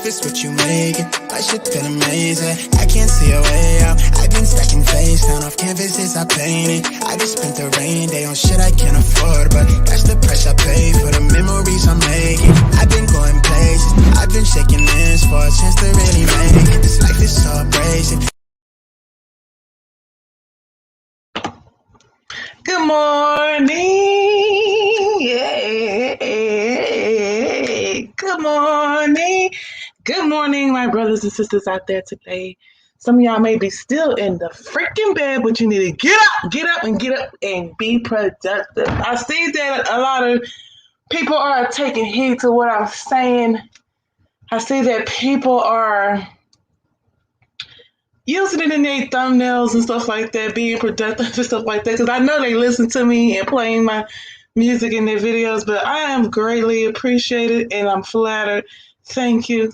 This what you making, my shit been amazing. I can't see a way out, I've been stacking face down off canvases I painted. I just spent the rain day on shit I can't afford, but that's the price I pay for the memories I'm making. I've been going places, I've been shaking hands for a chance to really make it. This life is so abrasive. Good morning. Yeah. Good morning. Good morning, my brothers and sisters out there today. Some of y'all may be still in the freaking bed, but you need to get up and be productive. I see that a lot of people are taking heed to what I'm saying. I see that people are using it in their thumbnails and stuff like that, being productive and stuff like that, because I know they listen to me and playing my music in their videos, but I am greatly appreciated and I'm flattered. Thank you,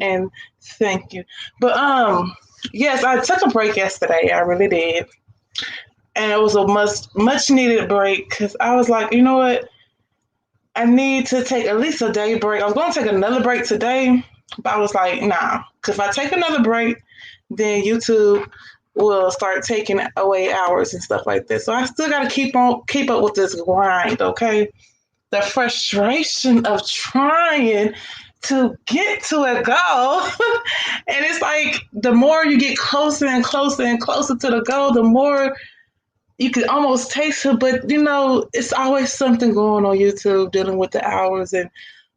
and thank you. But yes, I took a break yesterday. I really did. And it was a much needed break because I was like, you know what? I need to take at least a day break. I was going to take another break today, but I was like, nah, because if I take another break, then YouTube will start taking away hours and stuff like that. So I still got to keep up with this grind, okay? The frustration of trying to get to a goal. And it's like the more you get closer and closer and closer to the goal, the more you can almost taste it. But, you know, it's always something going on YouTube dealing with the hours and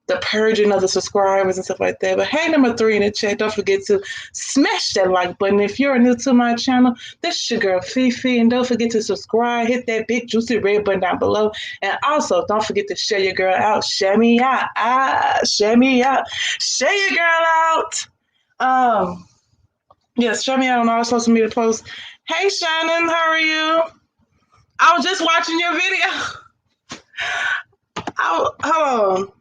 the purging of the subscribers and stuff like that. But hey, number 3 in the chat, don't forget to smash that like button. If you're new to my channel, this is your girl Fifi, and don't forget to subscribe, hit that big juicy red button down below, and also don't forget to share your girl out. Share me out. Share me out. Share your girl out. Yes, share me out on all social media posts. Hey Shannon, how are you? I was just watching your video. Hold on.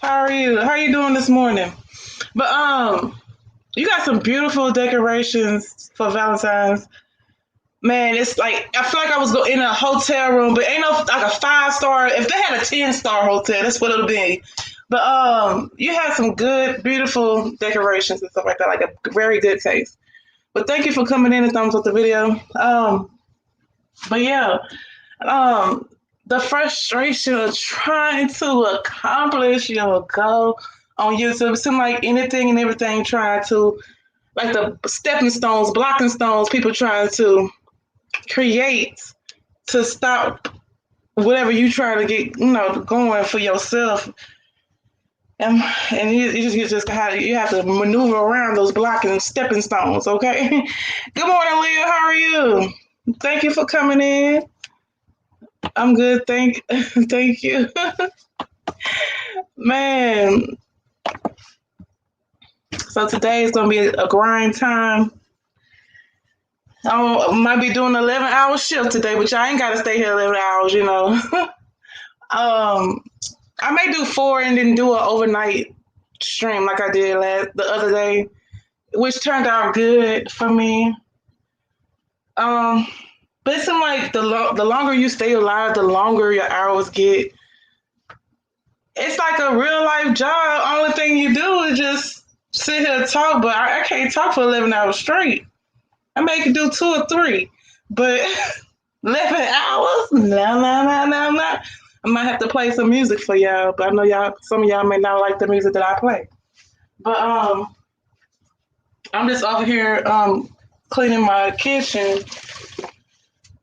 How are you? How are you doing this morning? But you got some beautiful decorations for Valentine's. Man, it's like I feel like I was in a hotel room, but ain't no like a 5-star. If they had a 10-star hotel, that's what it'll be. But you had some good, beautiful decorations and stuff like that, like a very good taste. But thank you for coming in and thumbs up the video. But yeah, um, the frustration of trying to accomplish your goal on YouTube. It seems like anything and everything trying to, like the stepping stones, blocking stones, people trying to create to stop whatever you try to get, going for yourself. And you just have to maneuver around those blocking stepping stones, okay? Good morning, Leah. How are you? Thank you for coming in. I'm good. Thank you. Man. So today is going to be a grind time. I might be doing an 11-hour shift today, but y'all ain't got to stay here 11 hours, I may do 4 and then do an overnight stream like I did the other day, which turned out good for me. But it seems like the longer you stay alive, the longer your hours get. It's like a real life job. Only thing you do is just sit here and talk, but I can't talk for 11 hours straight. I may could do 2 or 3, but 11 hours? No. I might have to play some music for y'all, but I know some of y'all may not like the music that I play. But I'm just over here cleaning my kitchen,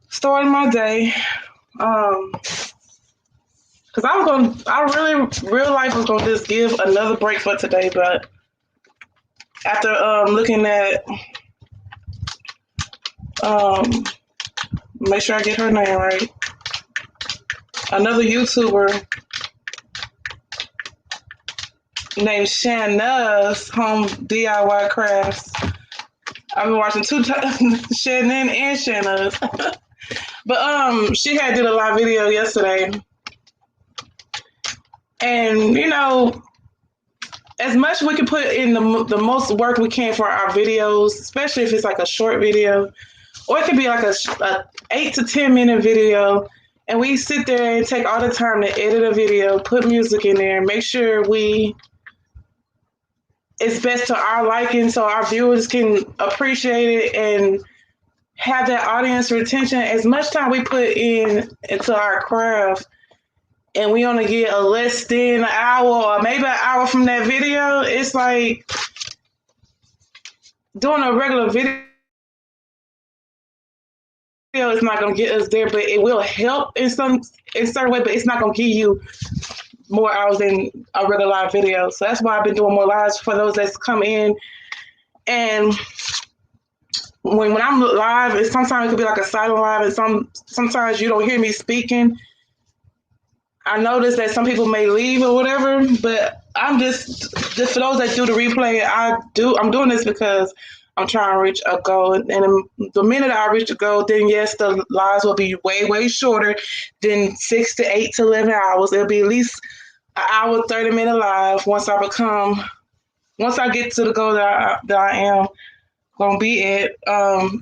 starting my day. Cause real life was gonna just give another break for today, but after looking at make sure I get her name right. Another YouTuber named Shanna's Home DIY Crafts. I've been watching 2 times, Shannon and Shanna's. But she did a live video yesterday. And as much we can put in the most work we can for our videos, especially if it's like a short video, or it could be like a 8 to 10 minute video, and we sit there and take all the time to edit a video, put music in there, make sure it's best to our liking so our viewers can appreciate it and have that audience retention. As much time we put into our craft, and we only get a less than an hour or maybe an hour from that video, it's like doing a regular video is not going to get us there, but it will help in certain way, but it's not going to give you more hours than a regular live video. So that's why I've been doing more lives for those that's come in. And when I'm live, sometimes it could be like a silent live, and sometimes you don't hear me speaking. I notice that some people may leave or whatever, but I'm just for those that do the replay, I'm doing this because I'm trying to reach a goal. And the minute I reach a goal, then yes, the lives will be way, way shorter than 6 to 8 to 11 hours. It'll be at least an hour, 30-minute live once I get to the goal that I am going to be at.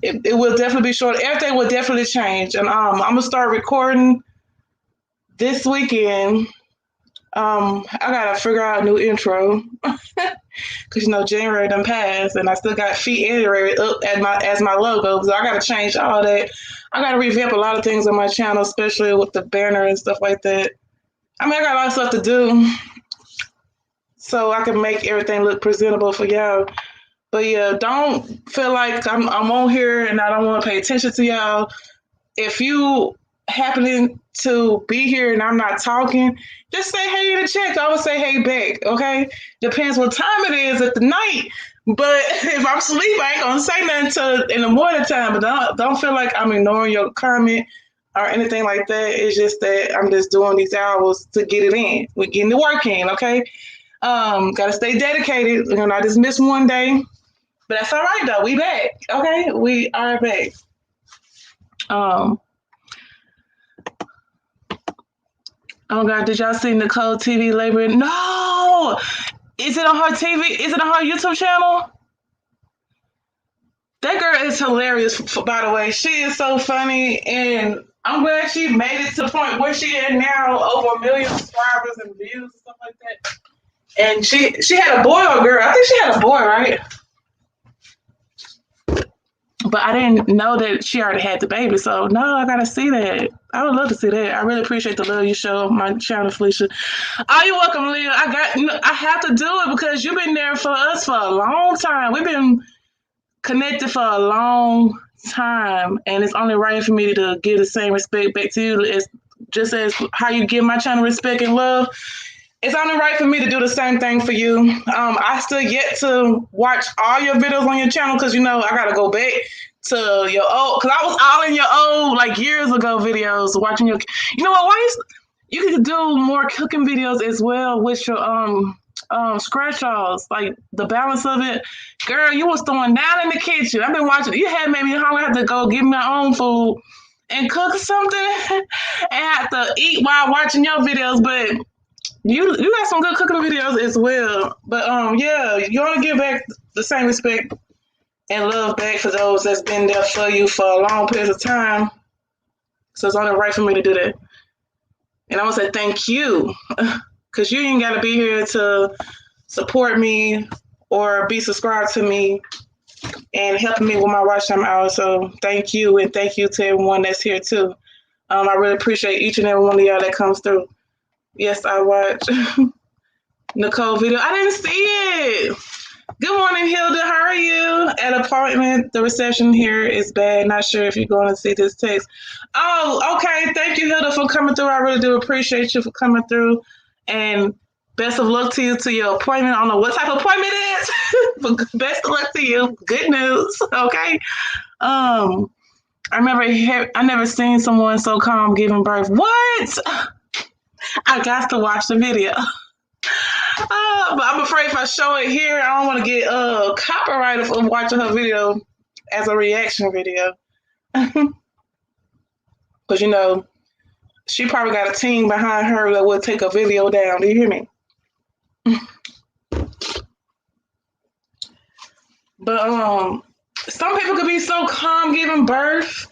It will definitely be short. Everything will definitely change. And I'm going to start recording this weekend. I got to figure out a new intro because, January done passed and I still got Feet Anywhere up as my logo. So I got to change all that. I got to revamp a lot of things on my channel, especially with the banner and stuff like that. I got a lot of stuff to do so I can make everything look presentable for y'all. But yeah, don't feel like I'm on here and I don't want to pay attention to y'all. If you happening to be here and I'm not talking, just say hey in the chat. I would say hey back, okay? Depends what time it is at the night. But if I'm asleep, I ain't gonna say nothing till in the morning time. But don't feel like I'm ignoring your comment or anything like that. It's just that I'm just doing these hours to get it in. We're getting the work in, okay? Gotta stay dedicated. I just missed one day. But that's all right though. We back. Okay? We are back. Oh God, did y'all see Nicole TV Labor? No! Is it on her TV? Is it on her YouTube channel? That girl is hilarious, by the way. She is so funny, and I'm glad she made it to the point where she is now, over 1 million subscribers and views and stuff like that. And she had a boy or girl. I think she had a boy, right? But I didn't know that she already had the baby. So, no, I got to see that. I would love to see that. I really appreciate the love you show on my channel, Felicia. Oh, you're welcome, Leah. I have to do it because you've been there for us for a long time. We've been connected for a long time. And it's only right for me to give the same respect back to you. Just as how you give my channel respect and love. It's only right for me to do the same thing for you. I still yet to watch all your videos on your channel because, I got to go back to your old, because I was all in your old, like years ago videos, watching your, you could do more cooking videos as well with your scratch-offs, like the balance of it. Girl, you was throwing down in the kitchen. I've been watching, you had made me hungry. I had to go get my own food and cook something and have to eat while watching your videos, but you got some good cooking videos as well. But yeah, you want to give back the same respect and love back for those that's been there for you for a long period of time. So it's only right for me to do that. And I want to say thank you, because you ain't got to be here to support me or be subscribed to me and helping me with my watch time hours. So thank you, and thank you to everyone that's here too. I really appreciate each and every one of y'all that comes through. Yes, I watched Nicole video. I didn't see it. Good morning, Hilda. How are you? At apartment, the reception here is bad. Not sure if you're going to see this text. Oh, okay. Thank you, Hilda, for coming through. I really do appreciate you for coming through. And best of luck to you to your appointment. I don't know what type of appointment it is, but best of luck to you. Good news. Okay. I never seen someone so calm giving birth. What? I got to watch the video. But I'm afraid if I show it here, I don't want to get copyrighted for watching her video as a reaction video. Because, she probably got a team behind her that would take a video down. Do you hear me? But some people could be so calm giving birth,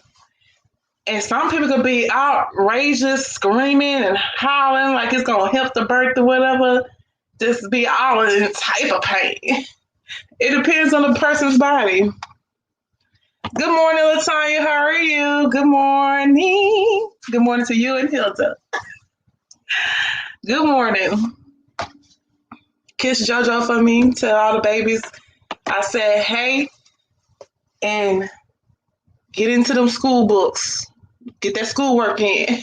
and some people could be outrageous, screaming and howling like it's gonna help the birth or whatever. Just be all in type of pain. It depends on the person's body. Good morning, Latanya. How are you? Good morning. Good morning to you and Hilda. Good morning. Kiss JoJo for me. Tell all the babies I said hey, and get into them school books. Get that schoolwork in.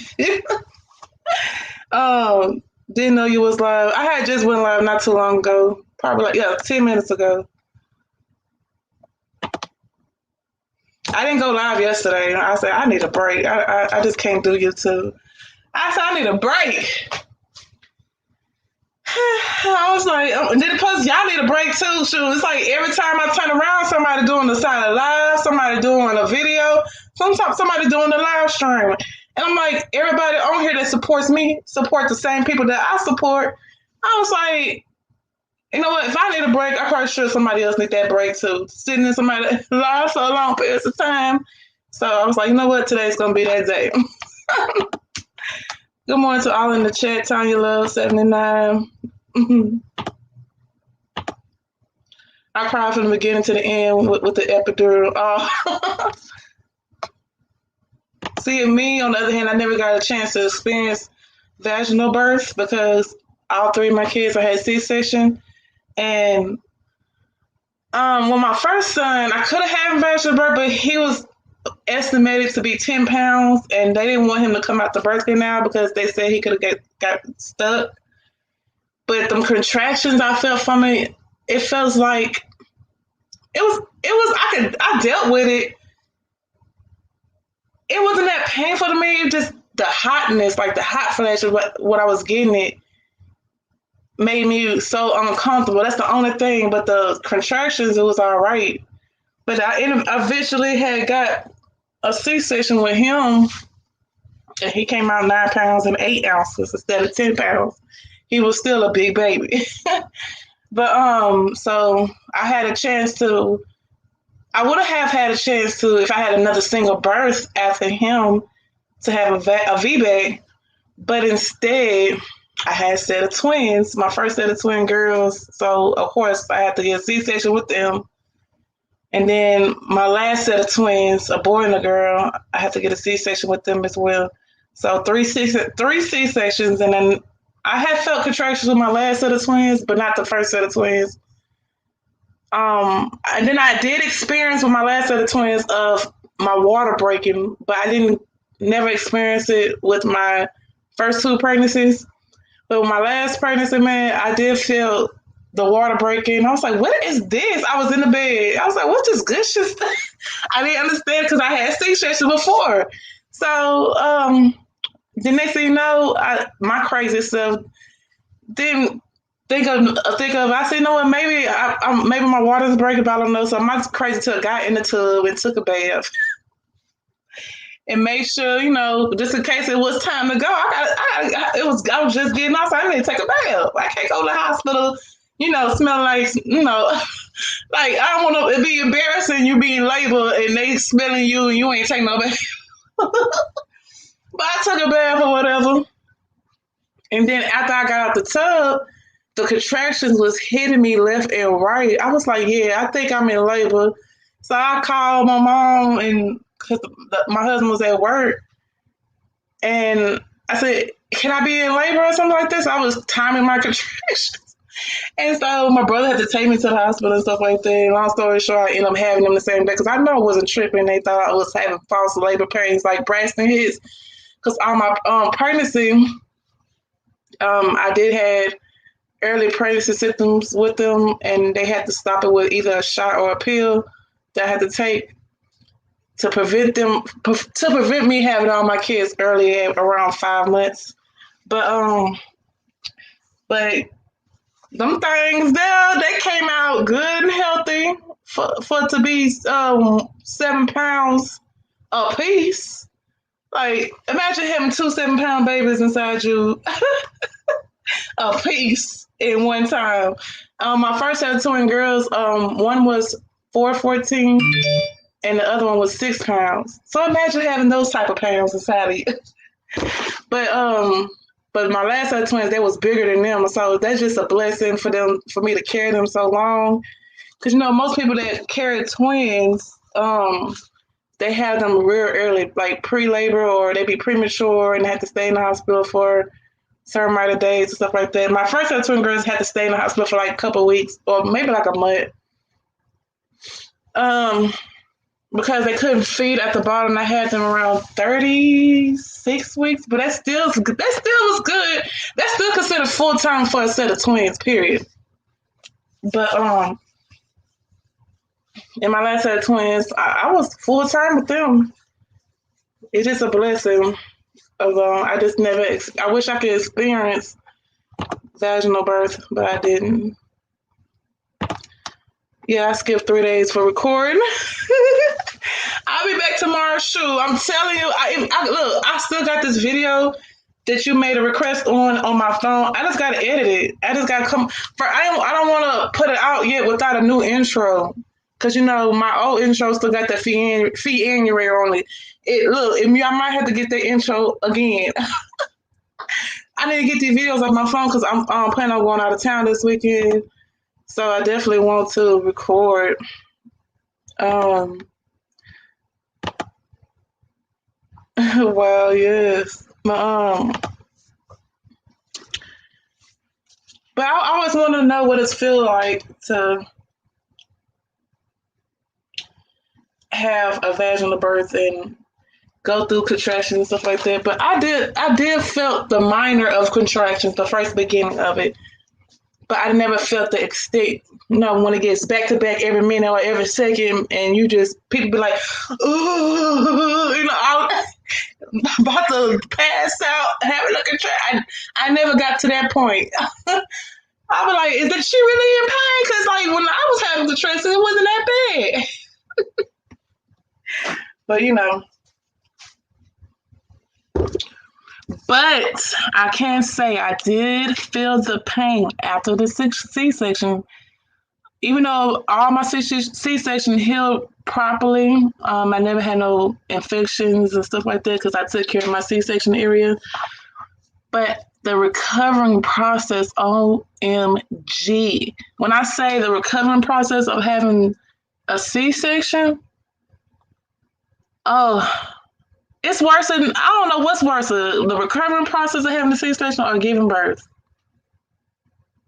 Didn't know you was live. I had just went live not too long ago. Probably 10 minutes ago. I didn't go live yesterday. I said, I need a break. I just can't do YouTube. I said, I need a break. I was like, plus y'all need a break too. Shoot, it's like every time I turn around, somebody doing the silent live, somebody doing a video, sometimes somebody doing the live stream. And I'm like, everybody on here that supports me, support the same people that I support. I was like, you know what? If I need a break, I'm pretty sure somebody else need that break too. Sitting in somebody live for a long period of time. So I was like, you know what? Today's going to be that day. Good morning to all in the chat. Tanya Love 79. I cried from the beginning to the end with the epidural. See, me, on the other hand, I never got a chance to experience vaginal birth because all three of my kids I had C-section. And when my first son, I could have had vaginal birth, but he was estimated to be 10 pounds, and they didn't want him to come out the birth canal because they said he could have got stuck. But them contractions I felt from it, it feels like I dealt with it. It wasn't that painful to me. Just the hotness, like the hot flash of what I was getting, it made me so uncomfortable. That's the only thing. But the contractions, it was all right. But I eventually had got a C-section with him, and he came out 9 pounds and 8 ounces instead of 10 pounds. He was still a big baby. But so I had a chance to. I would have had a chance to, if I had another single birth after him, to have a VBAC, but instead I had a set of twins, my first set of twin girls. So of course I had to get a C-section with them. And then my last set of twins, a boy and a girl, I had to get a C-section with them as well. So three C-sections, and then I had felt contractions with my last set of twins, but not the first set of twins. And then I did experience with my last set of twins of my water breaking, but I never experienced it with my first 2 pregnancies. But with my last pregnancy, man, I did feel the water breaking. I was like, what is this? I was in the bed. I was like, what's this good shit? I didn't understand because I had C-section before. So the next thing you know, my crazy self didn't think of. I said, you know what? Maybe maybe my water's breaking, but I don't know. So my crazy self got in the tub and took a bath, and made sure, just in case it was time to go. I was just getting off. So I need to take a bath. I can't go to the hospital, smelling like, like I don't want to be embarrassing. You be in labor and they smelling you and you ain't taking no bath. But I took a bath or whatever. And then after I got out the tub, the contractions was hitting me left and right. I was like, yeah, I think I'm in labor. So I called my mom, and because my husband was at work, and I said, can I be in labor or something like this? I was timing my contractions. And so my brother had to take me to the hospital and stuff like that. And long story short, I ended up having them the same day because I know I wasn't tripping. They thought I was having false labor pains like Braxton Hicks. Because on my pregnancy, I did have early pregnancy symptoms with them, and they had to stop it with either a shot or a pill that I had to take to prevent me having all my kids early at around 5 months. But them things there, they came out good and healthy for it to be 7 pounds a piece. Like, imagine having 2 7-pound babies inside you a piece in one time. My first set of twin girls, one was 414, and the other one was 6 pounds. So imagine having those type of pounds inside of you. But but my last set of twins, they was bigger than them, so that's just a blessing for them, for me to carry them so long. Cause most people that carry twins, they have them real early, like pre-labor, or they be premature and have to stay in the hospital for a certain amount of days and stuff like that. My first set of twin girls had to stay in the hospital for like a couple of weeks, or maybe like a month. Because they couldn't feed at the bottom. I had them around 36 weeks, but that still was good. That's still considered full time for a set of twins, period. But in my last set of twins, I was full time with them. It's just a blessing. I just never. I wish I could experience vaginal birth, but I didn't. Yeah, I skipped 3 days for recording. I'll be back tomorrow. Shoot, I'm telling you. Look, I still got this video that you made a request on my phone. I just gotta edit it. I just gotta come. I don't want to put it out yet without a new intro, cause my old intro still got the fee annuary on it. I might have to get the intro again. I need to get these videos off my phone because I'm planning on going out of town this weekend. So I definitely want to record. Well, yes. But I always want to know what it feels like to have a vaginal birth and go through contractions and stuff like that. But I did felt the minor of contractions, the first beginning of it. But I never felt the extent, when it gets back to back every minute or every second, and people be like, ooh, I'm about to pass out, having a contraction. I never got to that point. I was like, is she really in pain? Because when I was having contractions, it wasn't that bad. But But I can say I did feel the pain after the C-section. Even though all my C-section healed properly, I never had no infections and stuff like that because I took care of my C-section area. But the recovering process, OMG. When I say the recovering process of having a C-section, it's worse than, I don't know what's worse, the recovering process of having a C-section or giving birth.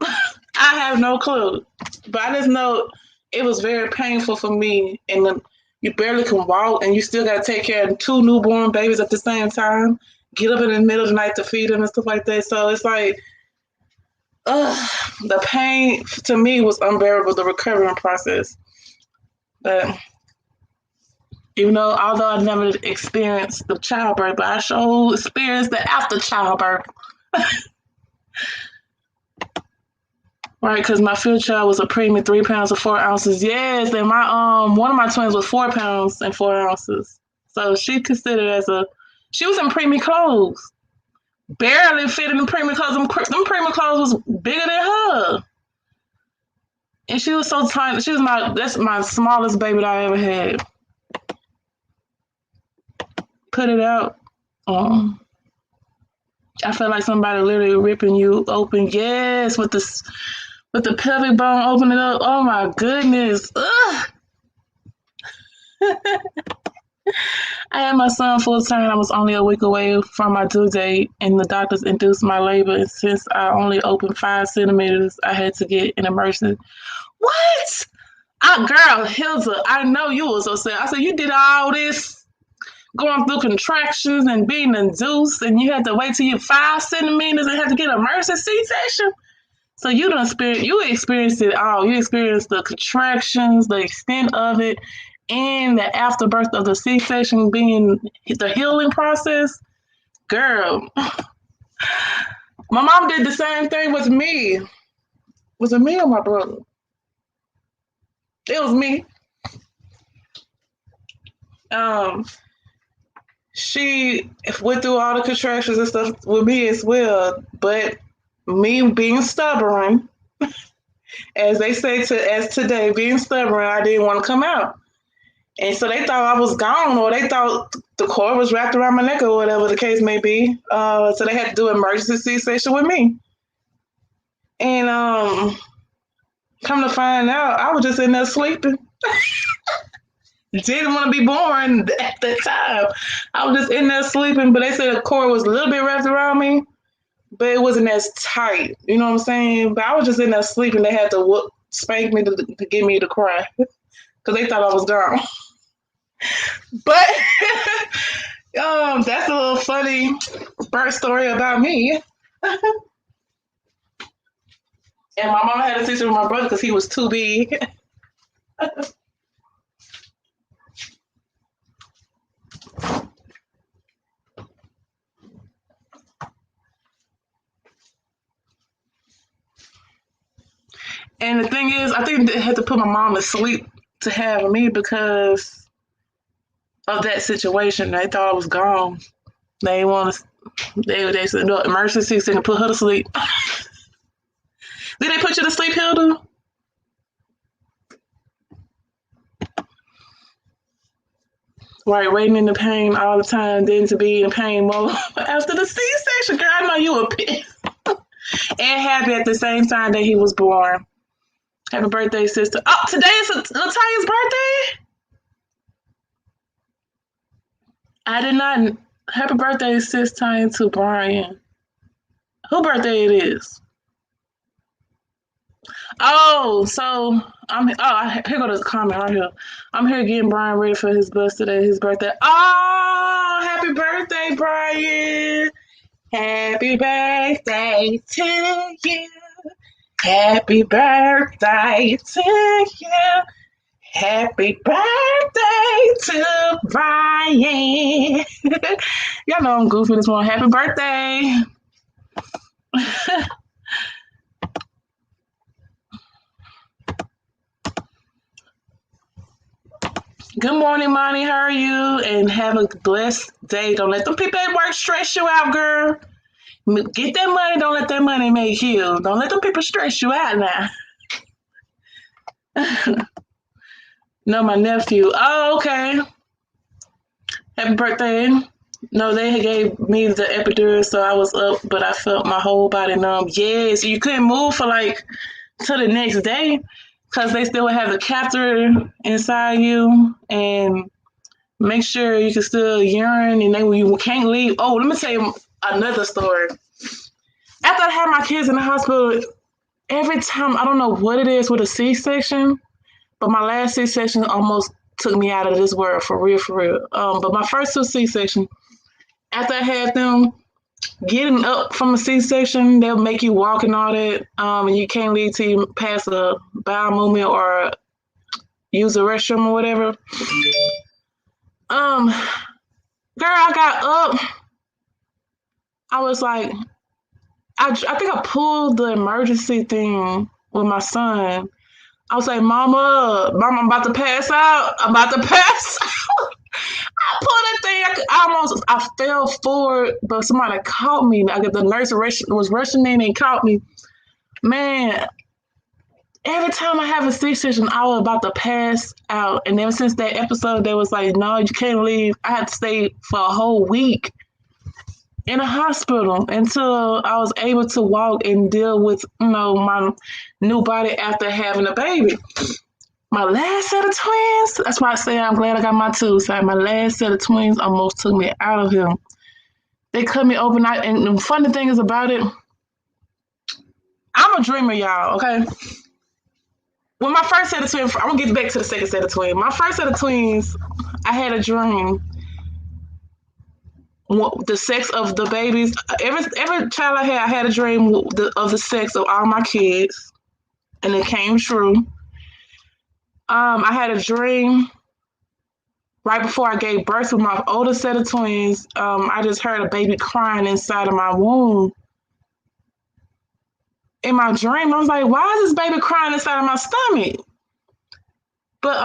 I have no clue. But I just know it was very painful for me. And you barely can walk, and you still got to take care of 2 newborn babies at the same time. Get up in the middle of the night to feed them and stuff like that. So it's like, the pain to me was unbearable, the recovering process. But although I never experienced the childbirth, but I sure experienced the after childbirth. Right, because my fifth child was a preemie, 3 pounds and 4 ounces. Yes, and my one of my twins was 4 pounds and 4 ounces. So she considered she was in preemie clothes. Barely fitted in preemie clothes. Them preemie clothes was bigger than her. And she was so tiny. That's my smallest baby that I ever had. Put it out. I felt like somebody literally ripping you open. Yes, with the pelvic bone opening up. Oh my goodness. Ugh. I had my son full term. I was only a week away from my due date, and the doctors induced my labor. And since I only opened 5 centimeters, I had to get an emergency. What? Girl, Hilda, I know you was so sad. I said, you did all this going through contractions and being induced, and you had to wait till you 5 centimeters and had to get an emergency C-section? So you experienced it all. You experienced the contractions, the extent of it, and the afterbirth of the C-section being the healing process. Girl, my mom did the same thing with me. Was it me or my brother? It was me. She went through all the contractions and stuff with me as well, but me being stubborn, As they say as today, being stubborn, I didn't want to come out. And so they thought I was gone, or they thought the cord was wrapped around my neck, or whatever the case may be. So they had to do emergency C-section with me. And come to find out, I was just in there sleeping. Didn't want to be born at that time. I was just in there sleeping, but they said the cord was a little bit wrapped around me, but it wasn't as tight. You know what I'm saying? But I was just in there sleeping. They had to spank me to get me to cry because they thought I was gone. But that's a little funny birth story about me. And my mom had a C-section with my brother because he was too big. And the thing is, I think they had to put my mom to sleep to have me because of that situation. They thought I was gone. They said, no, emergency, so they put her to sleep. Did they put you to sleep, Hilda? Right, waiting in the pain all the time, then to be in pain more after the C-section. Girl, I know you were pissed. And happy at the same time that he was born. Happy birthday, sister. Oh, today is Lataya's birthday? I did not. Happy birthday, sis, Tanya, to Brian. Whose birthday it is? Oh, so here go the comment right here. I'm here getting Brian ready for his bus today, his birthday. Oh, happy birthday, Brian. Happy birthday to you. Happy birthday to you. Happy birthday to Brian. Y'all know I'm goofy this morning. Happy birthday. Good morning, Monty. How are you? And have a blessed day. Don't let them people at work stress you out, girl. Get that money. Don't let that money make you. Don't let them people stress you out now. No, my nephew. Oh, okay. Happy birthday. No, they gave me the epidural, so I was up, but I felt my whole body numb. Yes, you couldn't move for till the next day because they still would have the catheter inside you and make sure you can still urine and you can't leave. Oh, let me tell you another story. After I had my kids in the hospital, every time, I don't know what it is with a C-section, but my last C-section almost took me out of this world, for real, for real. But my first two C-sections, after I had them, getting up from a C-section, they'll make you walk and all that, and you can't leave till you pass a bowel movement or use a restroom or whatever. Girl, I got up. I was like, I think I pulled the emergency thing with my son. I was like, Mama, I'm about to pass out. I'm about to pass out. I pulled that thing. I fell forward, but somebody caught me. The nurse was rushing in and caught me. Man, every time I have a C-section, I was about to pass out. And ever since that episode, they was like, no, you can't leave. I had to stay for a whole week in a hospital until I was able to walk and deal with, my new body after having a baby. My last set of twins, that's why I say I'm glad I got my two. So my last set of twins almost took me out of here. They cut me overnight. And the funny thing is about it, I'm a dreamer, y'all, okay? When my first set of twins, I'm going to get back to the second set of twins. My first set of twins, I had a dream. The sex of the babies. Every child I had a dream of the sex of all my kids, and it came true. I had a dream right before I gave birth with my older set of twins. I just heard a baby crying inside of my womb. In my dream, I was like, why is this baby crying inside of my stomach? But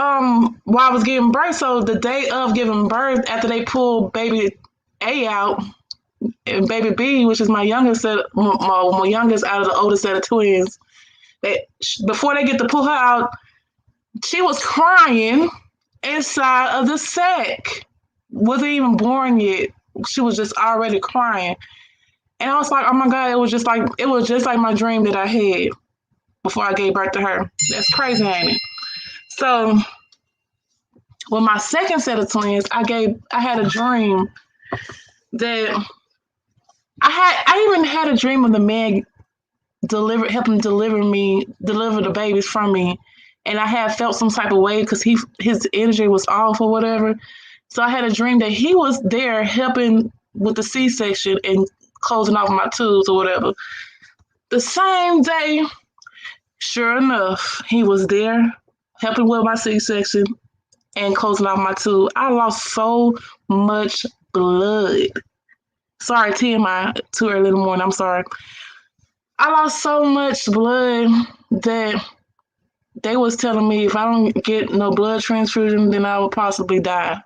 while I was giving birth, so the day of giving birth, after they pulled baby A out, and baby B, which is my youngest out of the older set of twins, Before they get to pull her out, she was crying inside of the sack. Wasn't even born yet. She was just already crying. And I was like, oh my God, it was just like my dream that I had before I gave birth to her. That's crazy, ain't it? So with my second set of twins, I had a dream that I even had a dream of the man helping deliver the babies from me. And I had felt some type of way because his energy was off or whatever. So I had a dream that he was there helping with the C-section and closing off my tubes or whatever. The same day, sure enough, he was there helping with my C-section and closing off my tube. I lost so much blood. Sorry, TMI, too early in the morning, I'm sorry. I lost so much blood that they was telling me if I don't get no blood transfusion, then I would possibly die.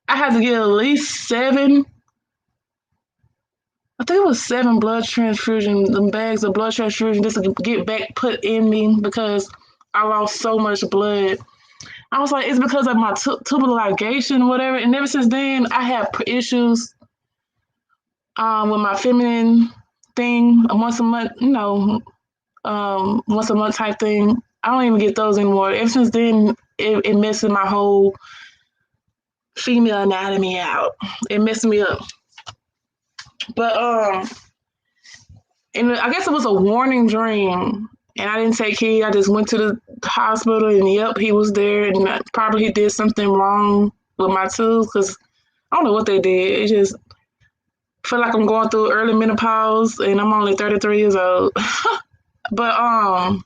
I had to get at least 7, I think it was 7 blood transfusion, the bags of blood transfusion just to get back put in me because I lost so much blood. I was like, it's because of my tubal ligation or whatever. And ever since then, I have issues with my feminine thing, once a month, once a month type thing. I don't even get those anymore. Ever since then, it messes my whole female anatomy out. It messed me up. But and I guess it was a warning dream, and I didn't take heed. I just went to the hospital, and yep, he was there, and probably he did something wrong with my tubes because I don't know what they did. It just feel like I'm going through early menopause, and I'm only 33 years old. But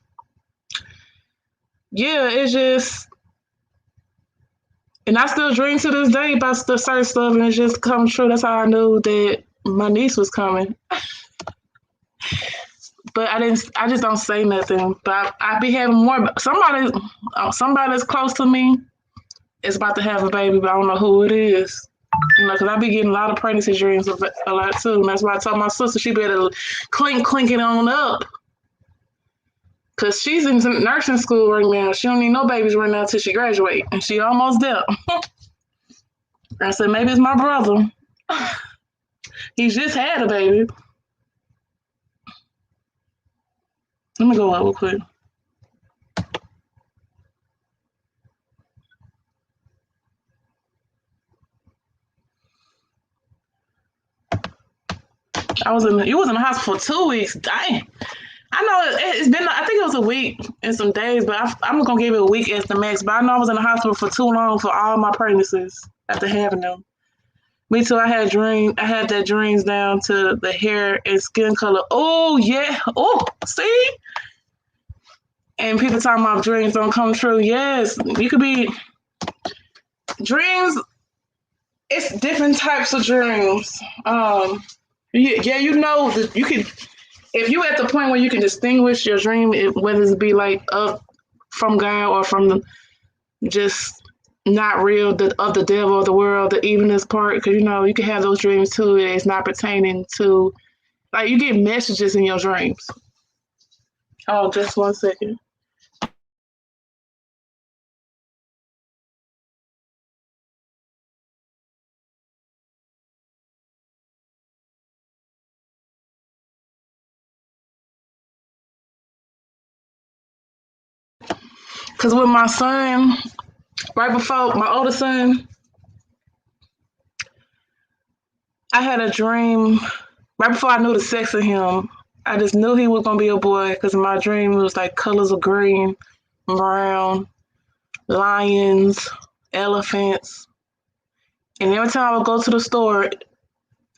yeah, it's just, and I still dream to this day about certain stuff, and it just come true. That's how I knew that my niece was coming. But I just don't say nothing. But I be having more. Somebody that's close to me is about to have a baby, but I don't know who it is. Because I be getting a lot of pregnancy dreams a lot too. And that's why I told my sister she better clink it on up. Because she's in nursing school right now. She don't need no babies right now until she graduate. And she almost there. I said, maybe it's my brother. He just had a baby. Let me go out real quick. You was in the hospital for 2 weeks. Dang. I know it's been, I think it was a week and some days, but I'm going to give it a week as the max. But I know I was in the hospital for too long for all my pregnancies after having them. Me too, I had that dreams down to the hair and skin color. Oh, yeah. Oh, see? And people talking about dreams don't come true. Yes, you could be, dreams, it's different types of dreams. Yeah, you know that you can, if you at the point where you can distinguish your dream, whether it be like up from God or from just not real, of the devil or the world, the evilness part, because you can have those dreams too. It's not pertaining to, like, you get messages in your dreams. Oh, just 1 second. Because with my son, right before my oldest son, I had a dream right before I knew the sex of him. I just knew he was going to be a boy because my dream was like colors of green, brown, lions, elephants. And every time I would go to the store,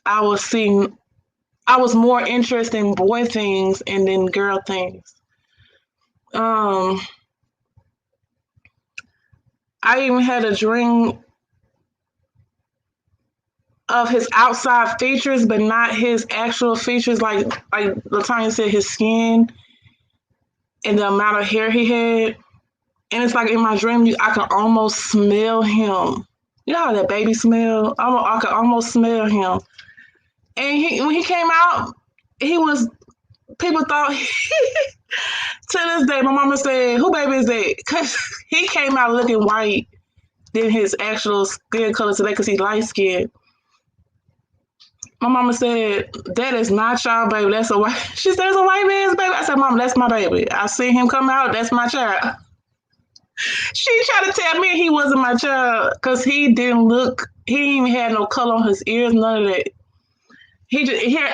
I was more interested in boy things and then girl things. I even had a dream of his outside features, but not his actual features. Like LaTanya said, his skin and the amount of hair he had. And it's like in my dream, I could almost smell him. You know how that baby smell? I could almost smell him. And when he came out, he was people thought to this day, my mama said, "Who baby is that?" Because he came out looking white than his actual skin color today because he's light skinned. My mama said, "That is not y'all baby. That's a white." She said, "It's a white man's baby." I said, "Mama, that's my baby. I seen him come out. That's my child." She tried to tell me he wasn't my child because he didn't look. He didn't even have no color on his ears. None of that.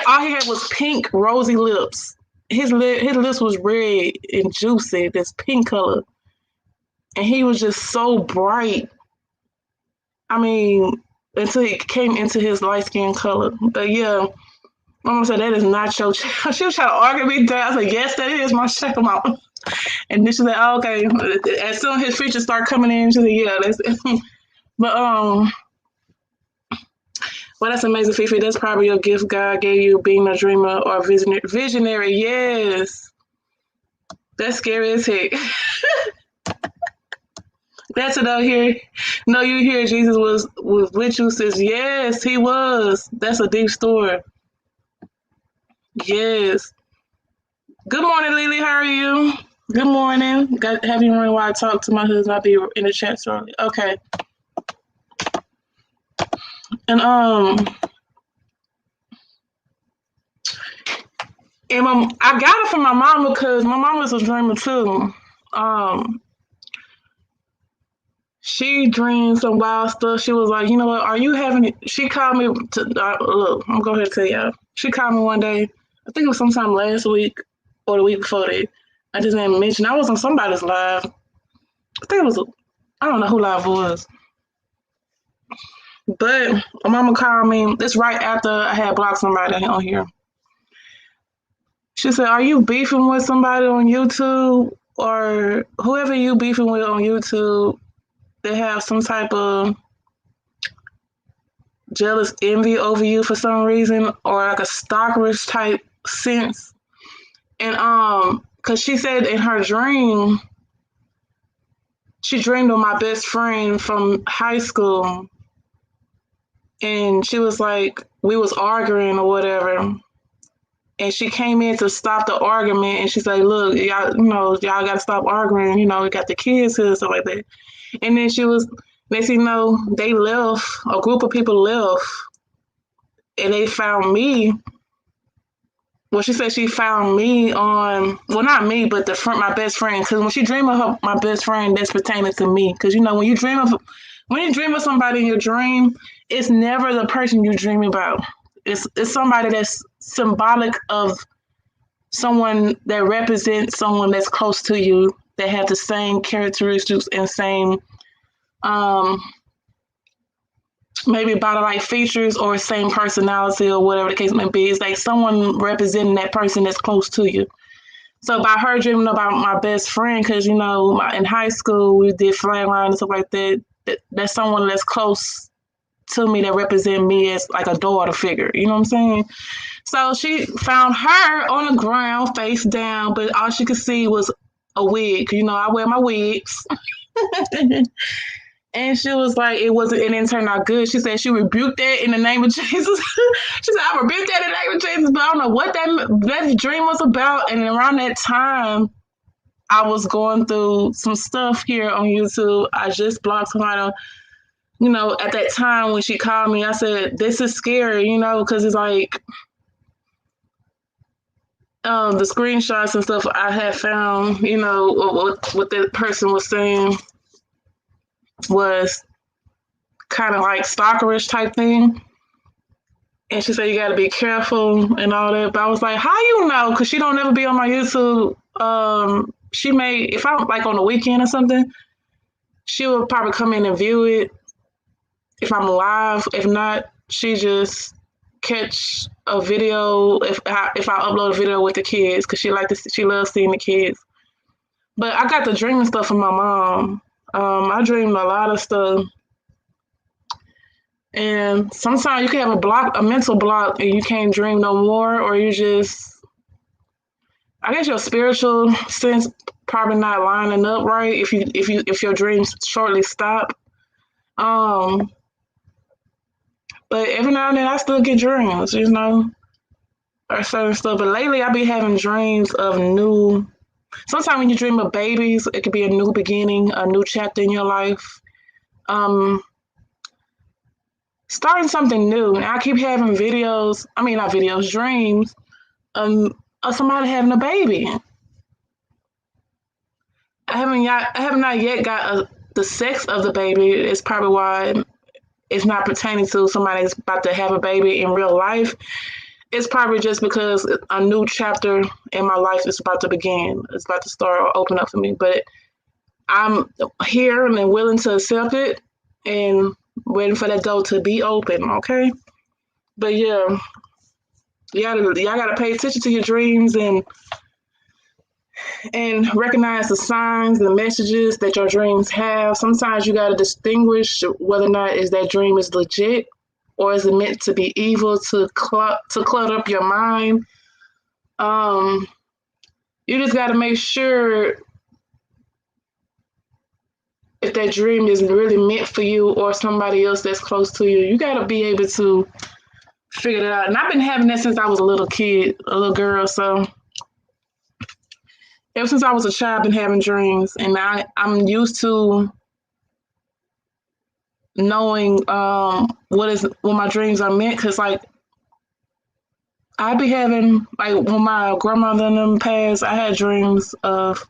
All he had was pink, rosy lips. His lips was red and juicy, this pink color, and he was just so bright. I mean, until he came into his light skin color. But yeah, Mama said that is not your child. She was trying to argue me down. I said, "Yes, that is my child, Mama." And then she said, "Oh, okay." As soon as his features start coming in, she said, "Yeah, that's." But well, that's amazing, Fifi. That's probably your gift God gave you, being a dreamer or a visionary. Yes, that's scary as heck. That's it out here. No, you hear Jesus was with you, says yes, he was. That's a deep story. Yes. Good morning, Lily. How are you? Good morning. Have you running while I talk to my husband? I'll be in the chat shortly. Okay. And I got it from my mama because my mama's a dreamer too. She dreamed some wild stuff. She was like, "You know what? Are you having it?" She called me to look. I'm going to tell y'all. She called me one day. I think it was sometime last week or the week before that. I just didn't mention. I was on somebody's live. I think it was. I don't know who live was. But my mama called me. This right after I had blocked somebody on here. She said, "Are you beefing with somebody on YouTube or whoever you beefing with on YouTube? They have some type of jealous envy over you for some reason, or like a stalkerish type sense." And because she said in her dream, she dreamed of my best friend from high school, and she was like, we was arguing or whatever, and she came in to stop the argument, and she's like, "Look, y'all, y'all gotta stop arguing. We got the kids here," stuff like that. And then next thing you know, they left, a group of people left, and they found me. Well, she said she found me on, well, not me, but my best friend. Because when she dreamed of my best friend, that's pertaining to me. Because when you dream of somebody in your dream, it's never the person you dream about. It's somebody that's symbolic of someone that represents someone that's close to you, that have the same characteristics and same maybe body-like features or same personality or whatever the case may be. It's like someone representing that person that's close to you. So by her dreaming about my best friend, because in high school we did flatline and stuff like that, that's someone that's close to me that represent me as like a daughter figure. You know what I'm saying? So she found her on the ground, face down, but all she could see was a wig. I wear my wigs. And she was like, it didn't turn out good. She said she rebuked that in the name of Jesus. She said, "I rebuked that in the name of Jesus," but I don't know what that dream was about. And around that time, I was going through some stuff here on YouTube. I just blocked somebody. At that time when she called me, I said, "This is scary," because it's like the screenshots and stuff I had found, what that person was saying was kind of like stalkerish type thing. And she said, "You got to be careful," and all that. But I was like, "How you know?" Because she don't ever be on my YouTube. She may, if I'm like on the weekend or something, she will probably come in and view it if I'm live. If not, she just catch a video if I upload a video with the kids, because she loves seeing the kids. But I got the dreaming stuff from my mom. I dreamed a lot of stuff. And sometimes you can have a mental block, and you can't dream no more, or you just, I guess your spiritual sense probably not lining up right if your dreams shortly stop. But every now and then I still get dreams, or certain stuff. But lately, I be having dreams of new. Sometimes when you dream of babies, it could be a new beginning, a new chapter in your life. Um, Starting something new. And I keep having videos. I mean, not videos, dreams. Of somebody having a baby. I have not yet got the sex of the baby. It's probably why it's not pertaining to somebody that's about to have a baby in real life. It's probably just because a new chapter in my life is about to begin. It's about to start or open up for me. But I'm here and willing to accept it and waiting for that door to be open, okay? But yeah, y'all gotta pay attention to your dreams and recognize the signs and messages that your dreams have. Sometimes you gotta distinguish whether or not is that dream is legit or is it meant to be evil to clutter up your mind. You just gotta make sure if that dream is really meant for you or somebody else that's close to you. You gotta be able to figure it out. And I've been having that since I was a little kid, a little girl. So ever since I was a child, I've been having dreams, and I'm used to knowing what my dreams are meant. Cause like I be having like when my grandmother and them passed, I had dreams of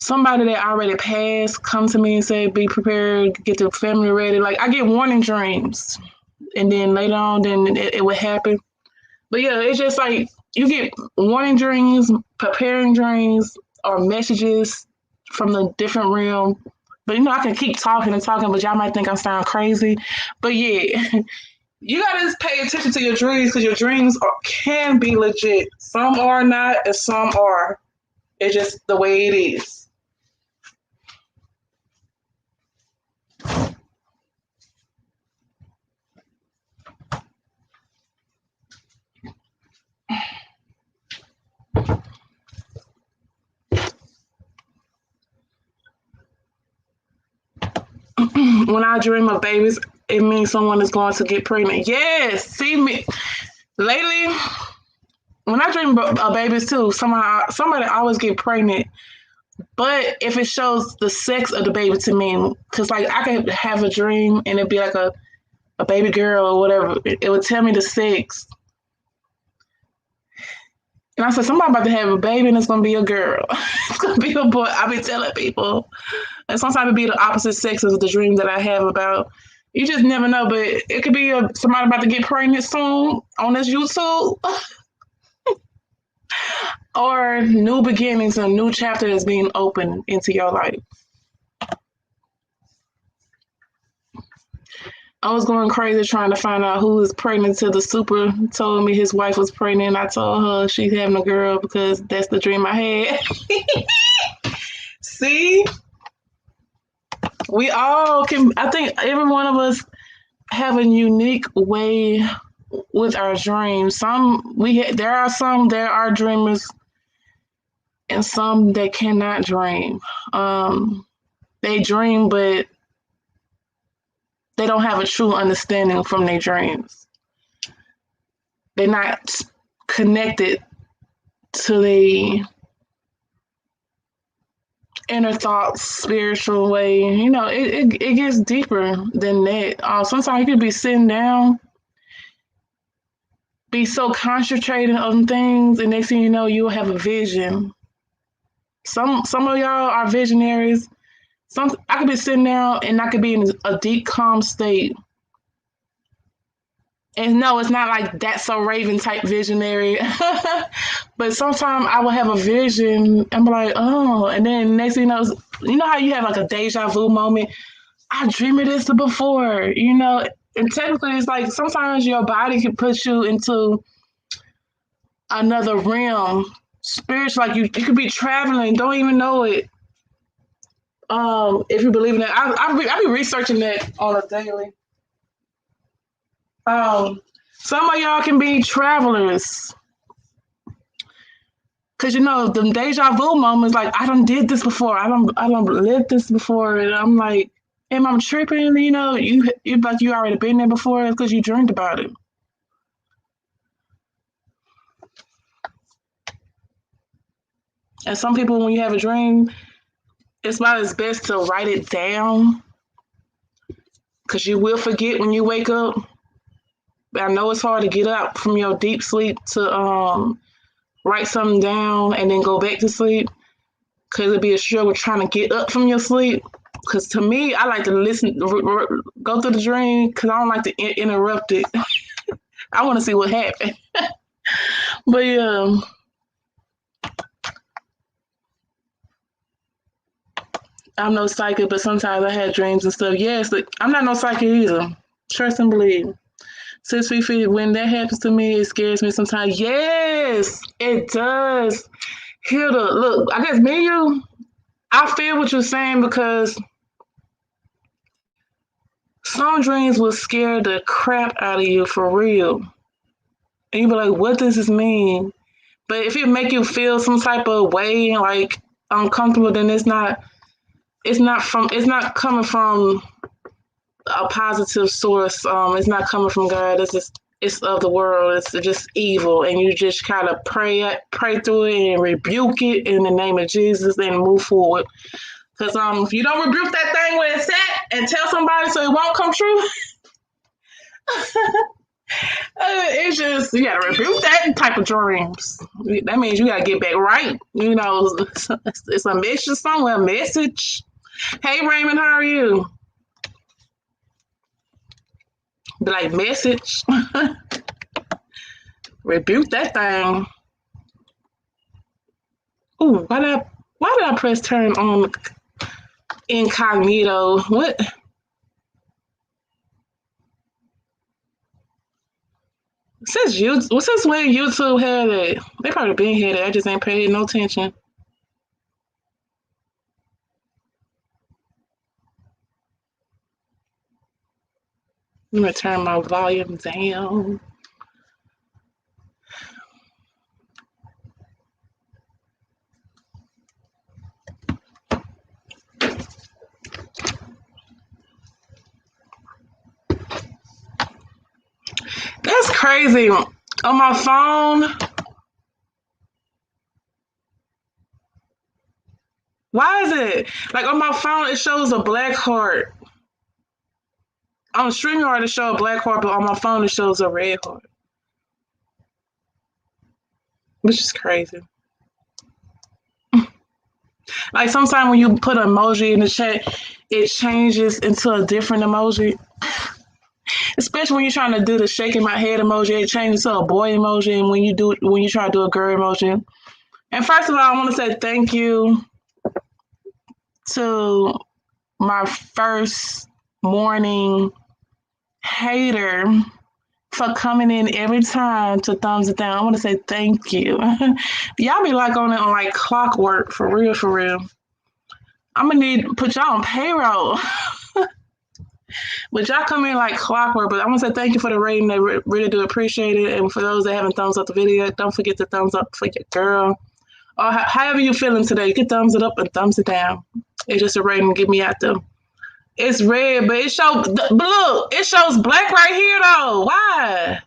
somebody that already passed come to me and say, "Be prepared, get the family ready." Like I get warning dreams, and then later on, then it would happen. But yeah, it's just like you get warning dreams, preparing dreams, or messages from the different realm. But you know, I can keep talking and talking, but y'all might think I sound crazy. But yeah, you gotta just pay attention to your dreams because your dreams can be legit. Some are not, and some are. It's just the way it is. When I dream of babies, it means someone is going to get pregnant. Yes, see me lately. When I dream of babies too, somebody always get pregnant. But if it shows the sex of the baby to me, because like I could have a dream and it'd be like a baby girl or whatever, it would tell me the sex. And I said, somebody about to have a baby and it's gonna be a girl. It's gonna be a boy. I be telling people. And sometimes it be the opposite sex of the dream that I have about. You just never know, but it could be somebody about to get pregnant soon on this YouTube. Or new beginnings, a new chapter that's being opened into your life. I was going crazy trying to find out who was pregnant till the super told me his wife was pregnant. I told her she's having a girl because that's the dream I had. See? We all can, I think every one of us have a unique way with our dreams. There are dreamers and some that cannot dream. They dream, but they don't have a true understanding from their dreams. They're not connected to the inner thoughts, spiritual way. You know, it gets deeper than that. Sometimes you could be sitting down, be so concentrated on things, and next thing you know, you'll have a vision. Some of y'all are visionaries. I could be sitting down and I could be in a deep, calm state. And no, it's not like That's So Raven type visionary. But sometimes I will have a vision and be like, oh, and then next thing you know how you have like a deja vu moment? I dreamed of this before, you know? And technically it's like sometimes your body can put you into another realm. Spiritual, like you could be traveling, don't even know it. If you believe in that, I be researching that on a daily. Some of y'all can be travelers, cause you know the deja vu moments. Like I done did this before. I don't lived this before, and I'm like, am I tripping? You know, you like you already been there before, because you dreamed about it. And some people, when you have a dream, it's about it's best to write it down because you will forget when you wake up. But I know it's hard to get up from your deep sleep to write something down and then go back to sleep because it'd be a struggle trying to get up from your sleep. Because to me, I like to listen, go through the dream because I don't like to interrupt it. I want to see what happened. But yeah, I'm no psychic, but sometimes I had dreams and stuff. Yes, but I'm not no psychic either. Trust and believe. 6 feet, when that happens to me, it scares me sometimes. Yes, it does. Hilda, look, I guess me and you, I feel what you're saying because some dreams will scare the crap out of you for real. And you be like, what does this mean? But if it make you feel some type of way, like uncomfortable, then it's not coming from a positive source. It's not coming from God. It's of the world. It's just evil, and you just kind of pray through it and rebuke it in the name of Jesus and move forward. Because if you don't rebuke that thing where it's at and tell somebody so it won't come true, it's just you gotta rebuke that type of dreams. That means you gotta get back right. It's a message somewhere. A message. Hey Raymond, how are you? Be like message. Rebuke that thing. Ooh, why did I press turn on incognito? What? Since when YouTube had it, they probably been had it. I just ain't paid no attention. I'm gonna turn my volume down. That's crazy. On my phone, why is it like on my phone? It shows a black heart. On StreamYard, it shows a black heart, but on my phone, it shows a red heart, which is crazy. Like sometimes when you put an emoji in the chat, it changes into a different emoji. Especially when you're trying to do the shaking my head emoji, it changes to a boy emoji. And when you try to do a girl emoji. And first of all, I want to say thank you to my first morning hater for coming in every time to thumbs it down. I want to say thank you. Y'all be like on it on like clockwork for real, for real. I'm gonna need to put y'all on payroll. But y'all come in like clockwork. But I want to say thank you for the rating. They really do appreciate it. And for those that haven't thumbs up the video, don't forget to thumbs up for your girl. Or however you feeling today, you can thumbs it up and thumbs it down. It's just a rating. Get me out there. It's red, but it shows. But look, it shows black right here though. Why?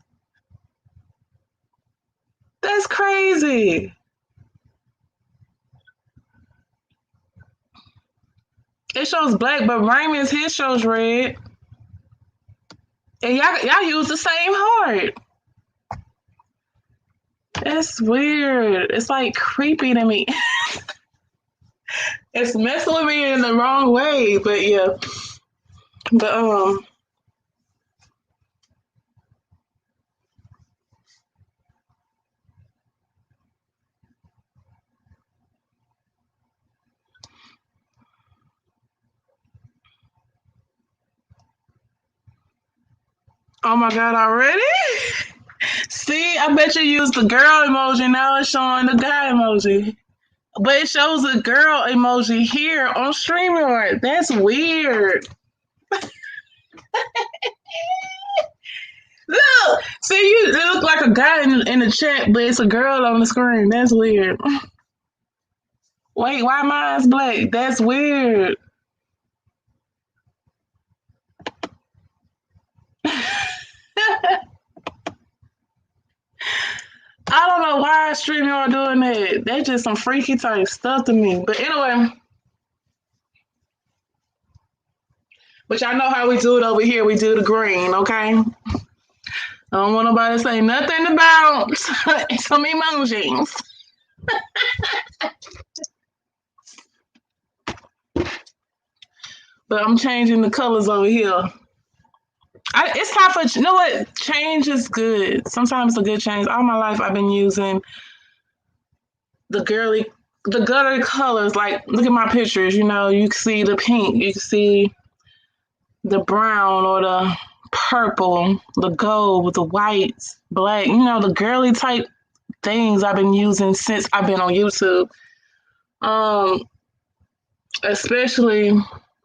That's crazy. It shows black, but Raymond's his shows red. And y'all use the same heart. That's weird. It's like creepy to me. It's messing with me in the wrong way, but yeah. But oh my God, already? See, I bet you used the girl emoji. Now it's showing the guy emoji. But it shows a girl emoji here on StreamYard. That's weird. Look, see, you look like a guy in the chat, but it's a girl on the screen. That's weird. Wait, why mine's black? That's weird. I don't know why why StreamYard doing that. They just some freaky type stuff to me. But anyway, but y'all know how we do it over here. We do the green, okay? I don't want nobody to say nothing about some emojis. But I'm changing the colors over here. It's time for, you know what? Change is good. Sometimes it's a good change. All my life I've been using the gutter colors. Like, look at my pictures. You know, you can see the pink. You can see the brown or the purple, the gold with the whites, black. You know, the girly type things I've been using since I've been on YouTube. Especially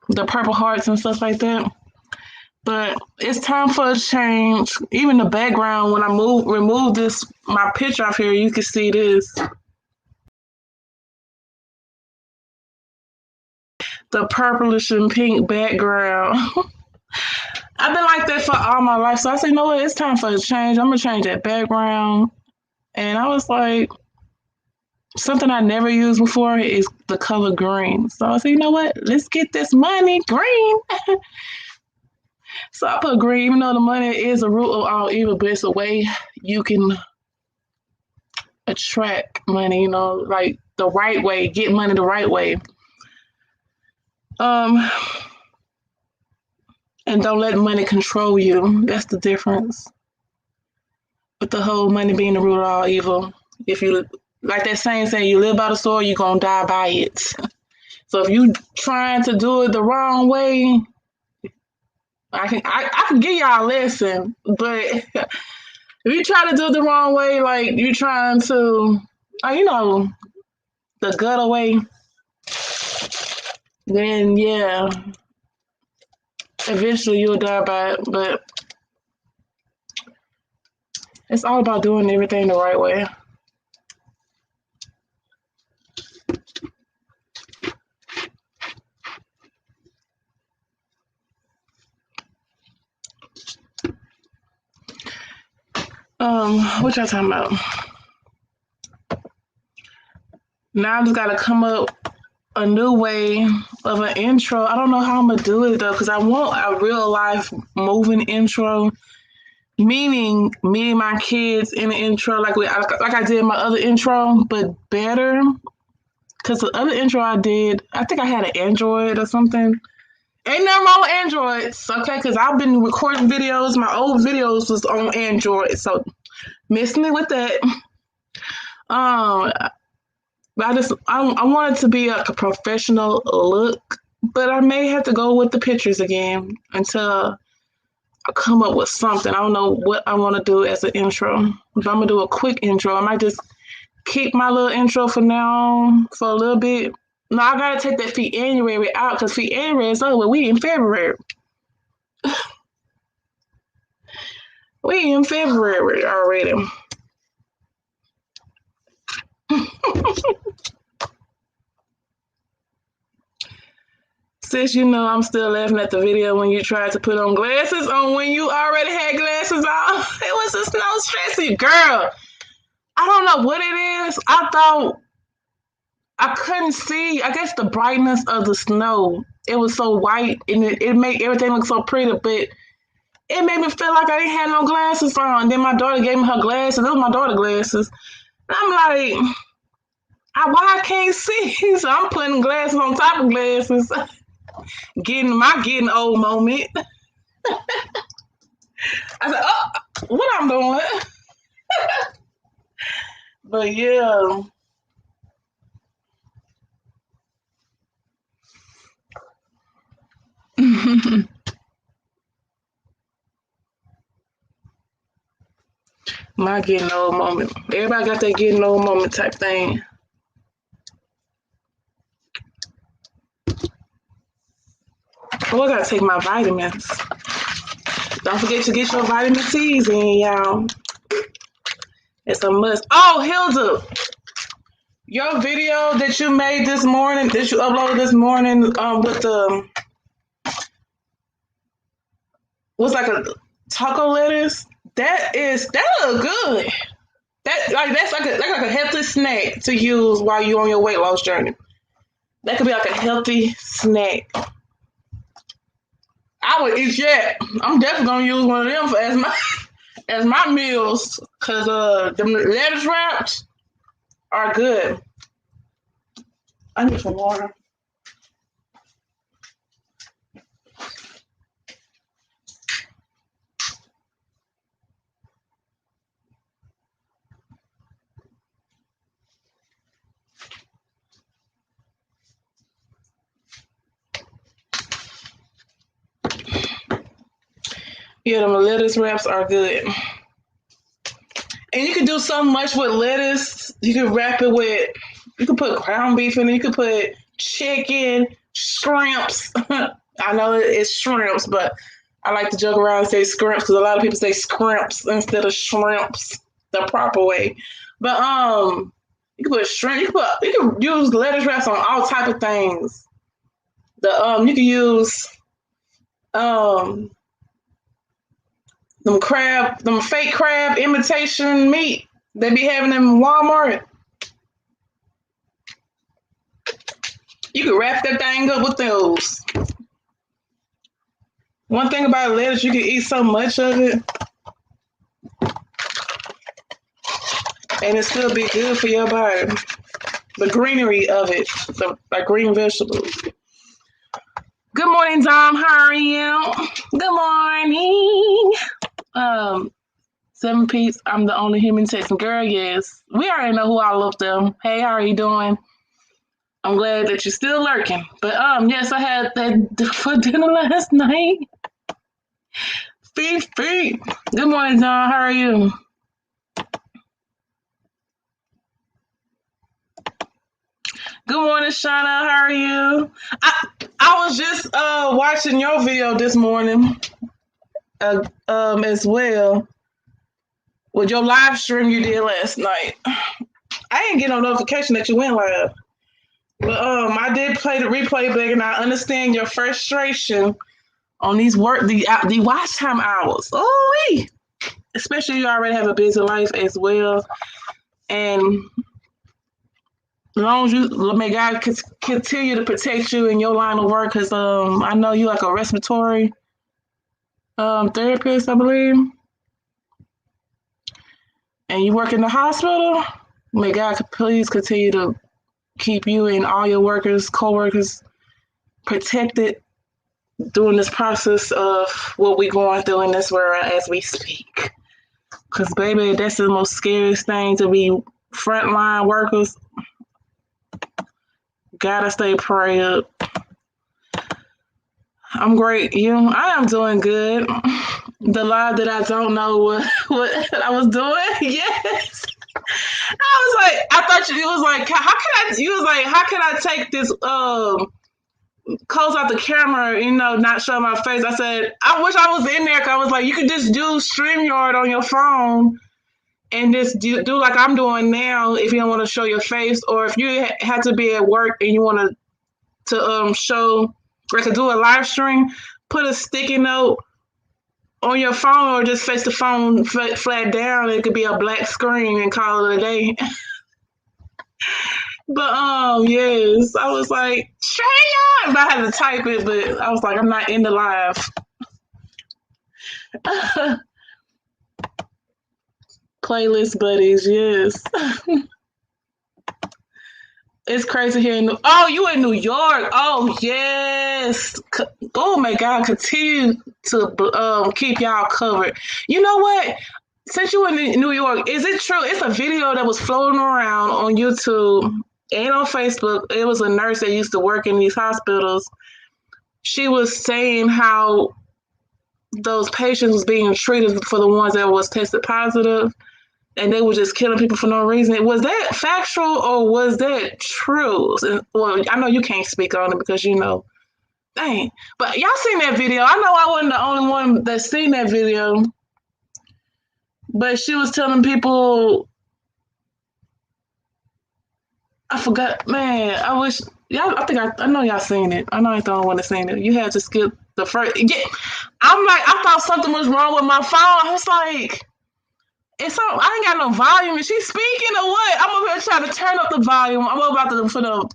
the purple hearts and stuff like that. But it's time for a change. Even the background, when I remove this, my picture off here, you can see this. The purplish and pink background. I've been like that for all my life. So I said, you know what? It's time for a change. I'm going to change that background. And I was like, something I never used before is the color green. So I said, you know what? Let's get this money green. So I put green, even though the money is a root of all evil, but it's a way you can attract money, you know, like the right way, get money the right way. And don't let money control you. That's the difference. With the whole money being the root of all evil. If you, like that saying, you live by the sword, you're going to die by it. So if you trying to do it the wrong way, I can give y'all a lesson, but if you try to do it the wrong way, like you trying to, you know, the gutter way, then yeah, eventually you'll die by it. But it's all about doing everything the right way. What y'all talking about? Now I just gotta come up a new way of an intro. I don't know how I'm gonna do it though, because I want a real life moving intro, meaning me and my kids in the intro, like I did my other intro, but better. Because the other intro I did, I think I had an Android or something. Ain't nothing wrong with Androids, okay? Because I've been recording videos. My old videos was on Android, so miss me with that. But I want it to be like a professional look, but I may have to go with the pictures again until I come up with something. I don't know what I want to do as an intro. If I'm gonna do a quick intro, I might just keep my little intro for now for a little bit. No, I gotta take that January out because January is over. We in February. We in February already. Sis, you know I'm still laughing at the video when you tried to put on glasses on when you already had glasses on. It was a snow stressy girl. I don't know what it is. I thought I couldn't see. I guess the brightness of the snow. It was so white and it made everything look so pretty, but it made me feel like I didn't have no glasses on. Then my daughter gave me her glasses. It was my daughter's glasses. And I'm like, why I can't see? So I'm putting glasses on top of glasses. Getting old moment. I said, oh, what I'm doing? But yeah. My getting old moment. Everybody got that getting old moment type thing. Oh, I gotta take my vitamins. Don't forget to get your vitamin C's in, y'all. It's a must. Oh, Hilda, your video that you made this morning, that you uploaded this morning, with the was like a taco lettuce. That look good. That's like a healthy snack to use while you're on your weight loss journey. That could be like a healthy snack. I would eat that. I'm definitely gonna use one of them as my meals, cause them lettuce wraps are good. I need some water. Yeah, them lettuce wraps are good. And you can do so much with lettuce. You can wrap it with, you can put ground beef in it. You can put chicken, shrimps. I know it's shrimps, but I like to joke around and say scrimps because a lot of people say scrimps instead of shrimps the proper way. But you can put shrimp. You can use lettuce wraps on all type of things. You can use them fake crab imitation meat they be having in Walmart. You can wrap that thing up with those. One thing about lettuce, you can eat so much of it, and it still be good for your body. The greenery of it, like green vegetables. Good morning, Dom. How are you? Good morning. 7 Peeps, I'm the only human texting. Girl, yes. We already know who I love them. Hey, how are you doing? I'm glad that you're still lurking. But yes, I had that for dinner last night. Beef. Good morning, John. How are you? Good morning, Shauna. How are you? I was just watching your video this morning as well with your live stream you did last night. I didn't get no notification that you went live. But I did play the replay back, and I understand your frustration on the watch time hours. Oh, especially you already have a busy life as well, and as long as may God continue to protect you in your line of work, because I know you like a respiratory therapist, I believe, and you work in the hospital. May God please continue to keep you and all your co-workers protected during this process of what we're going through in this world as we speak. Because, baby, that's the most scariest thing, to be frontline workers. Gotta stay prayed up. I'm great. I am doing good. The lie that I don't know what I was doing. Yes. I thought you was like, how can I take this close out the camera, not show my face. I said, I wish I was in there, because I was like, you could just do StreamYard on your phone and just do like I'm doing now if you don't want to show your face, or if you have to be at work and you want to show, or to do a live stream, put a sticky note on your phone or just face the phone flat down. It could be a black screen and call it a day. But yes, I was like, StreamYard. But I had to type it, but I was like, I'm not in the live. Playlist buddies, yes. It's crazy here in you in New York. Oh, yes. Oh, my God. Continue to keep y'all covered. You know what? Since you in New York, is it true? It's a video that was floating around on YouTube and on Facebook. It was a nurse that used to work in these hospitals. She was saying how those patients was being treated for the ones that was tested positive, and they were just killing people for no reason. Was that factual or was that true? Well, I know you can't speak on it because dang. But y'all seen that video. I know I wasn't the only one that seen that video. But she was telling people, I forgot, man, I wish, y'all, I know y'all seen it. I know I ain't the only one that seen it. You had to skip the first, I'm like, I thought something was wrong with my phone. I was like, It's on. I ain't got no volume. Is she speaking or what? I'm over here trying to turn up the volume. I'm about to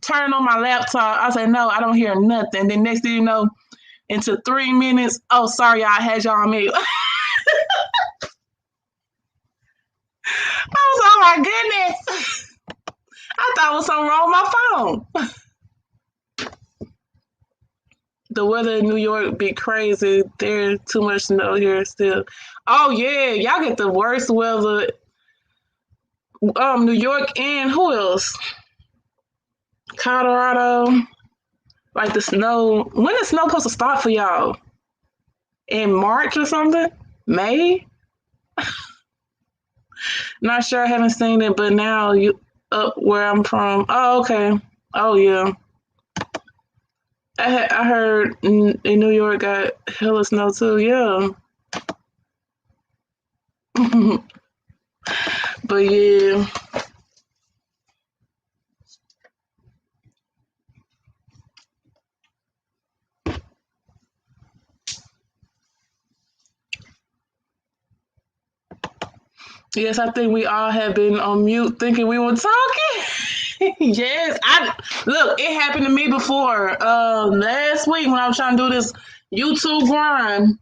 turn on my laptop. I say no, I don't hear nothing. Then next thing you know, into 3 minutes. Oh, sorry, y'all, I had y'all on mute. I was, oh my goodness. I thought it was something wrong with my phone. The weather in New York be crazy. There's too much snow here still. Oh yeah, y'all get the worst weather. New York and who else? Colorado. Like the snow. When is snow supposed to start for y'all? In March or something? May? Not sure. I haven't seen it, but now you up where I'm from. Oh, okay. Oh yeah. I heard in New York got hella snow too. Yeah. But yeah. Yes, I think we all have been on mute thinking we were talking. Yes, look, it happened to me before. Last week when I was trying to do this YouTube grind,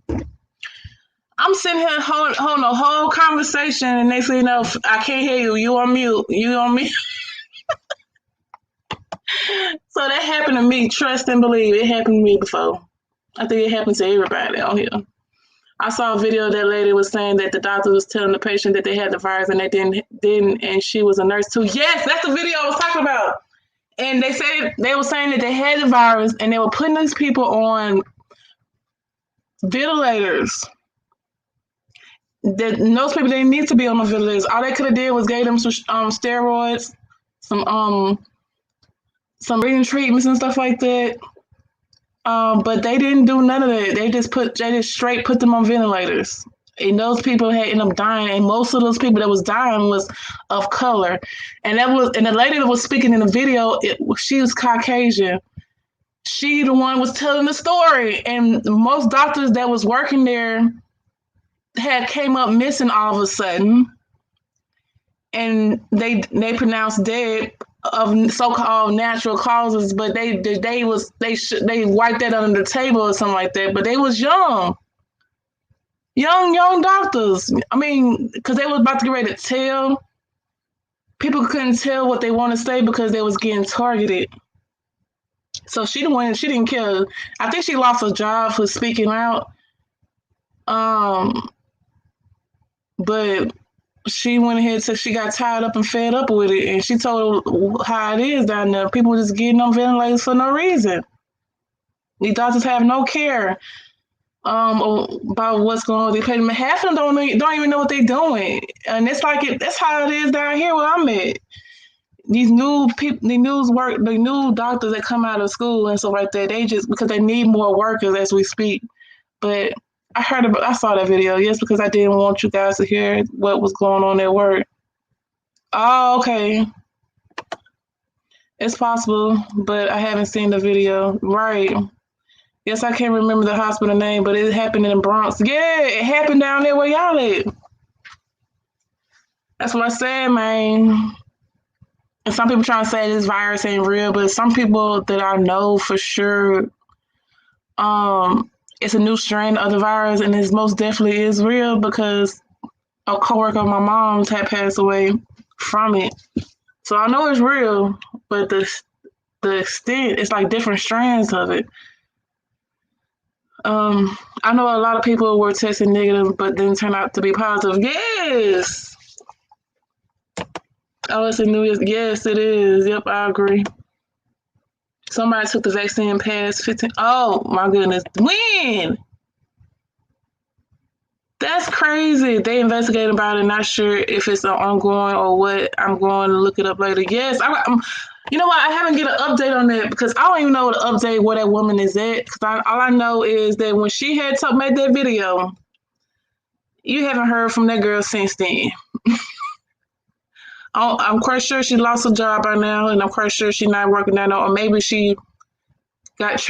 I'm sitting here holding a whole conversation, and next thing you know, I can't hear you. You on mute. You on mute. So that happened to me. Trust and believe. It happened to me before. I think it happened to everybody on here. I saw a video that lady was saying that the doctor was telling the patient that they had the virus and they didn't, and she was a nurse too. Yes, that's the video I was talking about. And they were saying that they had the virus and they were putting these people on ventilators. That those people didn't need to be on the ventilators. All they could have did was gave them some steroids, some breathing treatments and stuff like that. But they didn't do none of that. They just straight put them on ventilators. And those people had ended up dying. And most of those people that was dying was of color. And the lady that was speaking in the video, she was Caucasian. She the one was telling the story. And most doctors that was working there had came up missing all of a sudden. And they pronounced dead of so-called natural causes, but they wiped that under the table or something like that. But they was young doctors. I mean, because they was about to get ready to tell people couldn't tell what they want to say because they was getting targeted. So she didn't care. I think she lost her job for speaking out. But she went ahead and she got tied up and fed up with it, and she told how it is down there. People just getting on ventilators for no reason. These doctors have no care about what's going on with their patients. Half of them don't even know what they're doing, and it's like that's how it is down here where I'm at. These new people, the new doctors that come out of school and stuff like that, they just because they need more workers as we speak. But I saw that video, yes, because I didn't want you guys to hear what was going on at work. Oh, okay. It's possible, but I haven't seen the video. Right. Yes, I can't remember the hospital name, but it happened in the Bronx. Yeah, it happened down there where y'all at. That's what I said, man. And some people trying to say this virus ain't real, but some people that I know for sure, it's a new strain of the virus, and it most definitely is real because a coworker of my mom's had passed away from it. So I know it's real, but the extent, it's like different strands of it. I know a lot of people were testing negative, but then turned out to be positive. Yes. Oh, it's a new. Yes, it is. Yep, I agree. Somebody took the vaccine past 15. Oh, my goodness. When? That's crazy. They investigated about it. Not sure if it's an ongoing or what. I'm going to look it up later. Yes. You know what? I haven't get an update on that because I don't even know what update where that woman is at. Because all I know is that when she had made that video, you haven't heard from that girl since then. I'm quite sure she lost her job by now, and I'm quite sure she's not working there now, or maybe she got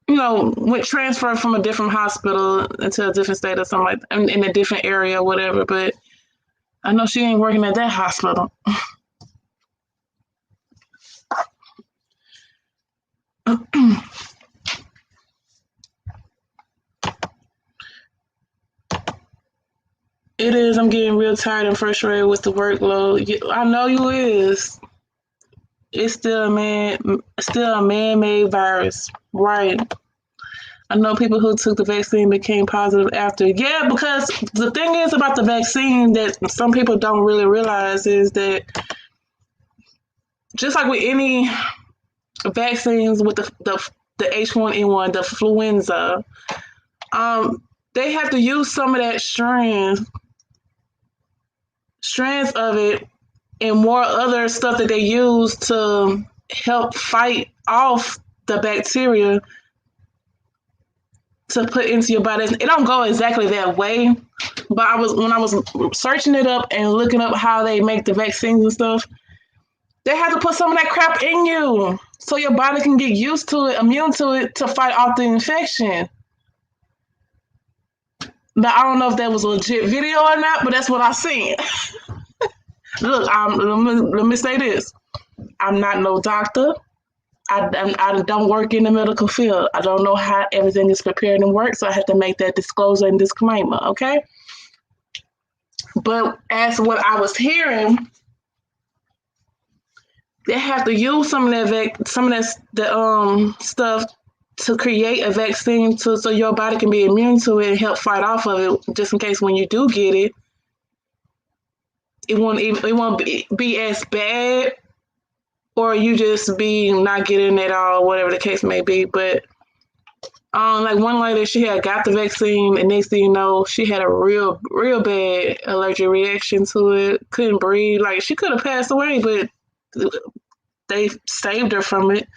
went transferred from a different hospital into a different state or something like that, in a different area or whatever. But I know she ain't working at that hospital. It is. I'm getting real tired and frustrated with the workload. I know you is. It's still a man-made virus, right? I know people who took the vaccine became positive after. Yeah, because the thing is about the vaccine that some people don't really realize is that just like with any vaccines with the H1N1, the influenza, they have to use some of that strands of it and more other stuff that they use to help fight off the bacteria to put into your body. It don't go exactly that way, but when I was searching it up and looking up how they make the vaccines and stuff, they have to put some of that crap in you so your body can get used to it, immune to it, to fight off the infection. But I don't know if that was a legit video or not, but that's what I seen. Look, let me say this. I'm not no doctor. I don't work in the medical field. I don't know how everything is prepared and works, so I have to make that disclosure and disclaimer, okay? But as what I was hearing, they have to use some of that stuff to create a vaccine so your body can be immune to it and help fight off of it, just in case when you do get it, it won't be as bad, or you just be not getting it all, whatever the case may be. But like one lady, she had got the vaccine, and next thing you know, she had a real bad allergic reaction to it. Couldn't breathe. Like, she could have passed away, but they saved her from it.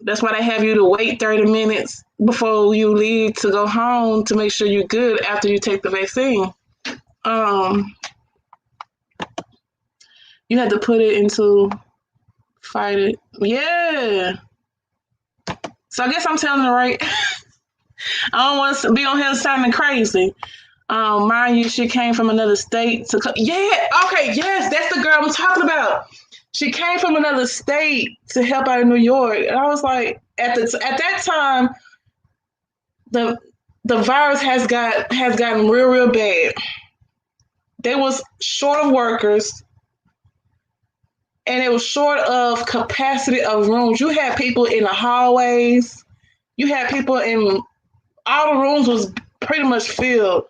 That's why they have you to wait 30 minutes before you leave to go home to make sure you're good after you take the vaccine. You had to put it into fight it. Yeah. So I guess I'm telling the right. I don't want to be on here sounding crazy. Mind you, she came from another state to okay, yes, that's the girl I'm talking about. She came from another state to help out in New York. And I was like, at that time, the virus has gotten real bad. They was short of workers, and it was short of capacity of rooms. You had people in the hallways. You had people in all the rooms was pretty much filled.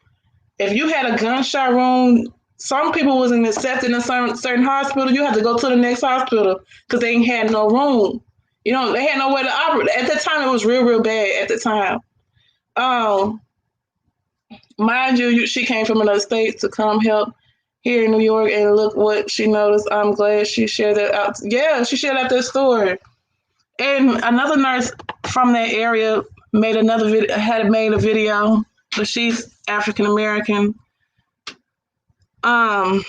If you had a gunshot room, some people wasn't accepted in a certain hospital. You had to go to the next hospital because they ain't had no room. You know, they had nowhere to operate. At that time, it was real bad at the time. Mind you, she came from another state to come help here in New York, and look what she noticed. I'm glad she shared that out. Yeah, she shared out that story. And another nurse from that area made a video, but she's African American. And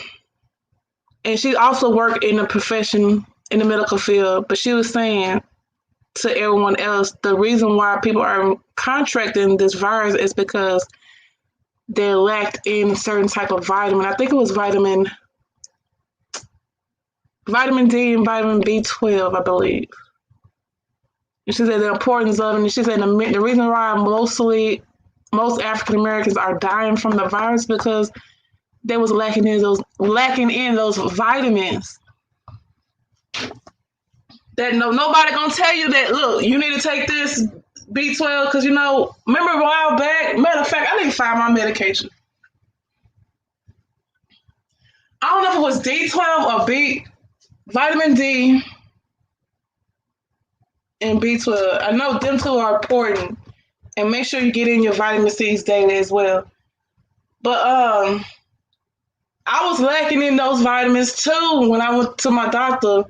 she also worked in a profession in the medical field, but she was saying to everyone else, the reason why people are contracting this virus is because they're lacked in a certain type of vitamin. I think it was vitamin D and vitamin B12, I believe. And she said the importance of it, and she said the reason why most African Americans are dying from the virus because they was lacking in those vitamins. That nobody gonna tell you that, look, you need to take this B12 because, you know, remember a while back, matter of fact, I need to find my medication. I don't know if it was D12 or vitamin D and B12. I know them two are important, and make sure you get in your vitamin C's daily as well. But I was lacking in those vitamins too when I went to my doctor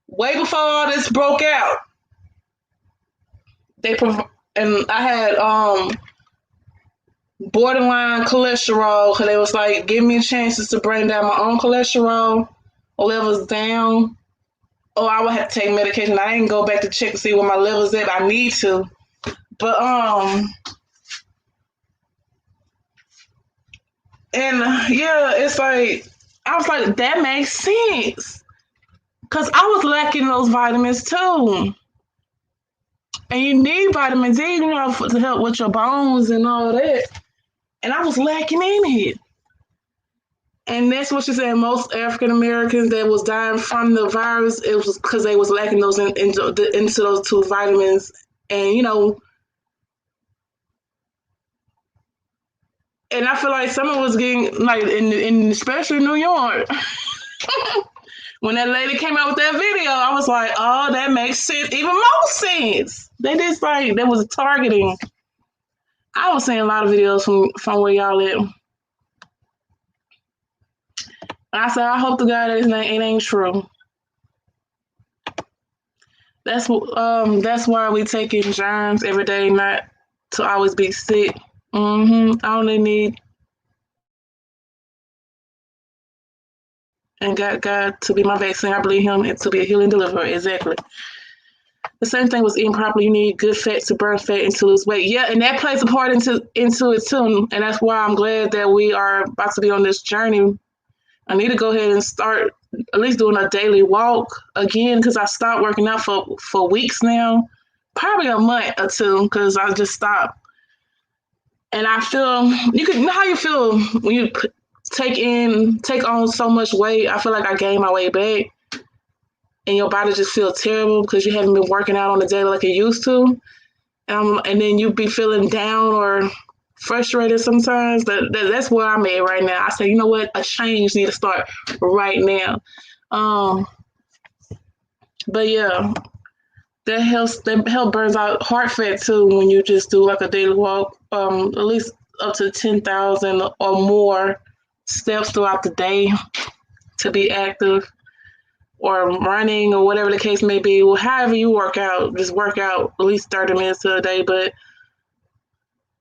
way before all this broke out. And I had borderline cholesterol because they was like, give me chances to bring down my own cholesterol levels down, or I would have to take medication. I didn't go back to check to see where my levels at. I need to, but And yeah, it's like I was like, that makes sense. Cause I was lacking those vitamins too. And you need vitamin D, to help with your bones and all that. And I was lacking in it. And that's what she said. Most African Americans that was dying from the virus, it was because they was lacking those into those two vitamins. And and I feel like someone was getting like in especially New York. When that lady came out with that video, I was like, oh, that makes sense, even more sense. They just like there was a targeting. I was seeing a lot of videos from where y'all at. I said, I hope to God that it ain't true. That's why we taking germs every day, not to always be sick. I only need and got God to be my vaccine. I believe Him and to be a healing deliverer. Exactly. The same thing was eating properly. You need good fat to burn fat and to lose weight. Yeah, and that plays a part into it too. And that's why I'm glad that we are about to be on this journey. I need to go ahead and start at least doing a daily walk again because I stopped working out for weeks now, probably a month or two because I just stopped. And I feel you know how you feel when you take on so much weight. I feel like I gained my weight back, and your body just feels terrible because you haven't been working out on a daily like you used to, and then you be feeling down or frustrated sometimes. That's where I'm at right now. I say, you know what, a change need to start right now. But yeah, that help burns out heart fat too when you just do like a daily walk, at least up to 10,000 or more steps throughout the day to be active, or running or whatever the case may be. Well, however you work out, just work out at least 30 minutes a day. But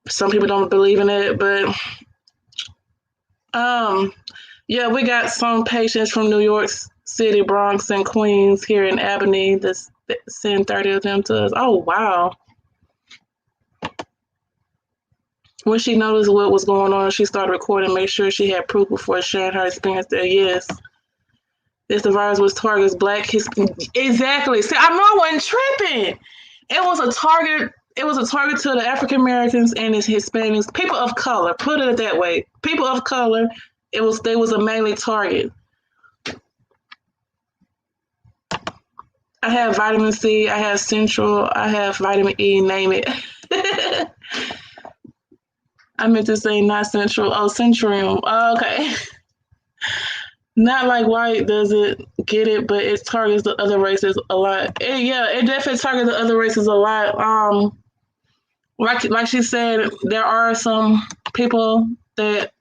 some people don't believe in it. But yeah, we got some patients from New York City, Bronx, and Queens here in Albany that's send 30 of them to us. Oh, wow. When she noticed what was going on, she started recording, make sure she had proof before sharing her experience there. Yes. This the virus was targets Black exactly. See, I know I wasn't tripping. It was a target. It was a target to the African Americans and its Hispanics, people of color. Put it that way. People of color. They was a mainly target. I have vitamin C. I have Central. I have vitamin E. Name it. I meant to say not Central. Oh, Centrium. Oh, okay. Not like white does it get it, but it targets the other races a lot. It definitely targets the other races a lot. Like she said, there are some people that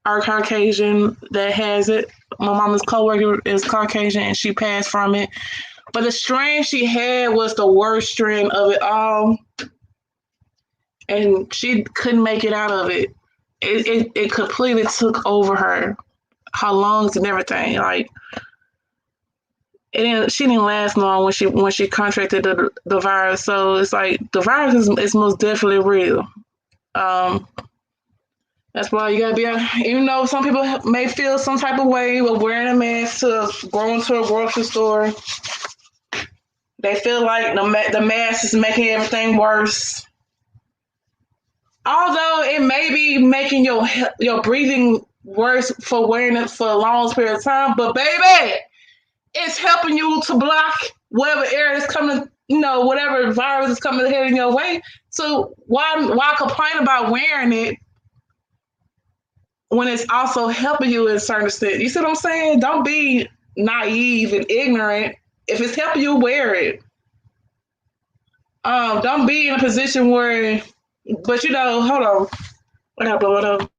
are Caucasian that has it. My mama's coworker is Caucasian and she passed from it. But the strain she had was the worst strain of it all. And she couldn't make it out of it. It completely took over her lungs and everything. Like she didn't last long when she contracted the virus. So it's like the virus is most definitely real. That's why you gotta be, even though some people may feel some type of way with wearing a mask to going to a grocery store, they feel like the mask is making everything worse. Although it may be making your breathing worse for wearing it for a long period of time, but baby, it's helping you to block whatever air is coming, whatever virus is coming heading your way. So why complain about wearing it when it's also helping you in a certain extent? You see what I'm saying? Don't be naive and ignorant. If it's helping you, wear it. Don't be in a position where, but hold on. I gotta blow it up.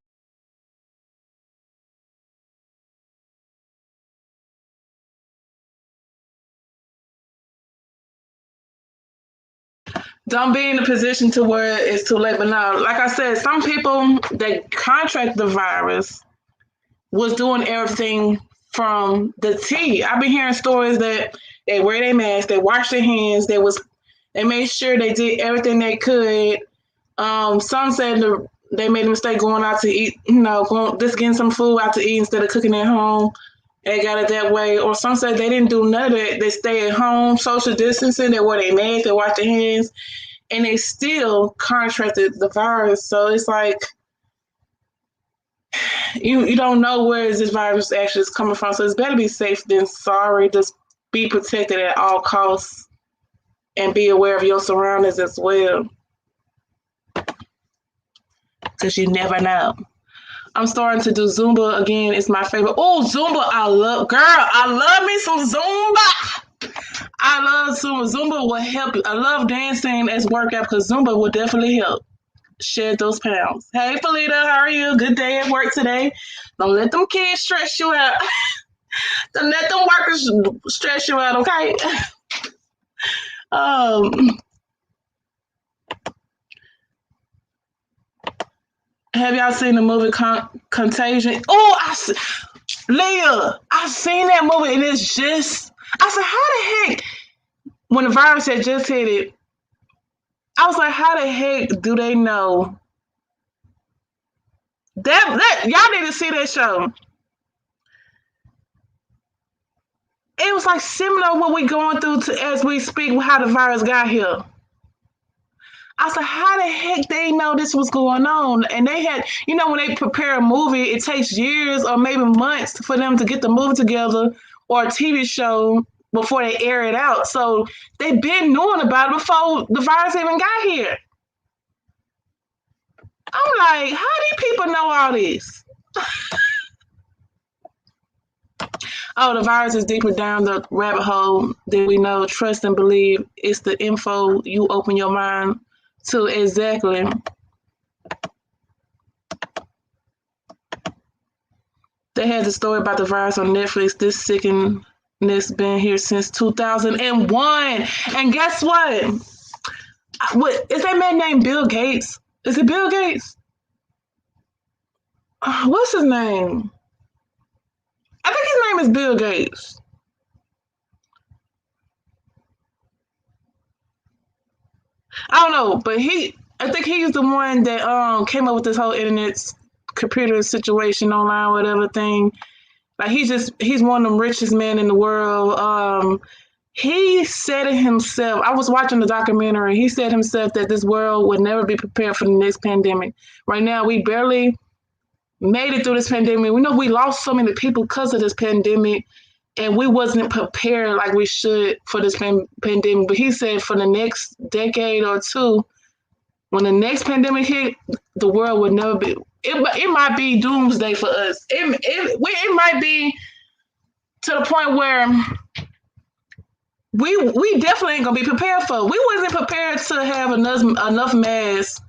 Don't be in a position to where it's too late. But now, like I said, some people that contract the virus was doing everything from the T. I've been hearing stories that they wear their mask, they wash their hands, they made sure they did everything they could. Some said they made a mistake going out to eat, just getting some food out to eat instead of cooking at home. They got it that way. Or some said they didn't do none of that. They stay at home, social distancing, they wear their masks, they wash their hands, and they still contracted the virus. So it's like you don't know where this virus actually is coming from. So it's better be safe than sorry. Just be protected at all costs and be aware of your surroundings as well. Because you never know. I'm starting to do Zumba again. It's my favorite. Oh, Zumba, I love me some Zumba. I love Zumba. Zumba will help you. I love dancing as workout because Zumba will definitely help shed those pounds. Hey, Felita, how are you? Good day at work today. Don't let them kids stress you out. Don't let them workers stress you out, okay? Have y'all seen the movie Contagion? Oh, Leah, I seen that movie, and it's just, I said, how the heck, when the virus had just hit it, I was like, how the heck do they know? That y'all need to see that show. It was like similar to what we're going through as we speak, how the virus got here. I said, how the heck they know this was going on? And they had, when they prepare a movie, it takes years or maybe months for them to get the movie together or a TV show before they air it out. So they've been knowing about it before the virus even got here. I'm like, how do people know all this? Oh, the virus is deeper down the rabbit hole than we know. Trust and believe. It's the info you open your mind to. Exactly. They had the story about the virus on Netflix. This sickness been here since 2001. And guess what? What is that man named Bill Gates? Is it Bill Gates? What's his name? I think his name is Bill Gates. I don't know, but I think he's the one that came up with this whole internet computer situation online, whatever thing. Like he's one of the richest men in the world. He said it himself. I was watching the documentary. He said himself that this world would never be prepared for the next pandemic. Right now, we barely made it through this pandemic. We know we lost so many people because of this pandemic, and we wasn't prepared like we should for this pandemic. But he said for the next decade or two, when the next pandemic hit, the world would never be. It might be doomsday for us. It might be to the point where we definitely ain't gonna be prepared for it. We wasn't prepared to have enough masks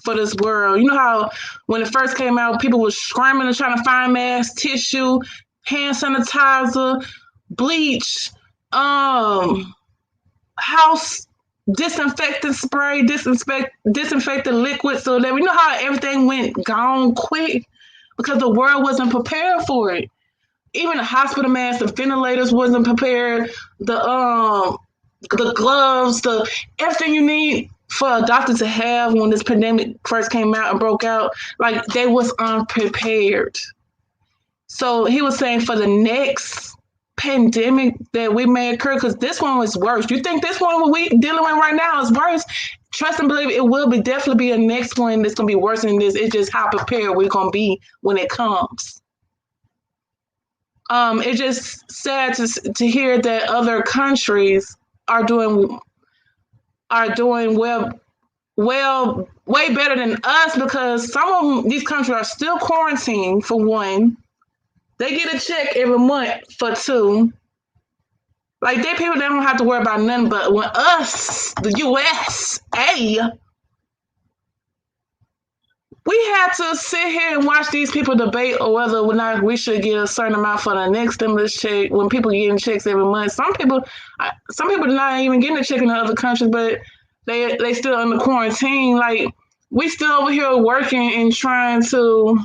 for this world. You know how when it first came out, people were scrambling and trying to find masks, tissue, hand sanitizer, bleach, house disinfectant spray, disinfectant liquid. So that we know how everything went gone quick because the world wasn't prepared for it. Even the hospital masks, the ventilators wasn't prepared. The gloves, everything you need for a doctor to have when this pandemic first came out and broke out, like they was unprepared. So he was saying for the next pandemic that we may occur, because this one was worse. You think this one we dealing with right now is worse? Trust and believe it will definitely be a next one that's gonna be worse than this. It's just how prepared we're gonna be when it comes. It's just sad to hear that other countries are doing well, way better than us, because some of these countries are still quarantined for one. They get a check every month for two. Like they people, they don't have to worry about nothing. But when us, the USA, we had to sit here and watch these people debate or whether or not we should get a certain amount for the next stimulus check. When people getting checks every month, some people are not even getting a check in the other countries, but they still under quarantine. Like we still over here working and trying to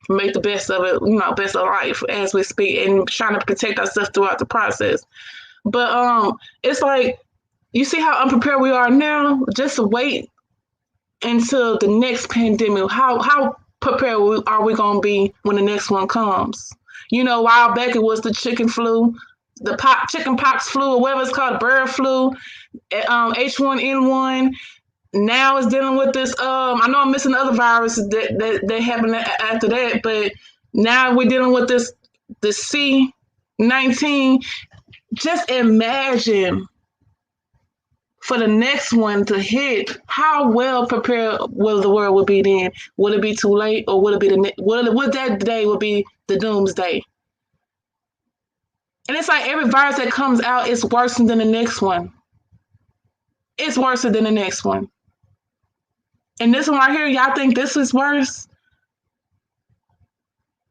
make the best of it, best of life as we speak, and trying to protect ourselves throughout the process. But it's like you see how unprepared we are now. Just wait into the next pandemic? How prepared are we going to be when the next one comes? You know, a while back it was the chicken flu, the chicken pox flu, or whatever it's called, bird flu, H1N1. Now it's dealing with this. I know I'm missing other viruses that happened after that, but now we're dealing with the C19. Just imagine for the next one to hit, how well prepared will the world will be then? Will it be too late, or will it be will that day will be the doomsday? And it's like every virus that comes out is worse than the next one. It's worse than the next one. And this one right here, y'all think this is worse?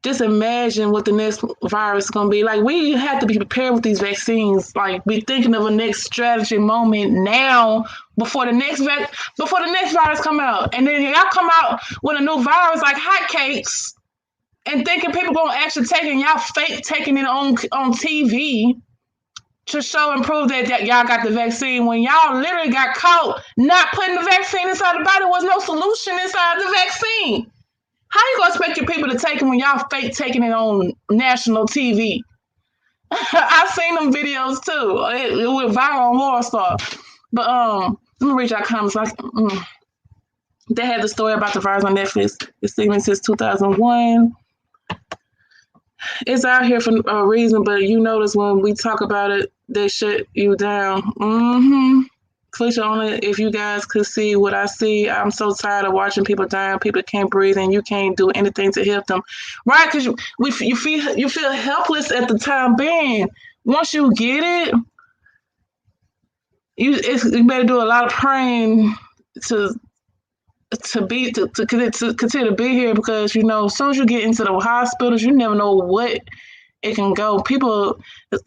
Just imagine what the next virus is going to be. Like, we have to be prepared with these vaccines. Like, be thinking of a next strategy moment now before the next virus come out. And then y'all come out with a new virus like hotcakes and thinking people going to actually taking y'all fake taking it on TV to show and prove that y'all got the vaccine when y'all literally got caught not putting the vaccine inside the body. There was no solution inside the vaccine. How you gonna expect your people to take it when y'all fake taking it on national TV? I've seen them videos too. It went viral on Warstar. But let me read y'all comments. They had the story about the virus on Netflix. It's even since 2001. It's out here for a reason, but you notice when we talk about it, they shut you down. Felicia, only if you guys could see what I see. I'm so tired of watching people dying. People can't breathe, and you can't do anything to help them, right? Because you feel helpless at the time being. Once you get it, you better do a lot of praying to continue to be here, because you know as soon as you get into the hospitals, you never know what it can go. People,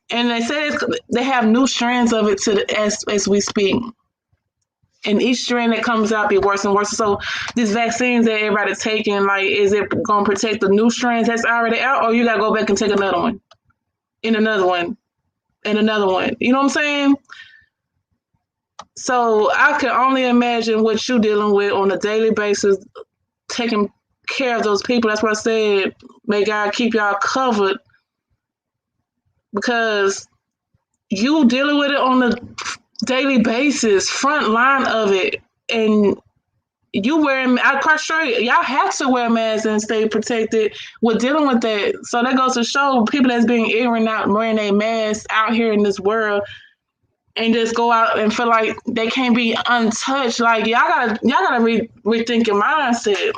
and they say they have new strands of it as we speak, and each strand that comes out be worse and worse. So these vaccines that everybody's taking, like, is it going to protect the new strands that's already out, or you got to go back and take another one, and another one, and another one? You know what I'm saying? So I can only imagine what you're dealing with on a daily basis, taking care of those people. That's why I said, may God keep y'all covered, because you dealing with it on a daily basis, front line of it, and you wearing, I'm quite sure y'all have to wear masks and stay protected with dealing with that. So that goes to show people that's being ignorant, not wearing their masks out here in this world, and just go out and feel like they can't be untouched. Like, y'all gotta rethink your mindset.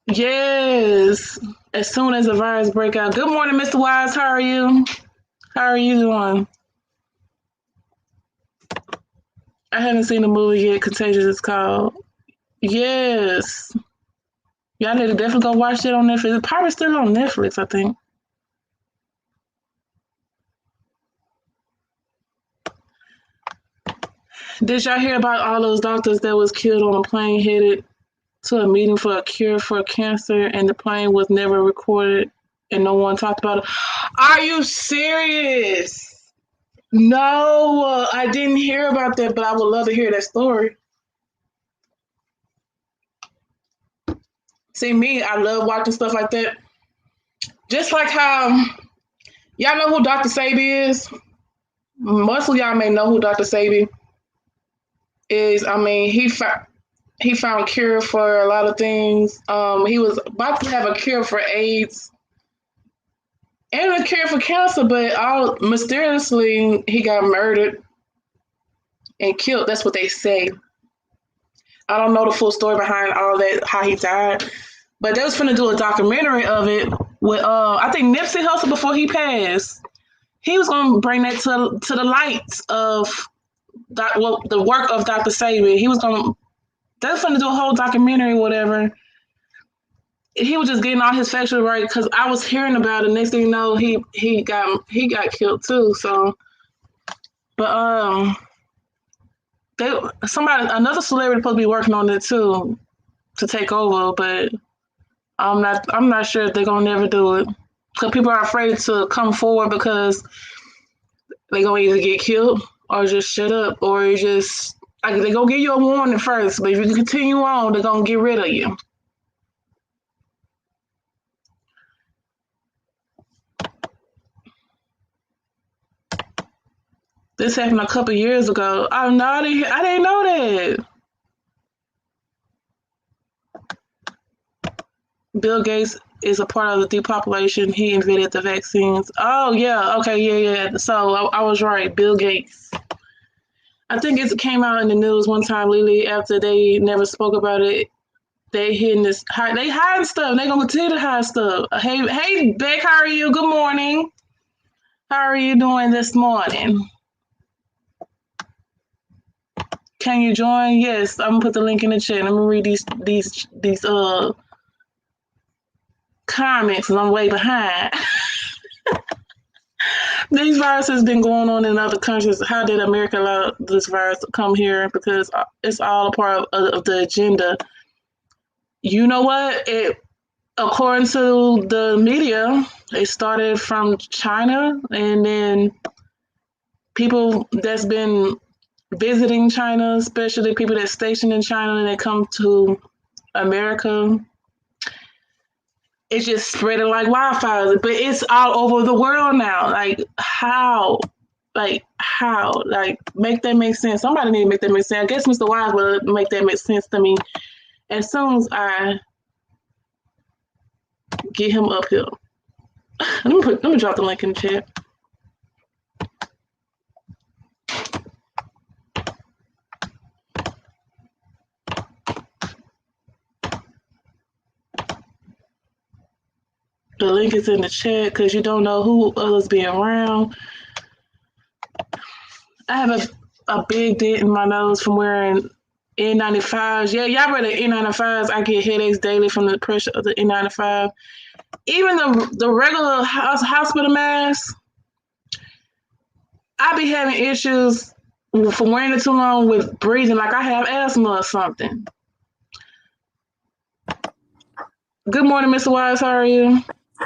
Yes, as soon as the virus break out. Good morning, Mr. Wise. How are you? How are you doing? I haven't seen the movie yet. Contagious, it's called. Yes. Y'all need to definitely go watch it on Netflix. It's probably still on Netflix, I think. Did y'all hear about all those doctors that was killed on a plane headed to a meeting for a cure for cancer, and the plane was never recorded and no one talked about it? Are you serious? No, I didn't hear about that, but I would love to hear that story. See, me, I love watching stuff like that. Just like how, y'all know who Dr. Sebi is? Most of y'all may know who Dr. Sebi is. I mean, he found a cure for a lot of things. He was about to have a cure for AIDS and a cure for cancer, but all mysteriously he got murdered and killed. That's what they say. I don't know the full story behind all that, how he died, but they was finna do a documentary of it with I think Nipsey Hussle before he passed. He was gonna bring that to the light of the work of Dr. Sebi. They was gonna do a whole documentary, whatever. He was just getting all his factual right, because I was hearing about it. Next thing you know, he got killed too. So, but another celebrity supposed to be working on it too to take over, but I'm not sure if they're gonna never do it. Because people are afraid to come forward because they're gonna either get killed or just shut up or just like they're gonna give you a warning first, but if you continue on, they're gonna get rid of you. This happened a couple years ago. Oh no, I didn't know that. Bill Gates is a part of the depopulation. He invented the vaccines. Oh yeah, okay, yeah. So I was right. Bill Gates. I think it came out in the news one time, Lily, after they never spoke about it. They hiding this. They hiding stuff. They gonna continue to hide stuff. Hey, Beck, how are you? Good morning. How are you doing this morning? Can you join? Yes, I'm gonna put the link in the chat. Let me read these comments, and I'm way behind. These viruses been going on in other countries. How did America allow this virus to come here? Because it's all a part of the agenda. You know what? According to the media, it started from China, and then people that's been visiting China, especially people that's stationed in China, and they come to America. It's just spreading like wildfire, but it's all over the world now. Like how? Like make that make sense. Somebody need to make that make sense. I guess Mr. Wise will make that make sense to me as soon as I get him up here. Let me drop the link in the chat. The link is in the chat because you don't know who others be around. I have a big dent in my nose from wearing N95s. Yeah, y'all wear the N95s. I get headaches daily from the pressure of the N95. Even the regular hospital mask, I be having issues from wearing it too long with breathing, like I have asthma or something. Good morning, Mr. Wise. How are you?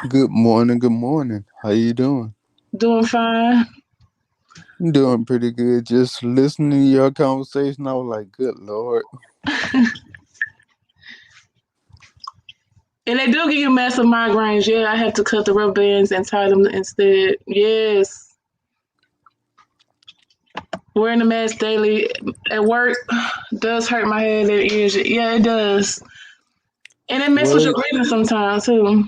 Good morning. How you doing? Doing fine. I'm doing pretty good. Just listening to your conversation, I was like, good Lord. And they do give you massive migraines. Yeah, I have to cut the rubber bands and tie them instead. Yes. Wearing the mask daily at work does hurt my head and ears. Yeah, it does. And it messes with your breathing sometimes too.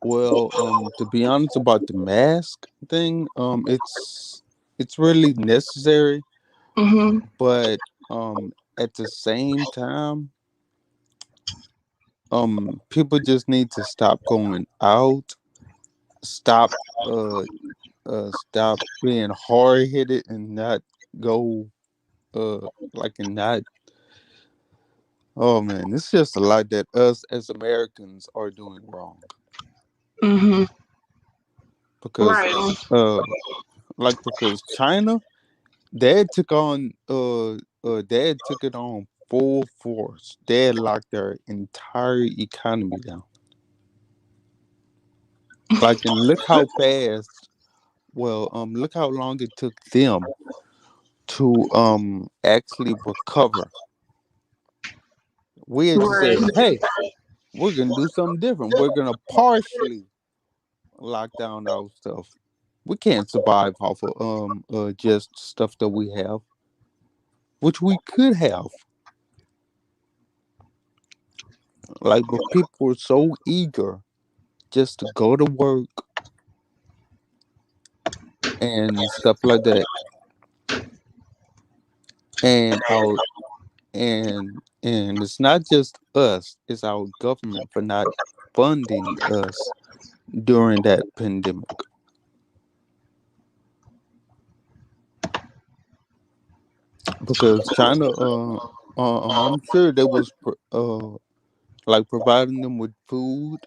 Well, to be honest about the mask thing, it's really necessary. Mm-hmm. But at the same time, people just need to stop going out, stop stop being hard headed and not go and not. Oh man, it's just a lot that us as Americans are doing wrong. Mm-hmm. Because right. Because China, Dad took it on full force. Dad locked their entire economy down. And look how fast. Well, look how long it took them to actually recover. We had to say, hey, we're gonna do something different. We're gonna partially lock down our stuff. We can't survive off of just stuff that we have, which we could have. But people were so eager just to go to work and stuff like that, and it's not just us; it's our government for not funding us during that pandemic. Because China, I'm sure they was providing them with food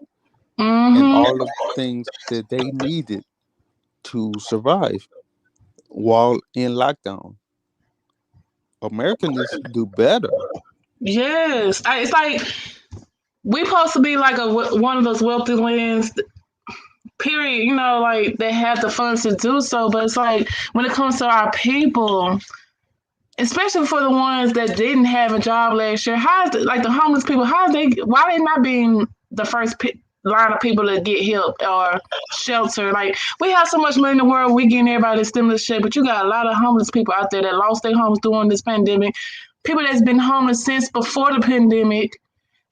and all of the things that they needed to survive while in lockdown. America needs to do better. Yes, it's like we supposed to be like one of those wealthy lands, period. You know, like they have the funds to do so, but it's like when it comes to our people, especially for the ones that didn't have a job last year, how is like the homeless people? Why they not being the first line of people to get help or shelter? Like we have so much money in the world, we getting everybody stimulus check, but you got a lot of homeless people out there that lost their homes during this pandemic. People that's been homeless since before the pandemic.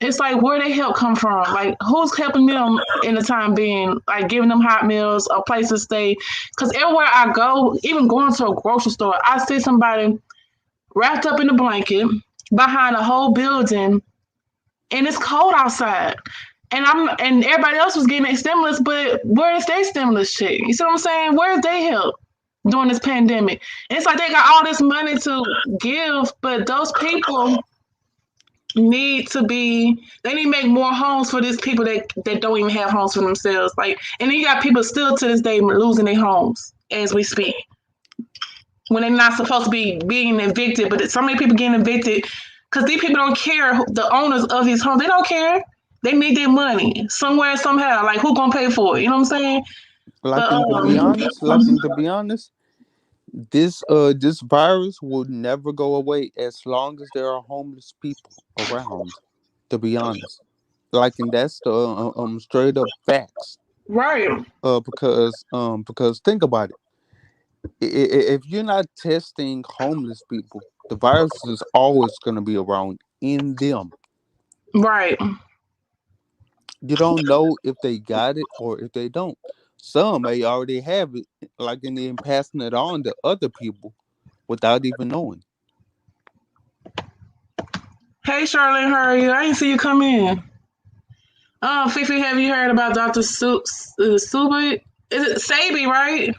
It's like where they help come from? Like who's helping them in the time being? Like giving them hot meals, a place to stay. Because everywhere I go, even going to a grocery store, I see somebody wrapped up in a blanket behind a whole building, and it's cold outside. And everybody else was getting their stimulus, but where is their stimulus check? You see what I'm saying? Where's their help during this pandemic? And it's like they got all this money to give, but those people need to be they need to make more homes for these people that don't even have homes for themselves. Like and then you got people still to this day losing their homes as we speak. When they're not supposed to be being evicted, but so many people getting evicted because these people don't care. The owners of these homes, they don't care. They need their money somewhere, somehow. Like who gonna pay for it? You know what I'm saying? Like, But and to be honest, this virus will never go away as long as there are homeless people around. To be honest, like, and that's the straight up facts. right, Because think about it. If you're not testing homeless people, the virus is always going to be around in them. right. You don't know if they got it or if they don't. Some may already have it, like, and then passing it on to other people without even knowing. Hey, Charlene, how are you? I didn't see you come in. Fifi, have you heard about Dr. Subi? Is it Sabi, right?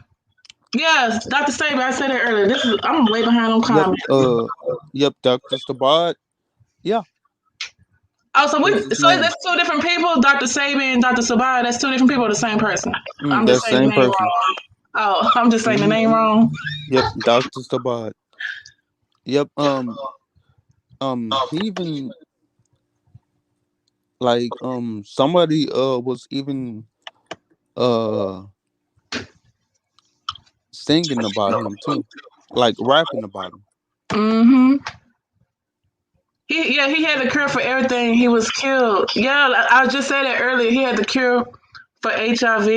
Yes, Dr. Sabi. I said it earlier. I'm way behind on Yep, comments. Dr. Stabad. Yeah, Oh, so that's his name. that's two different people, Dr. Sabi and Dr. Sabai. That's two different people, or the same person. I'm just That's saying the same name person. wrong. Oh, I'm just saying the hmm name wrong. Yep, Dr. Stabad. Yep. He even like somebody was even uh singing about him too, like rapping about him. Mm-hmm. He had the cure for everything. He was killed. Yeah, I just said it earlier. He had the cure for HIV.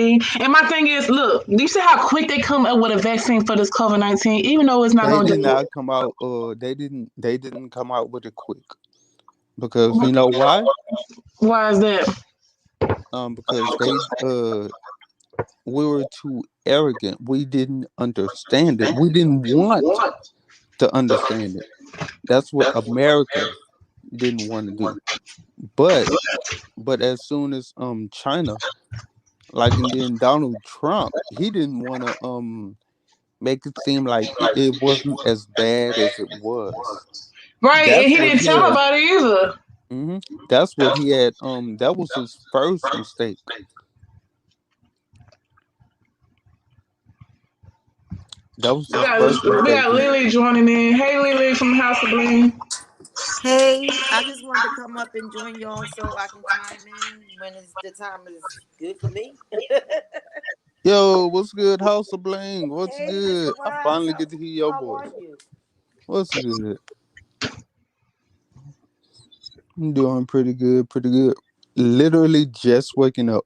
And my thing is, look, do you see how quick they come up with a vaccine for this COVID-19, even though it's not They going to did do not come out. They didn't come out with it quick because you know why? why is that? Because we were too arrogant. We didn't understand it. We didn't want to understand it. That's what America didn't want to do. But as soon as China, like, and then Donald Trump, he didn't want to make it seem like it wasn't as bad as it was. Right, and That's he what didn't he tell had. nobody either. hmm That's what he had. That was his first mistake. That was We his got, first we mistake. got Lily joining in. Hey, Lily from House of Bling. Hey, I just wanted to come up and join y'all so I can chime in when the time is good for me. Yo, what's good, House of Bling? What's Hey, Mr. good? I Wise, finally get to hear your how are voice. you? What's good? I'm doing pretty good, pretty good. Literally just waking up.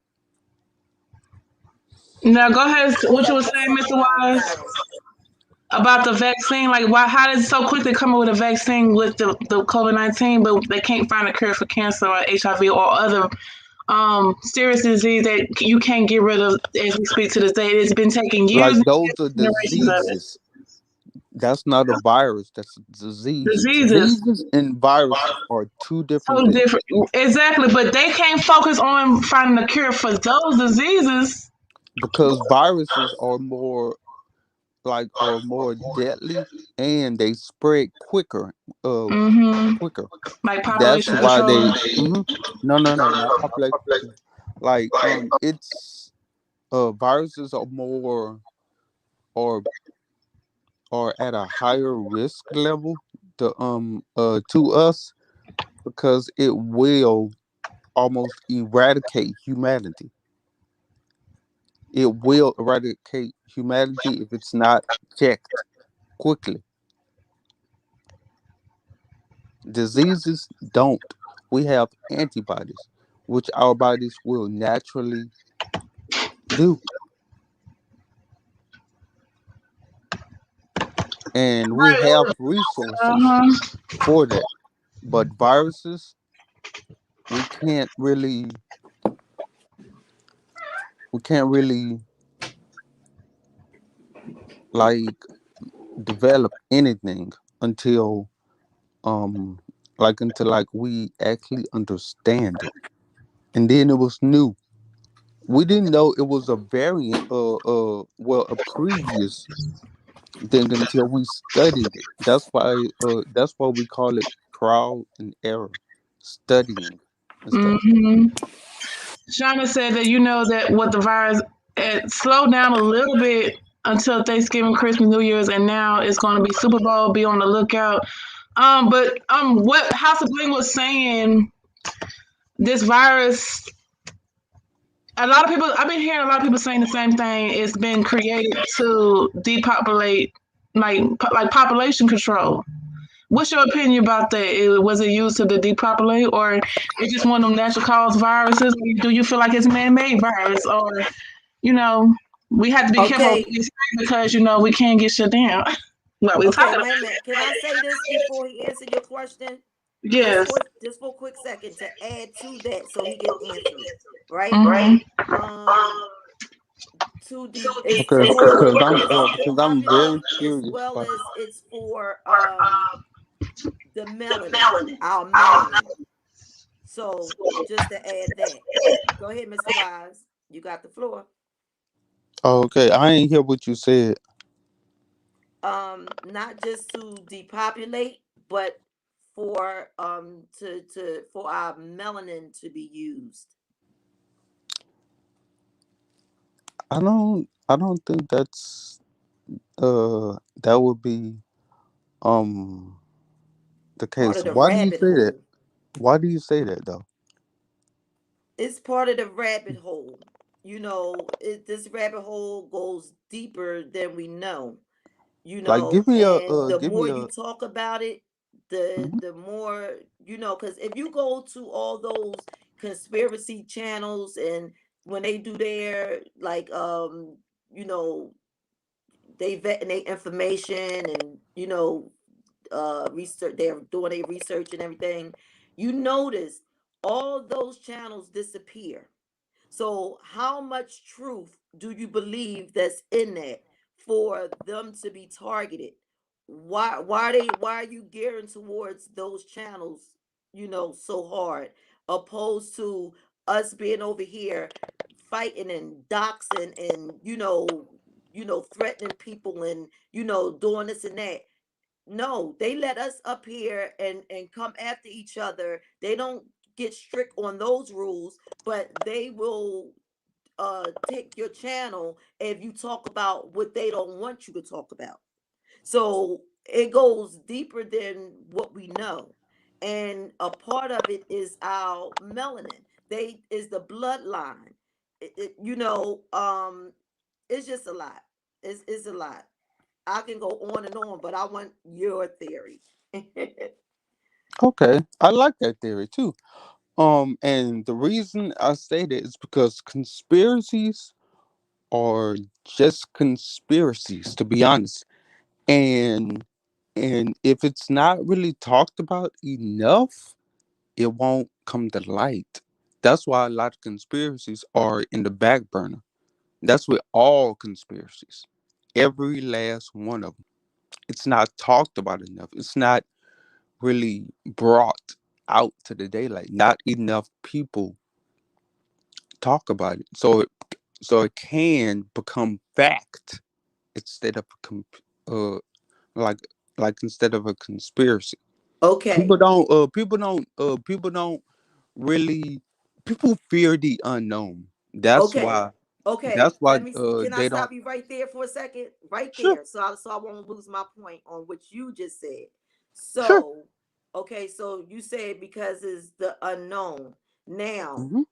Now, go ahead. Oh, What you were that's what's saying, up, Mr. Wise, Wise. about the vaccine? Like, why? How did it so quickly come up with a vaccine with the COVID-19, but they can't find a cure for cancer or HIV or other serious disease that you can't get rid of as we speak to this day? It's been taking years Like, and those are generations of it. diseases. That's not a virus. That's a disease. Diseases. Diseases and viruses are two different So things. different. Exactly. But they can't focus on finding a cure for those diseases. Because viruses are more deadly and they spread quicker. Mm-hmm. Quicker. Like That's population why control. they. No, not population. Like it's viruses are more or at a higher risk level to us because it will almost eradicate humanity. It will eradicate humanity if it's not checked quickly. Diseases don't. We have antibodies, which our bodies will naturally do. And we Right. have resources Uh-huh. for that. But viruses, we can't really we can't really like develop anything until um until we actually understand it. And then it was new. We didn't know it was a variant a previous thing until we studied it. That's why we call it trial and error, studying and stuff. Mm-hmm. Shauna said that you know that what the virus it slowed down a little bit until Thanksgiving, Christmas, New Year's, and now it's going to be Super Bowl. Be on the lookout. But what House of Bling was saying, this virus. A lot of people. I've been hearing a lot of people saying the same thing. It's been created to depopulate, like population control. What's your opinion about that? Was it used to depopulate, or it's just one of them natural cause viruses? Do you feel like it's man-made virus, or you know, we have to be careful what Okay, we say because we can't get shut down. What we okay, talking wait a minute. Can I say this before he answer your question? about? Yes. Just for a quick second to add to that so he can answer it. Right? Hmm. Um to the is Okay, for because I'm very depopulate as curious well about. as it's for the melanin, our melanin. So just to add that. Go ahead, Mr. Wise. You got the floor. Oh, okay, I ain't hear what you said. Not just to depopulate, but for for our melanin to be used. I don't think that would be um the Part case. of the Why do you rabbit say that? hole. Why do you say that though? It's part of the rabbit hole. This rabbit hole goes deeper than we know. Like, And the give me more you a. talk about it, the Mhm. the more because if you go to all those conspiracy channels and when they do their like you know they vetting their information and research, they're doing a research and everything, you notice all those channels disappear. So how much truth do you believe that's in that for them to be targeted? Why are you gearing towards those channels, so hard, opposed to us being over here fighting and doxing and threatening people and doing this and that. No, they let us up here and come after each other. They don't get strict on those rules, but they will take your channel if you talk about what they don't want you to talk about. So it goes deeper than what we know. And a part of it is our melanin. They is the bloodline. It's just a lot. It's a lot. I can go on and on, but I want your theory. Okay, I like that theory too. And the reason I say that is because conspiracies are just conspiracies, to be honest. And and if it's not really talked about enough, it won't come to light. That's why a lot of conspiracies are in the back burner. That's with all conspiracies. Every last one of them. It's not talked about enough. It's not really brought out to the daylight. Not enough people talk about it. So it can become fact instead of uh like instead of a conspiracy. Okay. People don't really people fear the unknown. That's Okay. why Okay. Let me can I they don't. stop you right there for a second? Right Sure, there. So I won't lose my point on what you just said. sure. So, okay, so you said because it's the unknown. Now, Mm-hmm.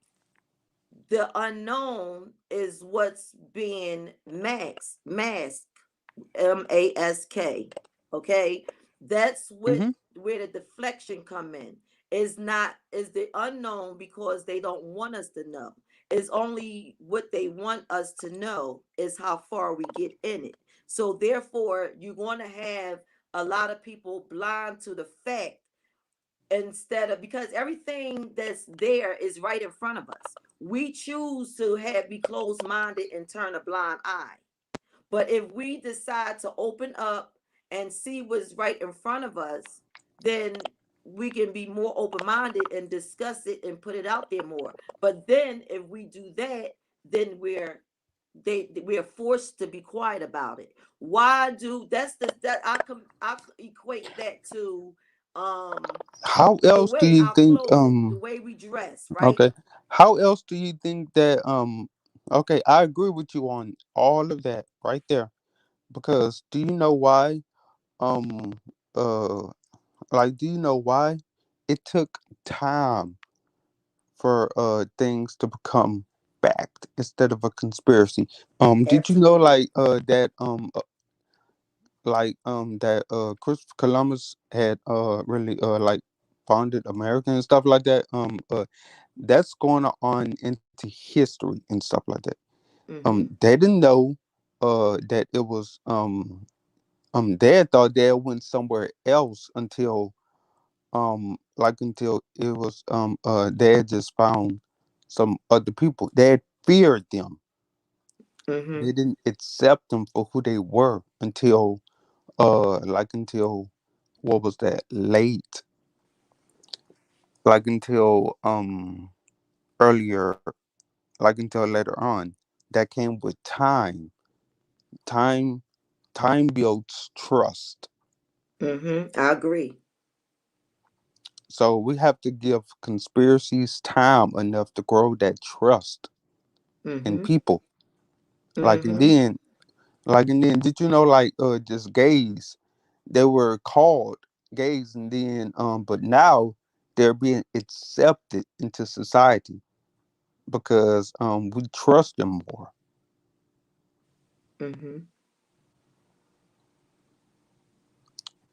the unknown is what's being masked, mask. Okay, that's what Mm-hmm. where the deflection come in. Is the unknown because they don't want us to know. It's only what they want us to know is how far we get in it. So therefore, you're going to have a lot of people blind to the fact, instead of, because everything that's there is right in front of us. We choose to be closed minded and turn a blind eye. But if we decide to open up and see what's right in front of us, then we can be more open minded and discuss it and put it out there more. But then if we do that, then we're forced to be quiet about it. Why do that's the that I equate that to How the else do way you our think? clothing, the way we dress, right? Okay. How else do you think that? Okay, I agree with you on all of that right there. Because do you know why? Um. Uh. Like, do you know why it took time for things to become fact instead of a conspiracy? Did you know Absolutely. that that Christopher Columbus had really like founded America and stuff like that? That's going on into history and stuff like that. Mm-hmm. They didn't know that it was they thought they went somewhere else until until it was they had just found some other people. They had feared them. Mm-hmm. They didn't accept them for who they were until until what was that, late, until earlier, until later on. That came with time. Time Time builds trust. Mm-hmm. I agree. So we have to give conspiracies time enough to grow that trust in Mm-hmm. people. Like and Mm-hmm. then and then did you know just gays, they were called gays, and then but now they're being accepted into society because we trust them more. Mm-hmm.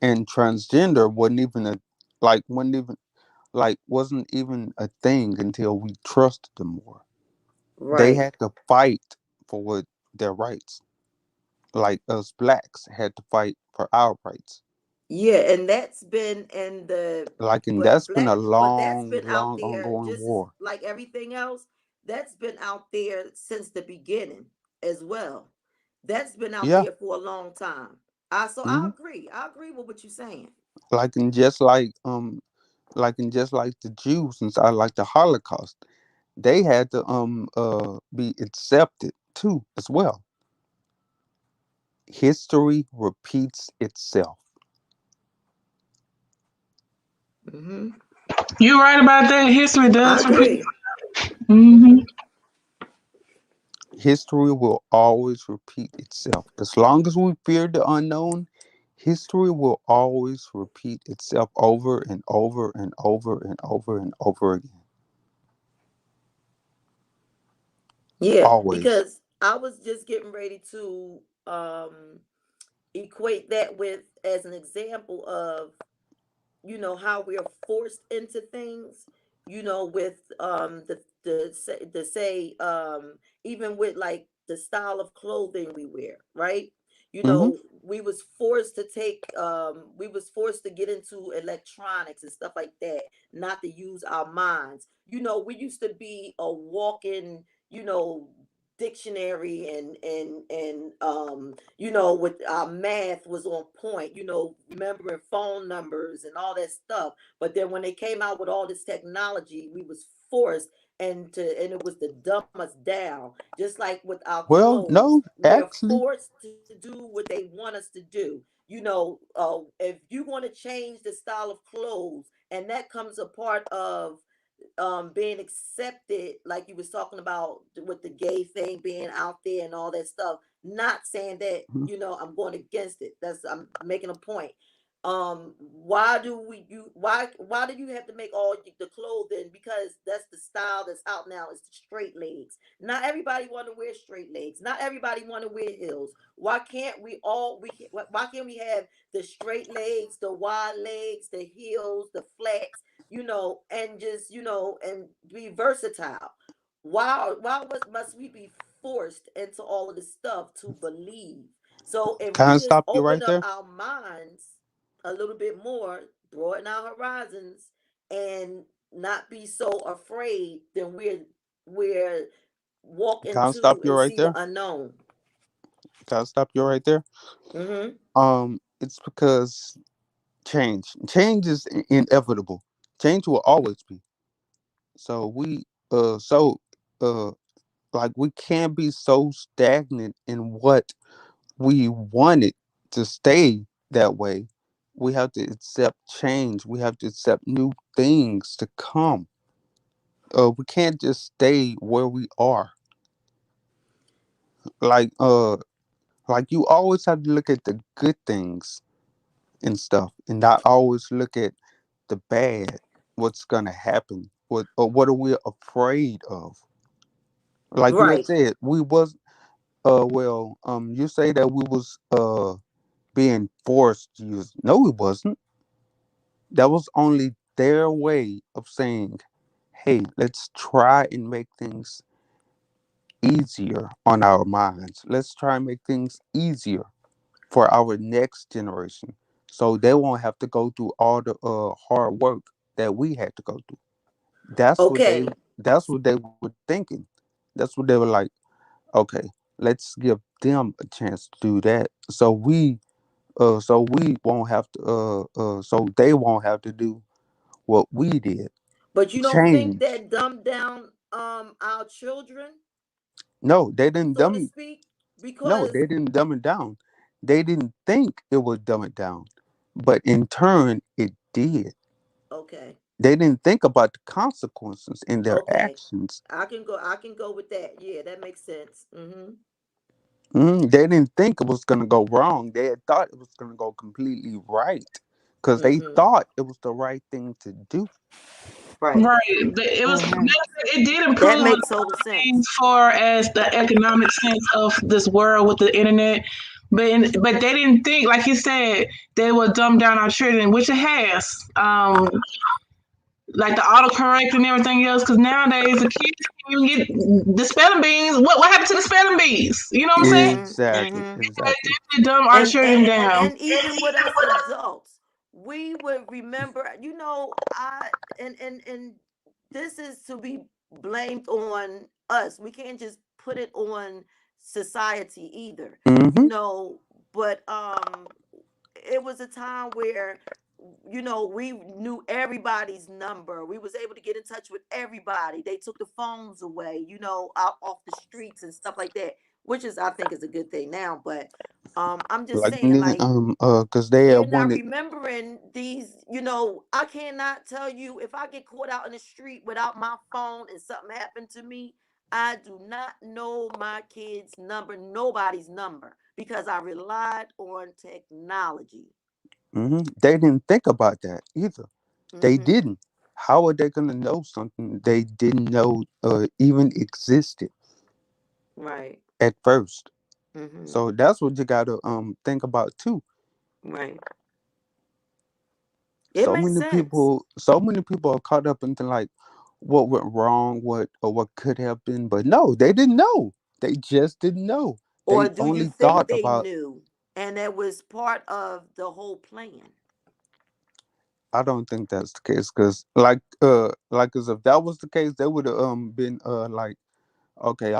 And transgender wasn't even wasn't even a thing until we trusted them more. They Right. had to fight for their rights, like us blacks had to fight for our rights. Yeah, and that's been in the And but that's been a black but that's long, been out long there ongoing just as war. like everything else. That's been out there since the beginning as well. That's been out Yeah. there for a long time. I Hmm. agree. I agree with what you're saying. Like and just just like the Jews inside, like the Holocaust, they had to be accepted too as well. History repeats itself. Hmm. You're right about that. History I does repeat. agree. Hmm. History will always repeat itself. As long as we fear the unknown, history will always repeat itself over and over and over and over and over again. Yeah, Always. because I was just getting ready to equate that with as an example of how we are forced into things, with even with like the style of clothing we wear, right? Hmm. We was forced to get into electronics and stuff like that, not to use our minds. We used to be a walking, dictionary, and with our math was on point, remembering phone numbers and all that stuff. But then when they came out with all this technology, we was forced, and it was to dumb us down. Just like with our Well, clothes, no, we're actually, forced to do what they want us to do. If you want to change the style of clothes, and that comes a part of being accepted, like you was talking about with the gay thing being out there and all that stuff. Not saying that mhm. I'm going against it. I'm making a point. Why do why do you have to make all the clothing? Because that's the style that's out now, is the straight legs. Not everybody want to wear straight legs, not everybody want to wear heels. Why can't we all why can't we have the straight legs, the wide legs, the heels, the flats, and just, and be versatile? Must we be forced into all of this stuff to believe? So if Can we I just stop you open right up there? our minds a little bit more, broaden our horizons, and not be so afraid, then we're walking Can I stop to you and right see the there? unknown. Can I stop you right there? Mm-hmm. It's because change is inevitable. Change will always be. So uh, like we can't be so stagnant in what we want it to stay that way. We have to accept change. We have to accept new things to come. We can't just stay where we are. Like like you always have to look at the good things and stuff, and not always look at the bad. What's gonna happen? What are we afraid of? Like you had Right. said, we was you say that we was being forced to use. No, it wasn't. That was only their way of saying, hey, let's try and make things easier on our minds. Let's try and make things easier for our next generation, so they won't have to go through all the hard work that we had to go through. That's what they Okay. that's what they were thinking. That's what they were like, okay, let's give them a chance to do that, so we won't have to so they won't have to do what we did. But you don't think Change. that dumb down our children, No, they didn't so to dumb speak? no, Because they didn't dumb it down. They didn't think it would dumb it down. But in turn it did. okay. They didn't think about the consequences in their Okay. actions. I can go with that. Yeah, that makes sense. Mm-hmm. They didn't think it was going to go wrong. They had thought it was going to go completely right because they Mm-hmm. thought it was the right thing to do. Right. Right. It was Hmm. it did That improve a lot makes total of things sense. far as the economic sense of this world with the internet. But they didn't think, like you said, they would dumb down our children, which it has. Like the autocorrect and everything else, because nowadays the kids can't even get the spelling bees. What happened to the spelling bees? You know what I'm saying? Mm-hmm. Exactly. Mm-hmm. Exactly. They dumb our and children and down. and even with us adults, we would remember, I and this is to be blamed on us. We can't just put it on society either, you Hmm. know but it was a time where, we knew everybody's number. We was able to get in touch with everybody. They took the phones away, out off the streets and stuff like that, which is, I think, is a good thing now. But I'm just Like saying, like, because they we're had not wanted. remembering these. I cannot tell you, if I get caught out in the street without my phone and something happened to me, I do not know my kid's number, nobody's number, because I relied on technology. They didn't think about that either. They Mm-hmm. didn't. How are they gonna know something they didn't know even existed Right. at first? Mm-hmm. So that's what you gotta think about too. Right. It So makes many sense. people, so many people are caught up into like what went wrong, what could have been, but no, they didn't know. They just didn't know. Or They do you only think thought they about. knew and that was part of the whole plan? I don't think that's the case because like as if that was the case, they would have been like okay,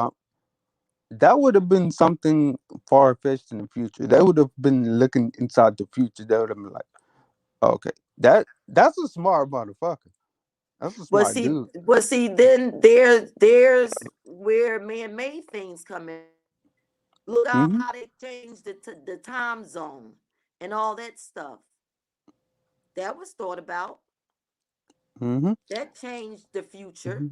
that would have been something far fetched in the future. They would have been looking inside the future. They would have been like, okay, that's a smart motherfucker. That's a But smart see, dude. then there's where man-made things come in. Look out Hmm. how they changed the time zone and all that stuff. That was thought about. Hmm. That changed the future, Hmm.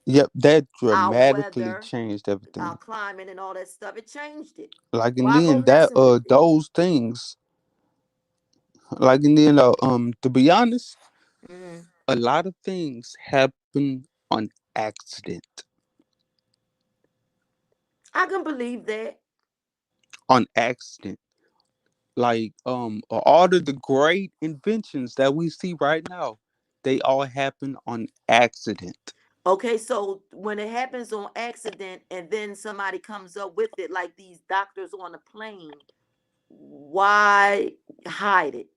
Yep, that our dramatically weather, changed our everything. climate, and all that stuff. It changed it. Like and Why go then that messing with it? those things Like, and then to be honest, Hmm. a lot of things happen on accident. I can believe that. On accident. Like all of the great inventions that we see right now, they all happen on accident. Okay, so when it happens on accident and then somebody comes up with it, like these doctors on a plane, why hide it?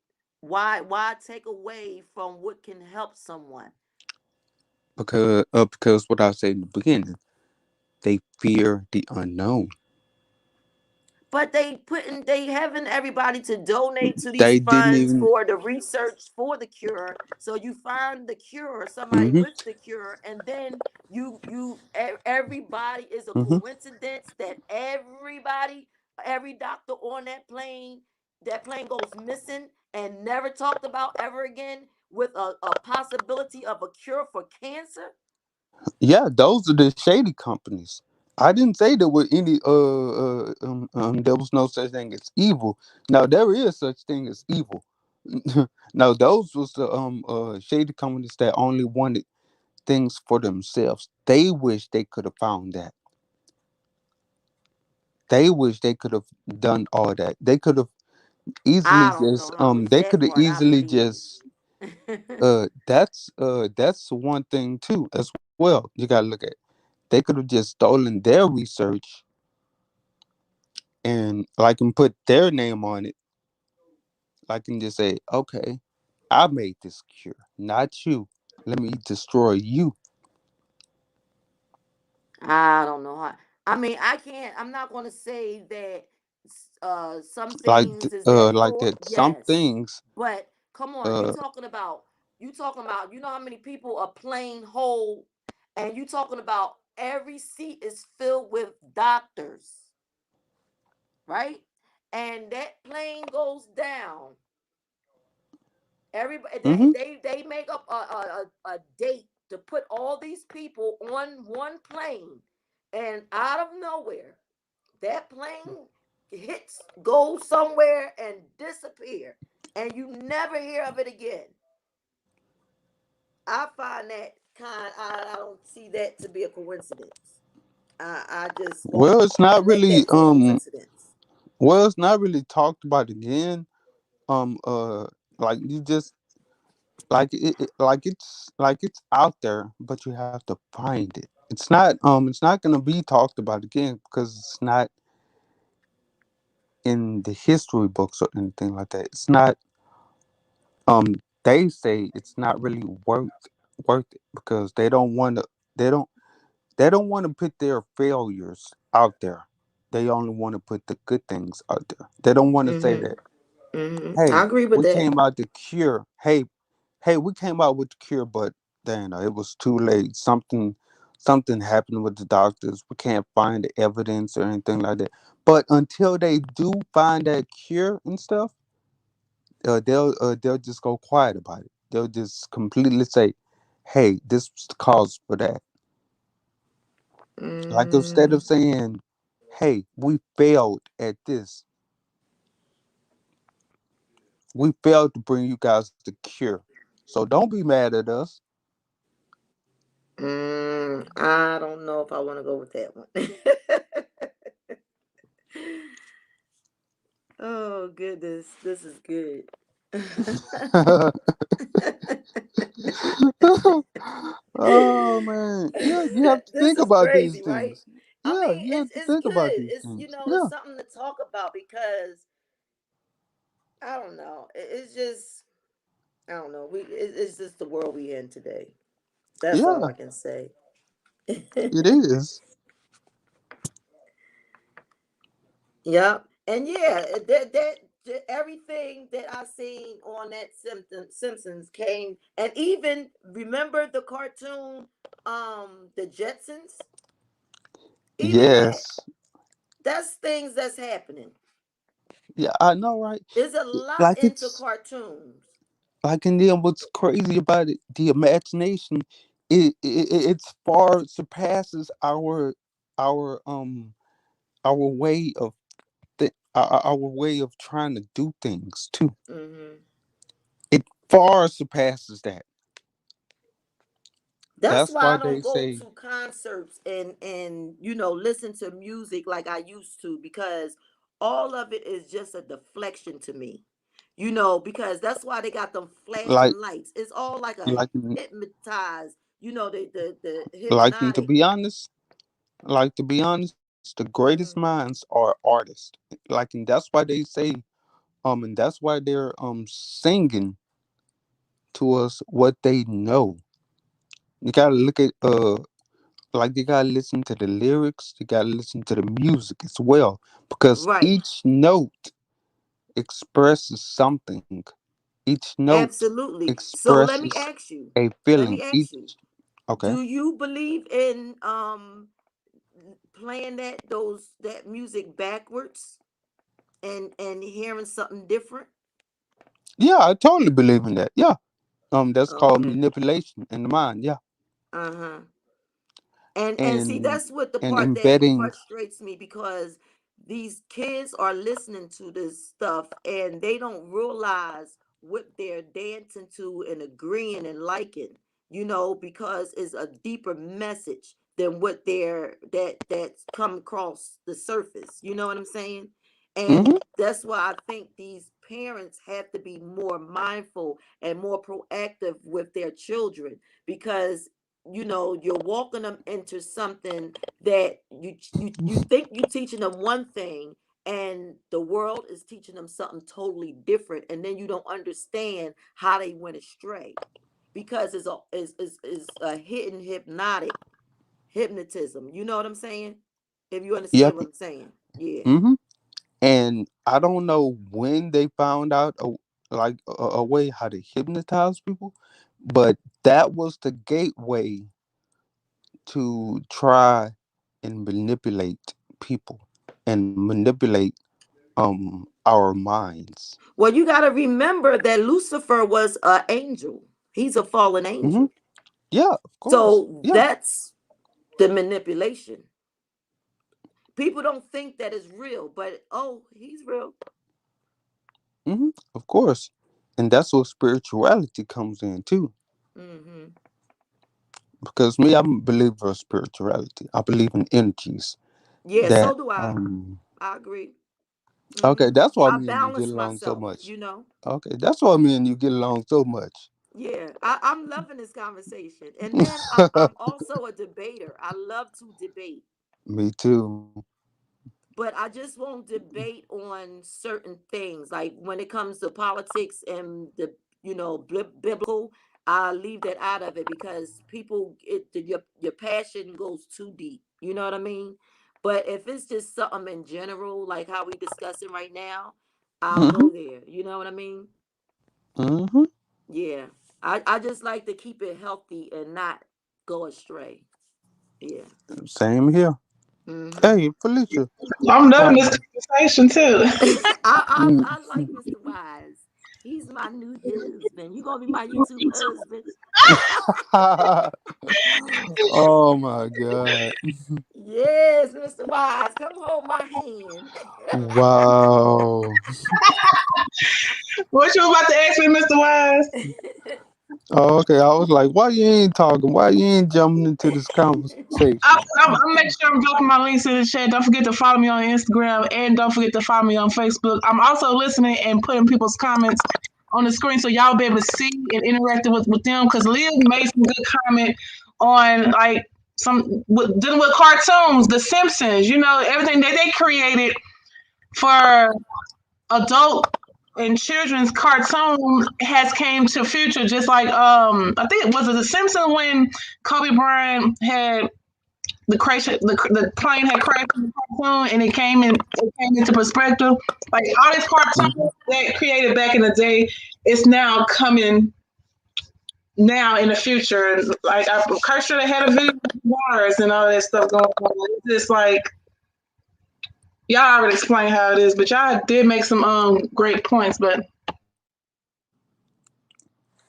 Why take away from what can help someone? Because what I said in the beginning, they fear the unknown. But they having everybody to donate to these They didn't funds even. for the research for the cure. So you find the cure, somebody Hmm. with the cure, and then everybody is a Hmm. coincidence that every doctor on that plane goes missing and never talked about ever again with a possibility of a cure for cancer. Yeah, those are the shady companies. I didn't say there were any. There was no such thing as evil. Now there is such thing as evil. Now those was the shady companies that only wanted things for themselves. They wish they could have found that. They wish they could have done all that. They could have easily I don't know just how much they that could have part I easily believe just in. that's one thing too as well. You gotta look at. They could have just stolen their research and like and put their name on it. Like and just say, okay, I made this cure, not you. Let me destroy you. I don't know how. I mean, I can't. I'm not going to say that some Like things is that like pure. that. Some Yes, things. but come on. Uh. You talking about. You know how many people are plain whole, and you talking about every seat is filled with doctors, right? And that plane goes down. Everybody Hmm. they make up a date to put all these people on one plane, and out of nowhere, that plane hits goes somewhere and disappear, and you never hear of it again. I find that I don't see that to be a coincidence. I just don't Well, it's not connect really. that to a coincidence. Well, it's not really talked about again. Um. Uh. Like you just like it's out there, but you have to find it. It's not. It's not gonna be talked about again because it's not in the history books or anything like that. It's not. They say it's not really worth it because they don't want to. They don't. They don't want to put their failures out there. They only want to put the good things out there. They don't want to say Mm-hmm. that, Mm-hmm. I hey, agree with we that. came out the cure. Hey, we came out with the cure, but then it was too late. Something happened with the doctors. We can't find the evidence or anything like that. But until they do find that cure and stuff, they'll just go quiet about it. They'll just completely say, "Hey, this was the cause for that." Like instead Mm, of saying, "Hey, we failed at this. We failed to bring you guys the cure. So don't be mad at us." I don't know if I want to go with that one. Oh goodness, this is good. Oh man, yeah, you have to This think is about these crazy, right? things. I Yeah, mean, you have to it's think about good. these It's things. it's Yeah, something to talk about because I don't know. It's just I don't know. It's just the world we in today. That's all yeah, I can say. it is. Yep. And yeah, everything that I seen on that Simpsons came, and even remember the cartoon, the Jetsons. Even Yes. that's things that's happening. Yeah, I know, right? There's a lot Like into it's cartoons. like, and then what's crazy about it, the imagination, it's far surpasses our our way of our way of trying to do things too. Mm-hmm. far surpasses that. That's That's why why I don't they go say to concerts and listen to music like I used to, because all of it is just a deflection to me. Because that's why they got them flashing like lights. It's all like a like hypnotized, the to hypnotic. be honest, the greatest Hmm. minds are artists. And that's why they say and that's why they're singing to us what they know. You gotta look at you gotta listen to the lyrics, you gotta listen to the music as well, because Right. each note expresses something. Each note Absolutely. So let me expresses ask you. a Let feeling. me ask Each you. okay. Do you believe in playing that music backwards and hearing something different? Yeah, I totally believe in that. Yeah. That's called Okay. manipulation in the mind. Yeah. Uh-huh. And see, And that's what the and part that embedding. frustrates me, because these kids are listening to this stuff and they don't realize what they're dancing to and agreeing and liking, because it's a deeper message than what that's come across the surface. You know what I'm saying? Hmm. And that's why I think these parents have to be more mindful and more proactive with their children, because you're walking them into something that you think you're teaching them one thing, and the world is teaching them something totally different, and then you don't understand how they went astray, because it's a hidden hypnotism. You know what I'm saying? If you Yep. understand what I'm saying. Yeah. Hmm. And I don't know when they found out a way how to hypnotize people, but that was the gateway to try and manipulate people and manipulate our minds. Well, you got to remember that Lucifer was an angel. He's a fallen Hmm. angel. Yeah, of course. So Yeah. that's the manipulation. People don't think that is real, but oh, he's real. Of course. And that's where spirituality comes in too. Hmm. Because me, I'm a believer of spirituality. I believe in energies Yeah, so that do I agree. okay, Hmm. that's why I me and you get balance along so myself, much. Okay, that's why me and you get along so much. Yeah, I'm loving this conversation. And then I'm also a debater. I love to debate. Me too. But I just won't debate on certain things. Like when it comes to politics and the biblical, I leave that out of it, because your passion goes too deep. You know what I mean? But if it's just something in general, like how we discussing right now, I'll Hmm. go there. You know what I mean? Hmm. Yeah. I just like to keep it healthy and not go astray. Yeah. Same here. Hmm. Hey, Felicia. I'm loving this Um, conversation too. mm, I like Mr. Wise. He's my new husband. You gonna be my YouTube husband? oh my God! Yes, Mr. Wise. Come hold my hand. Wow. What you about to ask me, Mr. Wise? Oh, okay, I was like, why you ain't talking? Why you ain't jumping into this conversation? I'm make sure I'm dropping my links in the chat. Don't forget to follow me on Instagram and don't forget to follow me on Facebook. I'm also listening and putting people's comments on the screen so y'all be able to see and interact with them. Because Liv made some good comment on like dealing with cartoons, The Simpsons. Everything that they created for adult and children's cartoon has came to future. Just like I think it was The Simpsons when Kobe Bryant had the plane had crashed in the cartoon and it came into perspective. Like all these Mhm. cartoons that created back in the day, it's now coming now in the future. Like I'm sure they had a video with wires and all that stuff going on. It's just like y'all already explained how it is, but y'all did make some great points. But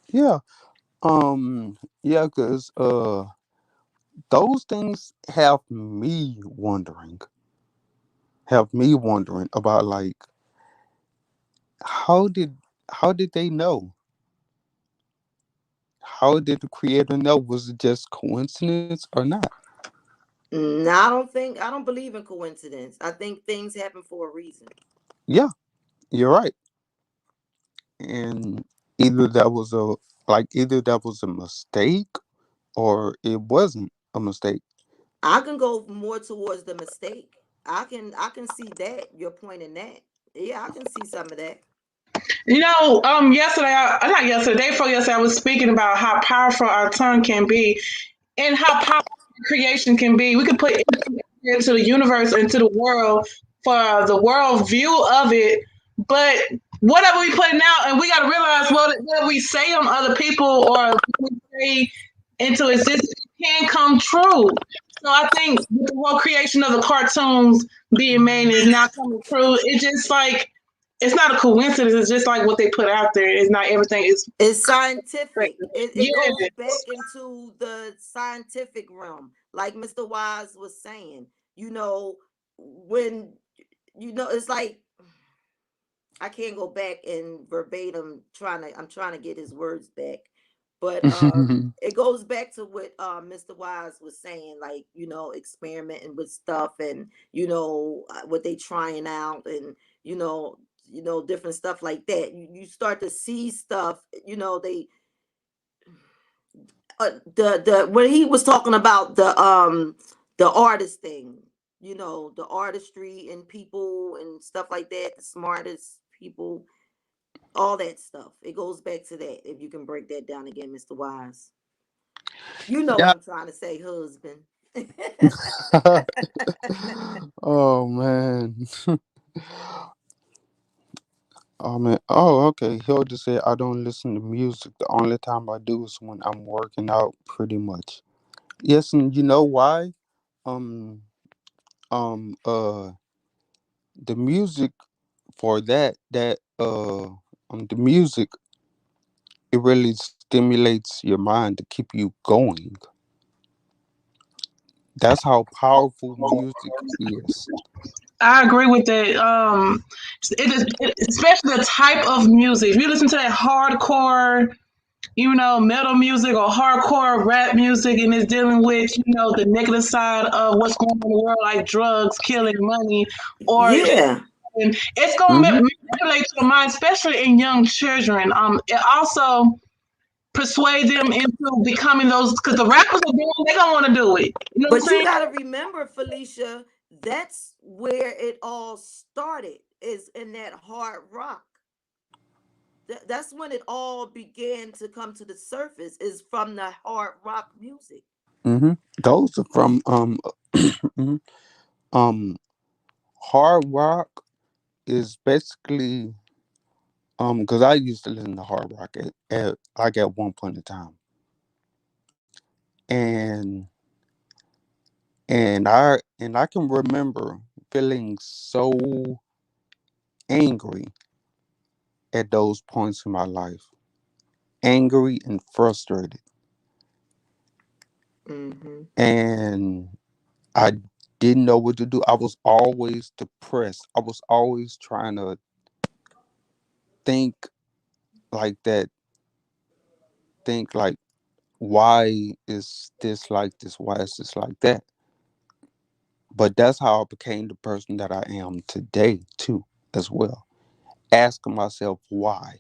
Yeah. Yeah, cause those things have me wondering about like how did how did they know? how did the creator know? Was it just coincidence or not? No, I don't believe in coincidence. I think things happen for a reason. Yeah, you're right. And either that was a mistake or it wasn't a mistake. I can go more towards the mistake. I can see that your point in that. Yeah, I can see some of that. Yesterday, not yesterday, day before yesterday, I was speaking about how powerful our tongue can be and how powerful creation can be. We could put into the universe, into the world for the world view of it. But whatever we put out, and we got to realize what we say on other people or what we say into existence can come true. So I think with the whole creation of the cartoons being made is not coming true. It's just like it's not a coincidence. It's just like what they put out there. It's not everything. It's scientific. It goes back Yes. into the scientific realm, like Mr. Wise was saying. You know, when it's like I can't go back and verbatim I'm trying to get his words back. But it goes back to what Mr. Wise was saying, like, experimenting with stuff and what they trying out and different stuff like that. You start to see stuff, they the when he was talking about the artist thing, the artistry and people and stuff like that, the smartest people, all that stuff. It goes back to that. If you can break that down again, Mr. Wise. You know what Yeah. I'm trying to say, husband. Oh man. Oh man. Oh, okay. He'll just say I don't listen to music. The only time I do is when I'm working out, pretty much. Yes, and you know why? Um, um, uh, the music for the music, it really stimulates your mind to keep you going. That's how powerful music is. I agree with that. Especially the type of music. If you listen to that hardcore, metal music or hardcore rap music, and it's dealing with, the negative side of what's going on in the world, like drugs, killing, money, or Yeah. it's going to Mm-hmm. manipulate your mind, especially in young children. It also persuade them into becoming those because the rappers are doing. They don't want to do it. You know what I'm But you saying? got to remember, Felicia, that's where it all started, is in that hard rock. That's when it all began to come to the surface, is from the hard rock music. Mm-hmm. Those are from mhm. um hard rock is basically because I used to listen to hard rock at one point in time, and and I can remember feeling so angry at those points in my life, angry and frustrated, Mm-hmm. and I didn't know what to do. I was always depressed. I was always trying to think like that, think like, why is this like this? Why is this like that? But that's how I became the person that I am today, too, as well. Asking myself why.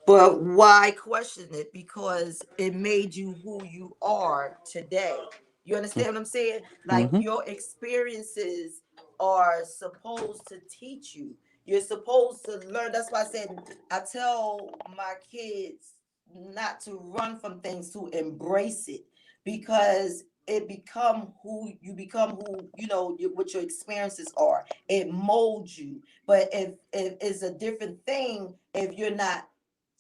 But why question it? Because it made you who you are today. You understand what I'm saying? Like, Mm-hmm. your experiences are supposed to teach you. You're supposed to learn. That's why I said I tell my kids not to run from things, to embrace it, because it become who what your experiences are. It molds you. But if it's a different thing if you're not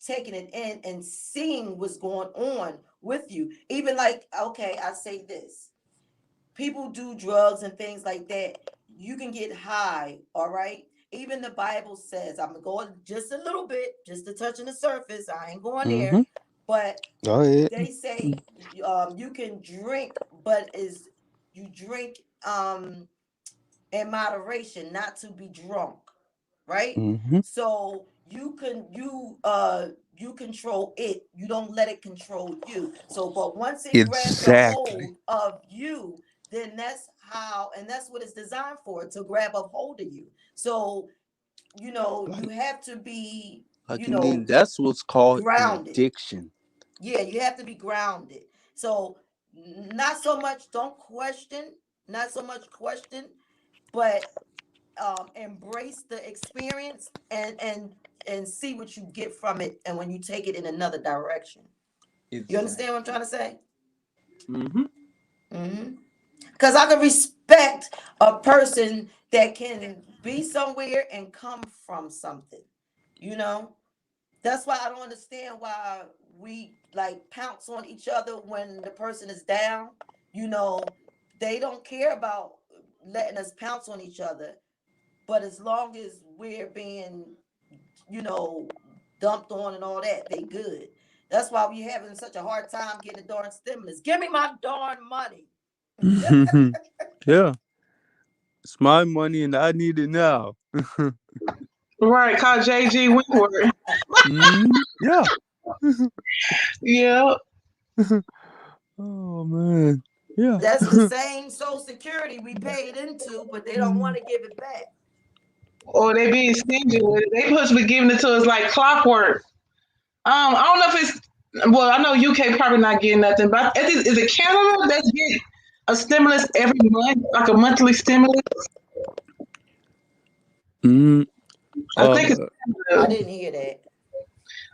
taking it in and seeing what's going on with you. Even like, okay, I say this: people do drugs and things like that. You can get high, all right? Even the Bible says, I'm going just a little bit, just a touch on the surface. I ain't going there. Mm-hmm. But Go ahead. they say you can drink, but is you drink in moderation, not to be drunk, right? Mm-hmm. So you control it. You don't let it control you. So, but once it grabs a Exactly. hold of you, then that's how, and that's what it's designed for, to grab a hold of you. So, you Like, have to be, again, that's what's called an grounded. addiction. Yeah, you have to be grounded. So, not so much, don't question, not so much question, but embrace the experience and see what you get from it, and when you take it in another direction. You understand what I'm trying to say? Mm-hmm. Because I can respect a person that can be somewhere and come from something. You know, that's why I don't understand why we like pounce on each other when the person is down. They don't care about letting us pounce on each other. But as long as we're being, dumped on and all that, they good. That's why we having such a hard time getting the darn stimulus. Give me my darn money. Yeah, it's my money and I need it now. Right, call JG Wentworth. Yeah. Yeah. Oh man. Yeah. That's the same Social Security we paid into, but they don't want to give it back. Or they being stingy with it. They supposed to be giving it to us like clockwork. I don't know if it's, well, I know UK probably not getting nothing, but is it Canada that's getting a stimulus every month, like a monthly stimulus? Mm, I think it's I Canada. didn't hear that.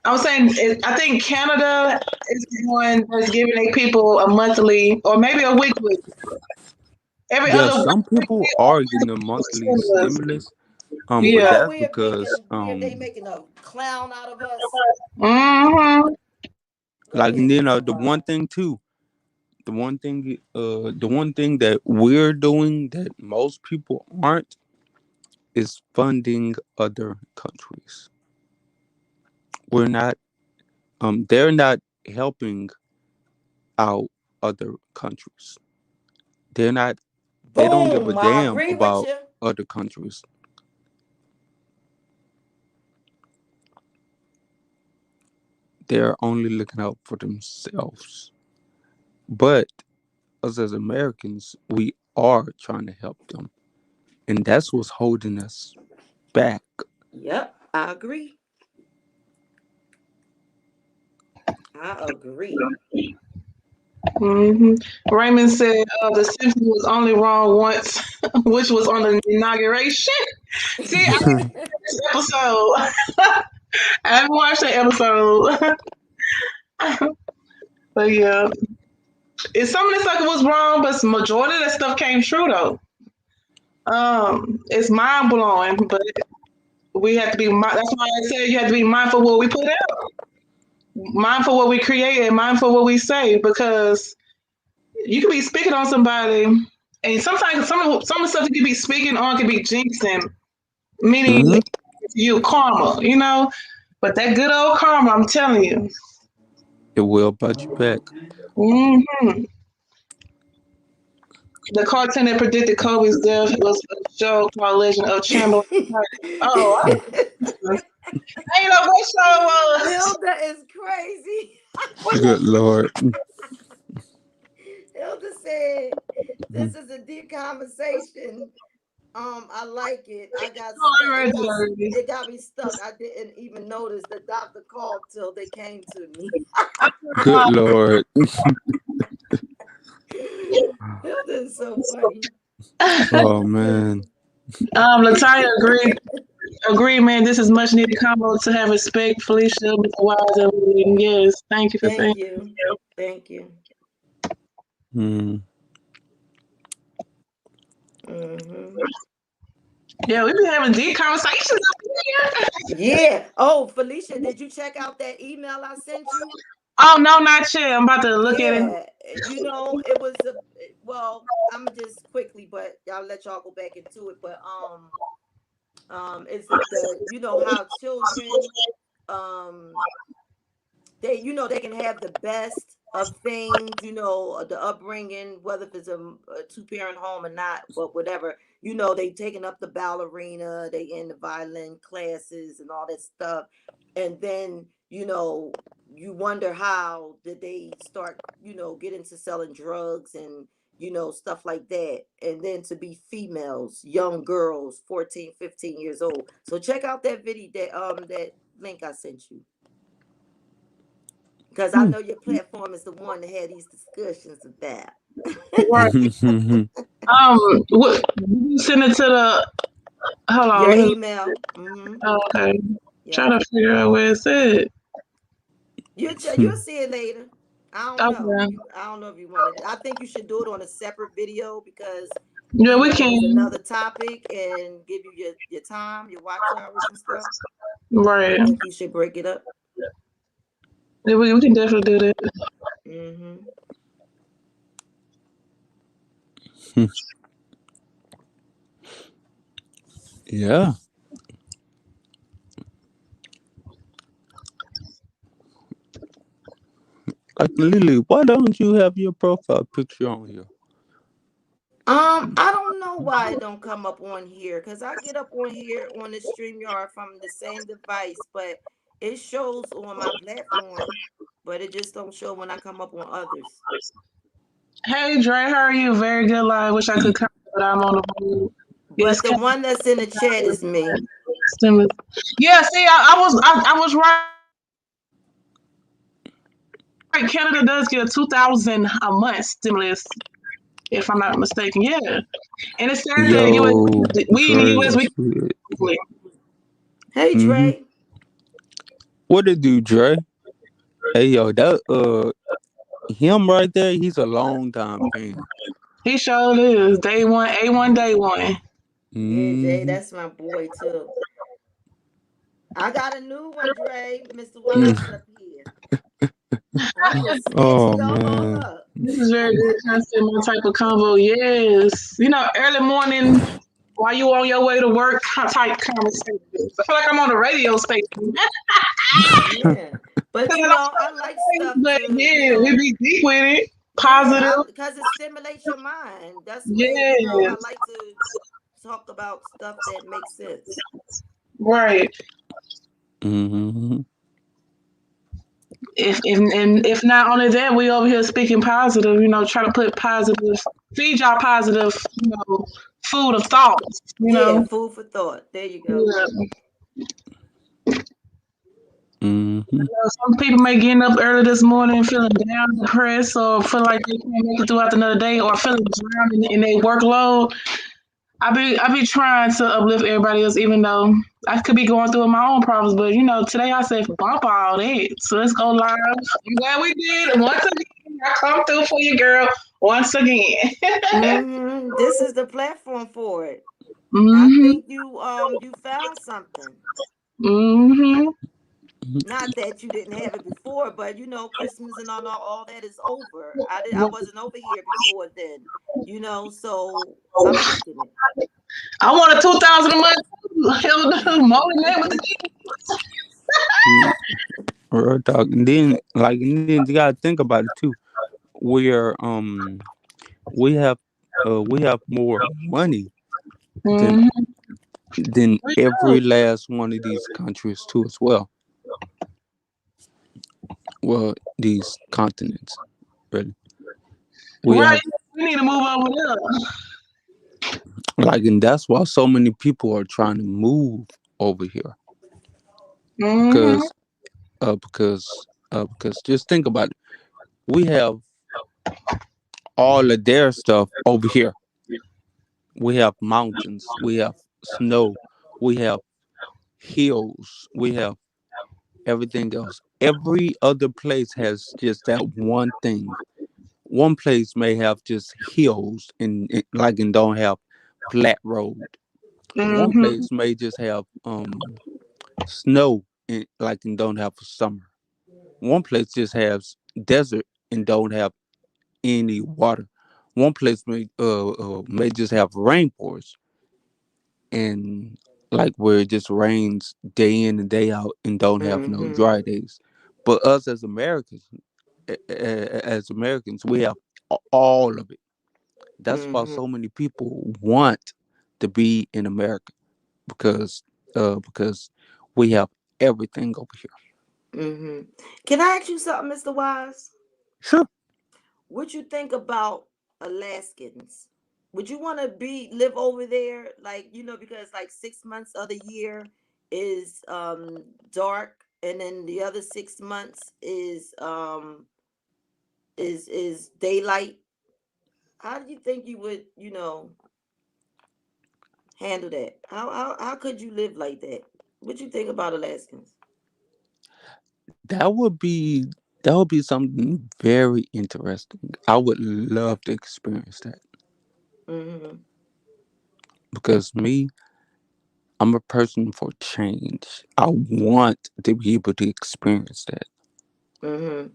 I was saying, I think Canada is the one that's giving their people a monthly or maybe a weekly. Every yeah, other some week, people are getting a monthly stimulus. stimulus. But Yeah. that's because They making a clown out of us. Mm-hmm. Go like, and ahead, then Mr. the Ron. one thing too, the one thing that we're doing that most people aren't is funding other countries. We're not they're not helping out other countries. They're not they don't give a Boom! I damn agree with about you. other countries. They're only looking out for themselves. But us as Americans, we are trying to help them. And that's what's holding us back. Yep, I agree. I agree. Mm-hmm. Raymond said the Simpsons was only wrong once, which was on the inauguration. See, I didn't watch the episode. I haven't watched the episode. But yeah, some of the stuff was wrong, but the majority of that stuff came true though. It's mind blowing, but we have to be. That's why I said you have to be mindful of what we put out, mindful of what we create, and mindful of what we say, because you could be speaking on somebody, and sometimes some of the stuff you could be speaking on could be jinxing, meaning Hmm. you karma, But that good old karma, I'm telling you. It will bite you back. hmm The cartoon that predicted Kobe's death was a show called Legend of Chamberlain. Oh, I ain't know what show it was. Hilda is crazy. Good Lord. Hilda said, "This is a deep conversation. I like it. I got Oh, stuck. I read it already. It got me stuck. I didn't even notice the doctor called till they came to me." Good Lord. Hilda is so funny. Oh man. Latanya agreed, man. This is much needed combo to have respect, Felicia, Mr. Wise, and yes, thank you for Thank saying. you. Thank you. Mm. Hmm. Yeah, we be having deep conversations up here. Yeah. Oh, Felicia, did you check out that email I sent you? Oh no, not yet. I'm about to look at it. Yeah. It was well, I'm just quickly, but I'll let y'all go back into it. But it's how children they can have the best of things, the upbringing, whether if it's a two-parent home or not, but whatever, they taking up the ballerina, they in the violin classes and all that stuff. And then, you wonder how did they start, get into selling drugs and, stuff like that. And then to be females, young girls, 14, 15 years old. So check out that video, that link I sent you. Because I know your platform is the one to have these discussions about. Right. What you send it to the? Hold on. Your let me- email. Okay. Yeah. Trying to figure out where it's at. You'll see it later. I don't know. Okay. I don't know if you want to. I think you should do it on a separate video because Yeah, we it's can. another topic and give you your time, your watch hours and stuff. Right. I think you should break it up. Yeah, we can definitely do that. Yeah. Like Lily, why don't you have your profile picture on here? I don't know why it don't come up on here because I get up on here on the StreamYard from the same device, but it shows on my platform, but it just don't show when I come up on others. Hey Dre, how are you? Very good line. Wish I could come, but I'm on the road. But the one that's in the chat is me. Stimulus. Yeah, see, I was right. Canada does get a 2,000 a month stimulus, if I'm not mistaken. Yeah, and it's sad that US, we in the US, we. Hey Dre. What it do, Dre? Hey yo, that him right there, he's a long time fan. He sure is. Day one, A1, day one. Yeah, Jay, that's my boy too. I got a new one, Dre. Mr. Wise up here. Oh man, this is very good content, my type of convo. Yes, early morning while you on your way to work type conversations. I feel like I'm on a radio station. Yeah, but I like stuff. But yeah, we be deep with it, positive, because it stimulates your mind. That's what I like to talk about stuff that makes sense. Right. If not only that, we over here speaking positive, trying to put positive, feed y'all positive, food of thought. Yeah, food for thought. There you go. Yeah. Some people may get up early this morning feeling down, depressed, or feel like they can't make it throughout another day, or feeling drowned in their workload. I be trying to uplift everybody else, even though I could be going through my own problems. But today I said bump all that. So let's go live. I'm glad we did. Once again, I come through for you, girl. Once again. This is the platform for it. I think you found something. Not that you didn't have it before, but Christmas and all that is over. I wasn't over here before then, so I'm missing it. I want a 2,000 a month. Hell, more than that with the Real talk. And then you gotta think about it too. Where we have more money than every last one of these countries too as well. Well, these continents, really. We need to move over there. And that's why so many people are trying to move over here. Because just think about it. We have all of their stuff over here. We have mountains, we have snow, we have hills, we have everything else. Every other place has just that one thing. One place may have just hills and don't have flat road. One place may just have snow and don't have a summer. One place just has desert and don't have any water. One place may just have rainforests and where it just rains day in and day out and don't have no dry days. But us as Americans, we have all of it. That's why so many people want to be in America because because we have everything over here. Mm-hmm. Can I ask you something, Mr. Wise? Sure. What you think about Alaskans? Would you want to be live over there, like because like 6 months of the year is dark, and then the other 6 months is daylight. How do you think you would handle that? How could you live like that? What you think about Alaskans? That would be something very interesting. I would love to experience that Mm-hmm. because me, I'm a person for change. I want to be able to experience that. Mm-hmm.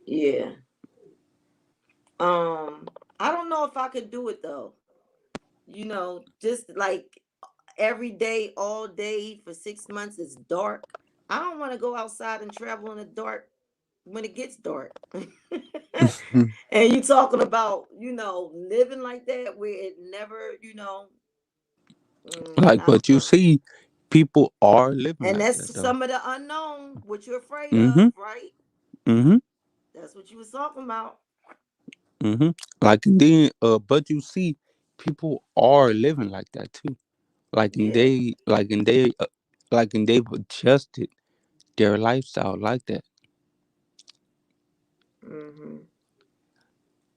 Yeah. I don't know if I could do it though. Just like every day, all day for 6 months is dark. I don't want to go outside and travel in the dark when it gets dark. And you talking about, living like that where it never, Like, I don't but you know. see, people are living And like that that's though. some of the unknown, what you're afraid of, Mhm. right? Mhm. That's what you was talking about. Mhm. Like and then, but you see, people are living like that too. Yeah. Like and they've adjusted their lifestyle like that. Mm-hmm.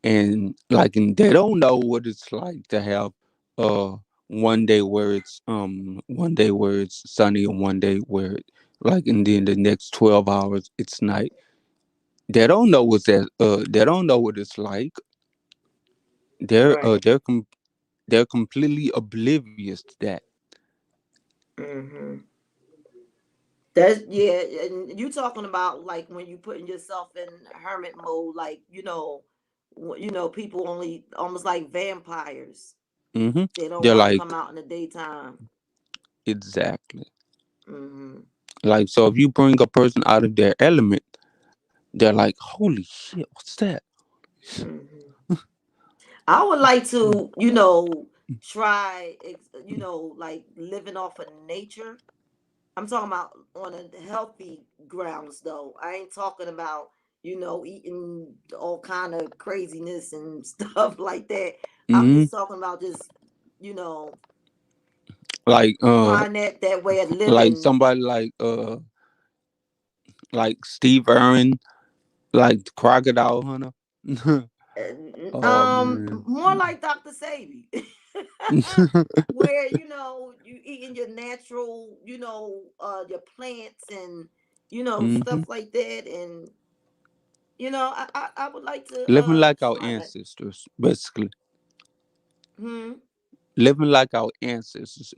And like and they don't know what it's like to have uh one day where it's sunny and one day where like and then the next 12 hours it's night. They don't know what it's like. they're uh Right. they're com- they're completely oblivious to that. Mm-hmm. That's yeah, and you talking about like when you putting yourself in hermit mode, like people only almost like vampires. Hmm. They don't They're want to like, come out in the daytime. exactly. Hmm. Like, so if you bring a person out of their element, they're like, holy shit, what's that? Hmm. I would like to, try, like living off of nature. I'm talking about on a healthy grounds though. I ain't talking about, eating all kind of craziness and stuff like that. I'm Hmm. just talking about just, you know, like uh trying that way of like living. somebody like Steve Irwin, like the crocodile hunter. Oh man. More like Dr. Sabi. Where, you eating your natural, your plants and, Hmm. stuff like that. And, I would like to Living like our try that. ancestors, basically. Hmm. Living like our ancestors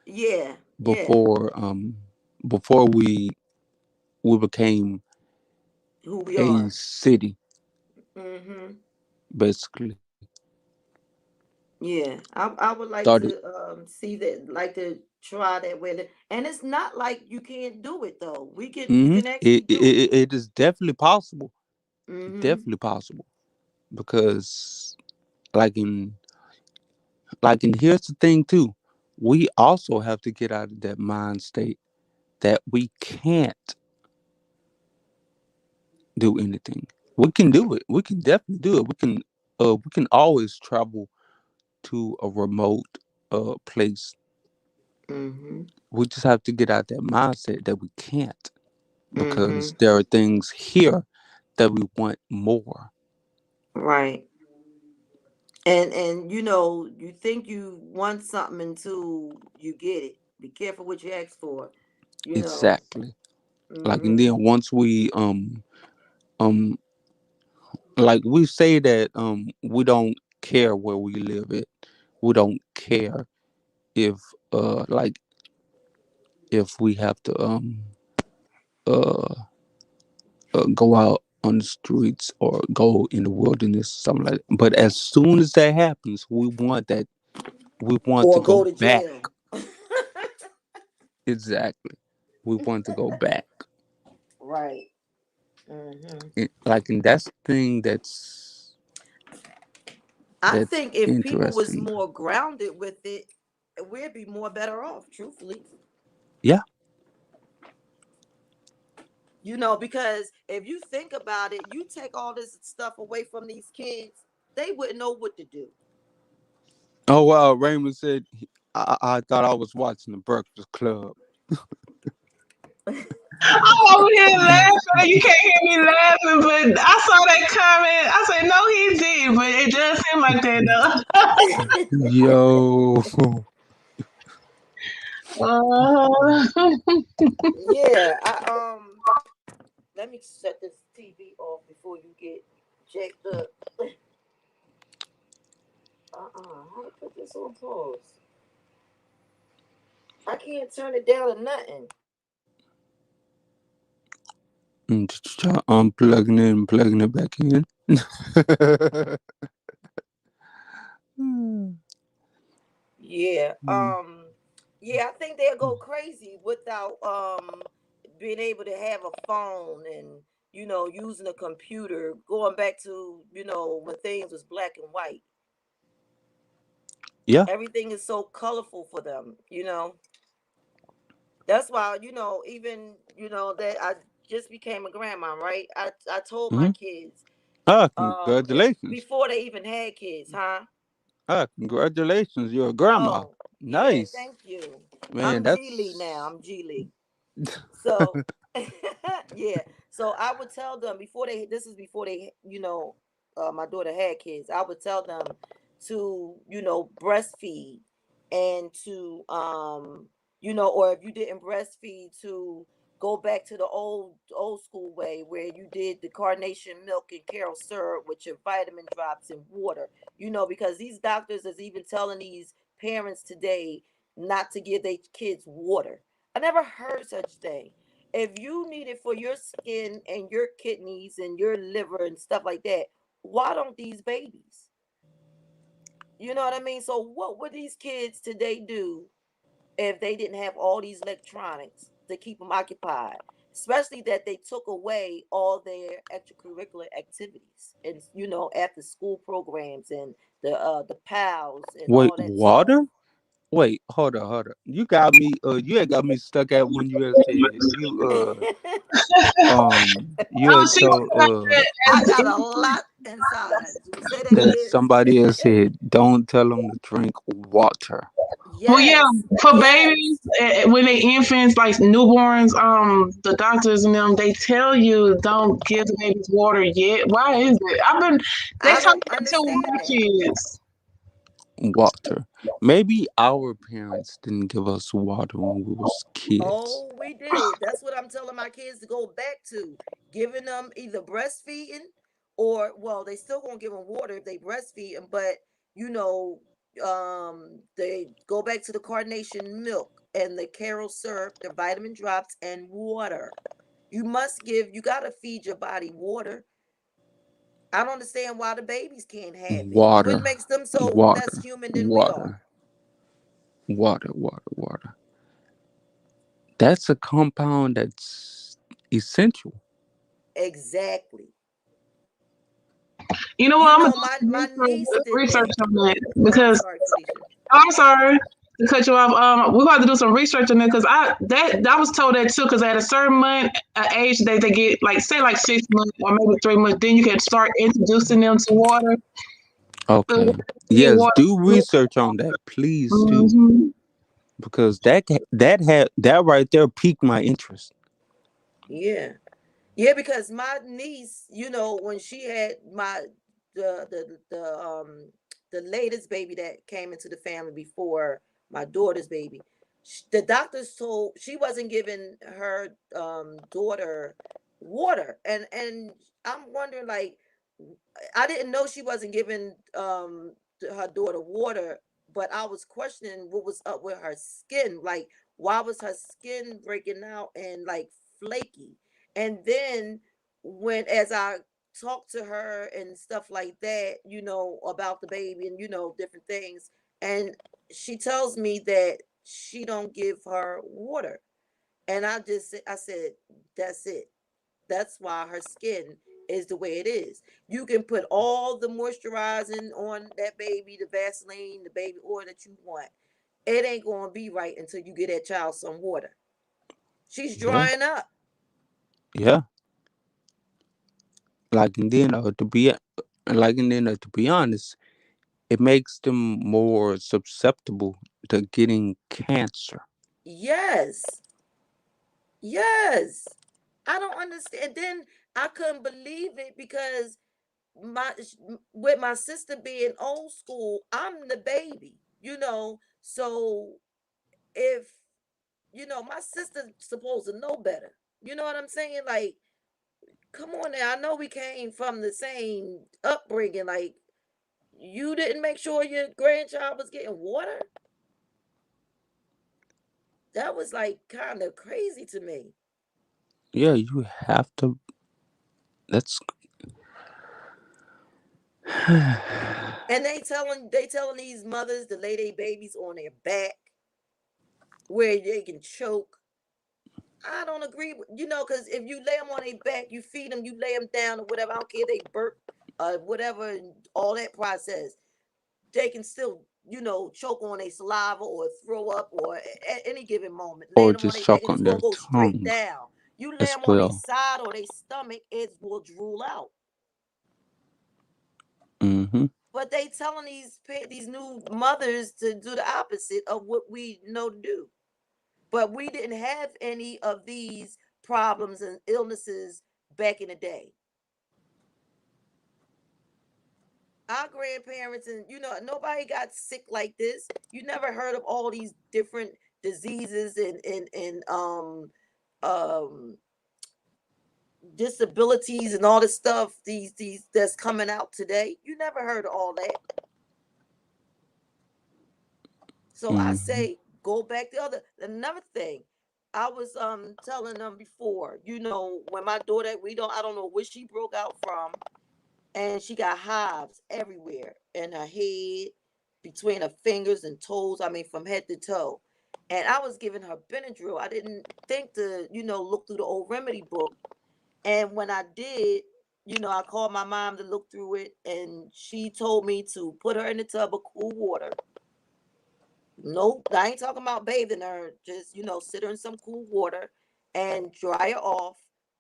Yeah, yeah. before before we became Who we a are. city, Hmm. basically. Yeah, I would like Started. to see that, like to try that way. And it's not like you can't do it though. You Hmm. can actually do it. It is definitely possible. Hmm. Definitely possible because like in here's the thing too. We also have to get out of that mind state that we can't do anything. We can do it. We can definitely do it. We can always travel to a remote place. Hmm. We just have to get out that mindset that we can't because Hmm. there are things here that we want more. Right. And you think you want something until you get it. Be careful what you ask for. You know. Exactly. Like and Hmm. then once we um like we say that we don't care where we live at. We don't care if like if we have to uh go out on the streets or go in the wilderness, something like that. But as soon as that happens, we want to Or go go to back. jail. Exactly. We want to go back. Right. Hmm. Like, and that's the thing that's I That's think if people was interesting. more grounded with it, we'd be more better off, truthfully. Yeah. Because if you think about it, you take all this stuff away from these kids, they wouldn't know what to do. Oh wow, Raymond said I thought I was watching the Breakfast Club. I'm over here laughing. You can't hear me laughing, but I saw that comment. I said, no, he did, but it does seem like that, Yo. though. Yeah, let me shut this TV off before you get jacked up. How to put this on pause? I can't turn it down or nothing. Just try unplugging it and plugging it back in. Yeah. Yeah, I think they'll go crazy without being able to have a phone and using a computer, going back to, when things was black and white. Yeah. Everything is so colorful for them. That's why, even, that I just became a grandma, right? I told my Hmm. kids, Congratulations. before they even had kids, huh? Congratulations. You're a grandma. Oh, yeah, Nice. thank you. Man, I'm G Lee now. that's I'm G Lee. So, yeah. So I would tell them this is before they, my daughter had kids. I would tell them to, breastfeed and to, or if you didn't breastfeed, to go back to the old school way where you did the carnation milk and Carol syrup with your vitamin drops and water, because these doctors is even telling these parents today not to give their kids water. I never heard such thing. If you need it for your skin and your kidneys and your liver and stuff like that, why don't these babies? You know what I mean? So what would these kids today do if they didn't have all these electronics to keep them occupied? Especially that they took away all their extracurricular activities and after school programs and the pals and wait, all that stuff. water? Wait, hold on. You had got me stuck at when you had said you Oh, had she was told like I that. got a lot inside. Say that that again. somebody else said don't tell them to drink water. Well, yeah, Yes, for babies, yes. when they infants, like newborns, the doctors and them, they tell you don't give the babies water yet. Why is it? They I talk don't that too with understand my that. kids. Water. Maybe our parents didn't give us water when we was kids. Oh, we did. That's what I'm telling my kids to go back to. Giving them either breastfeeding or, well, they still gonna give them water if they breastfeed them, but you know, they go back to the carnation milk and the Carol syrup, the vitamin drops, and water. You gotta feed your body water. I don't understand why the babies can't have it. What Water, makes them so less water, human than we are? water, water. That's a compound that's essential. Exactly. You know what? You I'm gonna know, do my some niece did research that. on that Oh, I'm because sorry, Felicia. I'm sorry to cut you off. We're about to do some research on that because I was told that too. Because at a certain month, age, they get like say like 6 months or maybe 3 months, then you can start introducing them to water. So Okay. get Yes, water. do research on that, please do, Hmm. because that right there piqued my interest. Yeah. Yeah, because my niece, when she had the latest baby that came into the family before my daughter's baby, the doctors told she wasn't giving her daughter water, and I'm wondering, like, I didn't know she wasn't giving her daughter water, but I was questioning what was up with her skin. Like, why was her skin breaking out and like flaky? And then as I talked to her and stuff like that, about the baby and different things, and she tells me that she don't give her water. And I said, that's it. That's why her skin is the way it is. You can put all the moisturizing on that baby, the Vaseline, the baby oil that you want. It ain't gonna be right until you get that child some water. She's Yeah. drying up. Yeah. Like and then to be honest, it makes them more susceptible to getting cancer. Yes. Yes. I don't understand. Then I couldn't believe it because my with my sister being old school, I'm the baby, So if my sister's supposed to know better. You know what I'm saying? Like, come on now. I know we came from the same upbringing. Like, you didn't make sure your grandchild was getting water. That was like kind of crazy to me. Yeah, you have to. That's And they telling these mothers to lay their babies on their back where they can choke. I don't agree with, because if you lay them on their back, you feed them, you lay them down or whatever. I don't care if they burp, whatever, all that process. They can still, choke on their saliva or throw up or at any given moment. or Laying them on just their back suck and it's on going their to go straight tongue down. You lay as them on their well. side or their stomach, it will drool out. Mm-hmm. But they telling these new mothers to do the opposite of what we know to do. But we didn't have any of these problems and illnesses back in the day. Our grandparents and nobody got sick like this. You never heard of all these different diseases and um disabilities and all this stuff these that's coming out today. You never heard of all that. So I Mm-hmm. say go back to another thing. I was telling them before, when my daughter, I don't know where she broke out from, and she got hives everywhere in her head, between her fingers and toes. I mean, from head to toe. And I was giving her Benadryl. I didn't think to, look through the old remedy book. And when I did, I called my mom to look through it, and she told me to put her in the tub of cool water. Nope, I ain't talking about bathing her. Just, sit her in some cool water and dry her off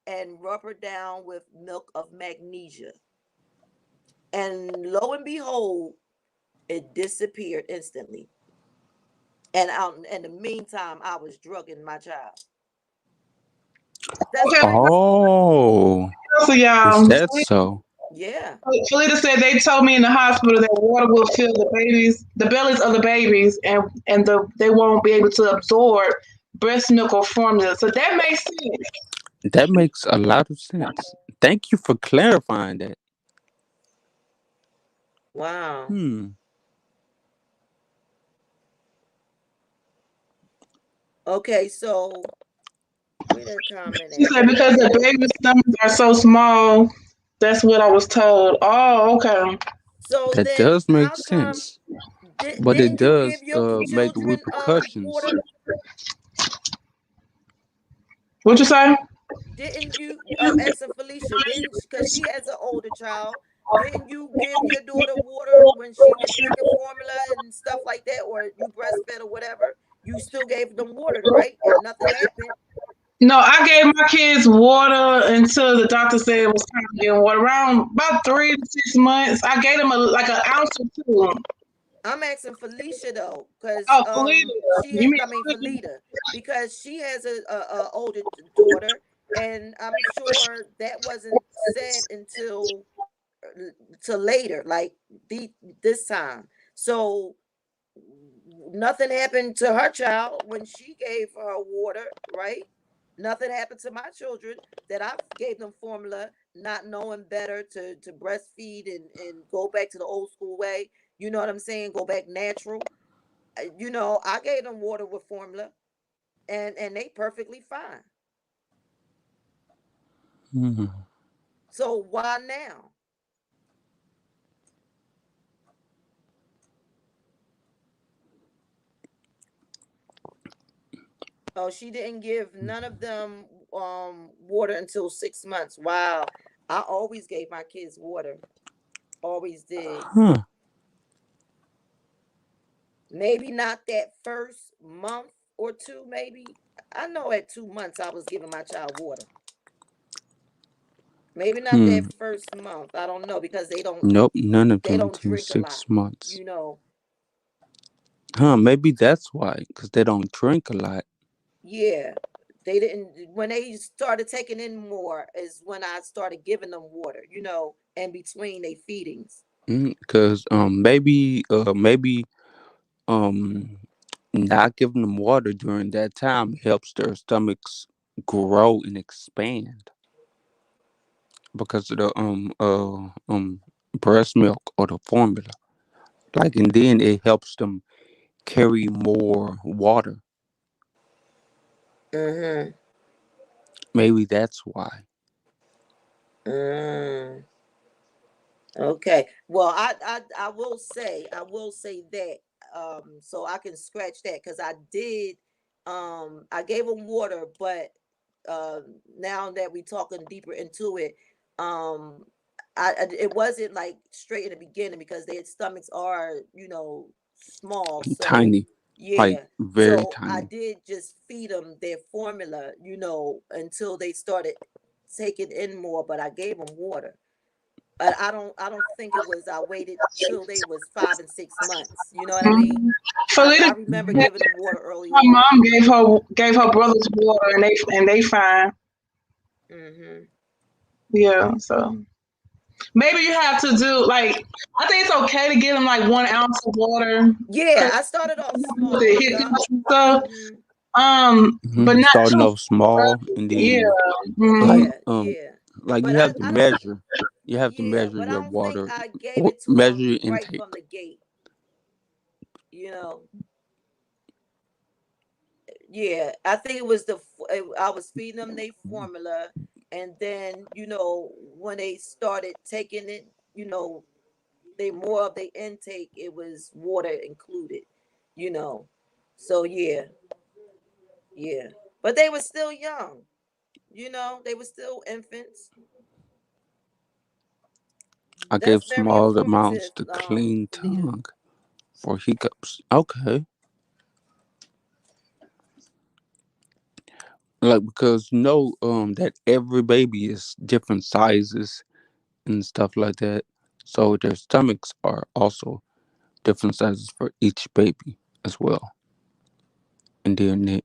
and rub her down with milk of magnesia. And lo and behold, it disappeared instantly. And out in the meantime, I was drugging my child. That's Okay, crazy. Oh, so is y'all, that so? Yeah. Felita said they told me in the hospital that water will fill the bellies of the babies, and they won't be able to absorb breast milk or formula. So that makes sense. That makes a lot of sense. Thank you for clarifying that. Wow. Hmm. Okay, so where that comment She at? said because the baby's stomachs are so small. That's what I was told. Oh, okay. So That then does make how come sense, but it didn't you give does your make children repercussions. water? What you say? Didn't you asking Felicia, didn't, because she has an older child, didn't you give your daughter water when she was drinking formula and stuff like that, or you breastfed or whatever? You still gave them water, right? And nothing happened. No, I gave my kids water until the doctor said it was time to give them water. Around about 3 to 6 months, I gave them like an ounce or two. I'm asking Felicia though, because Oh, Felita. You mean I mean Felita? Felita, because she has a older daughter, and I'm sure that wasn't said until to later, like this time. So nothing happened to her child when she gave her water, right? Nothing happened to my children that I gave them formula, not knowing better to breastfeed and go back to the old school way. You know what I'm saying? Go back natural. I gave them water with formula, and they perfectly fine. Hmm. So why now? Oh, she didn't give none of them water until 6 months. Wow. I always gave my kids water. Always did. Huh. Maybe not that first month or two, maybe. I know at 2 months I was giving my child water. Maybe not Hmm. that first month. I don't know because Nope, none of they them don't till drink a lot. 6 months. You know. Huh, maybe that's why, because they don't drink a lot. Yeah. They didn't when they started taking in more is when I started giving them water, in between they feedings. Because maybe um not giving them water during that time helps their stomachs grow and expand because of the breast milk or the formula. Like, and then it helps them carry more water. Mm-hmm. Maybe that's why. Mm. Okay. Well, I will say that so I can scratch that because I gave them water, but now that we talking deeper into it, um it wasn't like straight in the beginning because their stomachs are small, so Tiny, like yeah. very So I tiny. did just feed them their formula, until they started taking in more, but I gave them water. But I don't think it was I waited till they was 5 and 6 months. You know what I mean? Mhm. I Felita, remember Mhm. giving them water early my on. mom gave her brothers water, and they fine. Hmm. Yeah, so maybe you have to do like I think it's okay to give them like 1 ounce of water Yeah, because I started off with small. the Yup. hiccups and stuff. Hmm. But not Starting too off small early. and Yeah. then like Yeah, yeah. But you have to I don't. measure. You have to Yeah, measure but I your don't think water I gave or it to measure them your right intake. from the gate. You know. Yeah, I think it was I was feeding them their formula, and then when they started taking it, you know, they more of the intake, it was water included, you know. So yeah, yeah, but they were still young, they were still infants. I gave That's very small amounts informative, to clean Nita. tongue for hiccups. Okay. Like, because that every baby is different sizes and stuff like that. So their stomachs are also different sizes for each baby as well. And then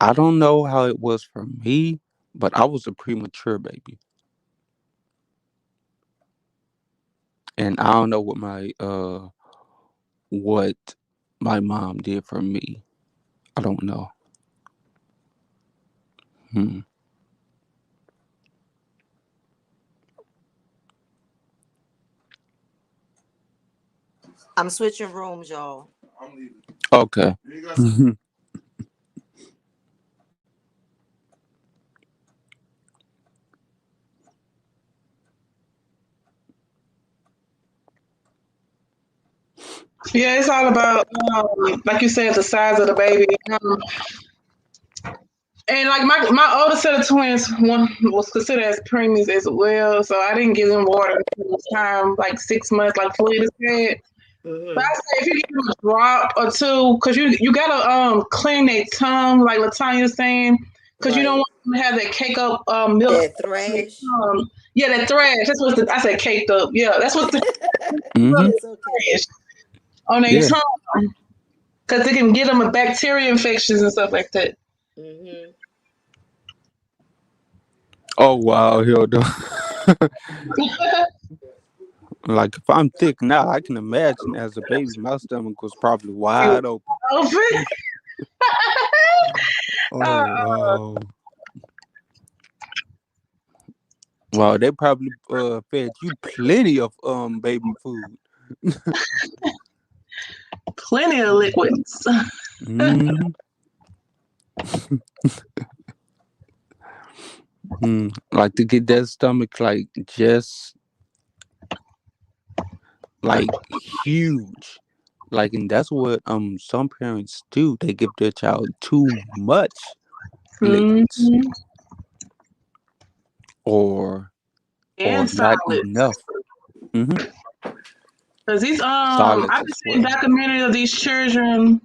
I don't know how it was for me, but I was a premature baby. And I don't know what my mom did for me. I don't know. Hmm. I'm switching rooms, y'all. Okay. Yeah, it's all about like you said, the size of the baby. And like my older set of twins, one was considered as preemies as well. So I didn't give them water until this time, like 6 months, like Felita said. But I Hmm. say if you give them a drop or two, because you gotta clean their tongue, like Latanya saying, because you don't Right. want them to have that cake up milk. That thrash. Yeah, that thrash. That's what I said caked up. Yeah, that's what the Hmm. It's okay. thrash on their Yeah. tongue, because it can get them a bacteria infections and stuff like that. Hmm. Oh wow, Hilda. Like, if I'm thick now, I can imagine as a baby, my stomach was probably wide open. Open. Oh wow. Wow, they probably fed you plenty of baby food. Plenty of liquids. Hmm. Like, to get that stomach like just like huge. Like, and that's what some parents do. They give their child too much liquids. Hmm. or And not solids. enough. Hmm. Cause these Solids I've been as seeing well. documentary of these children,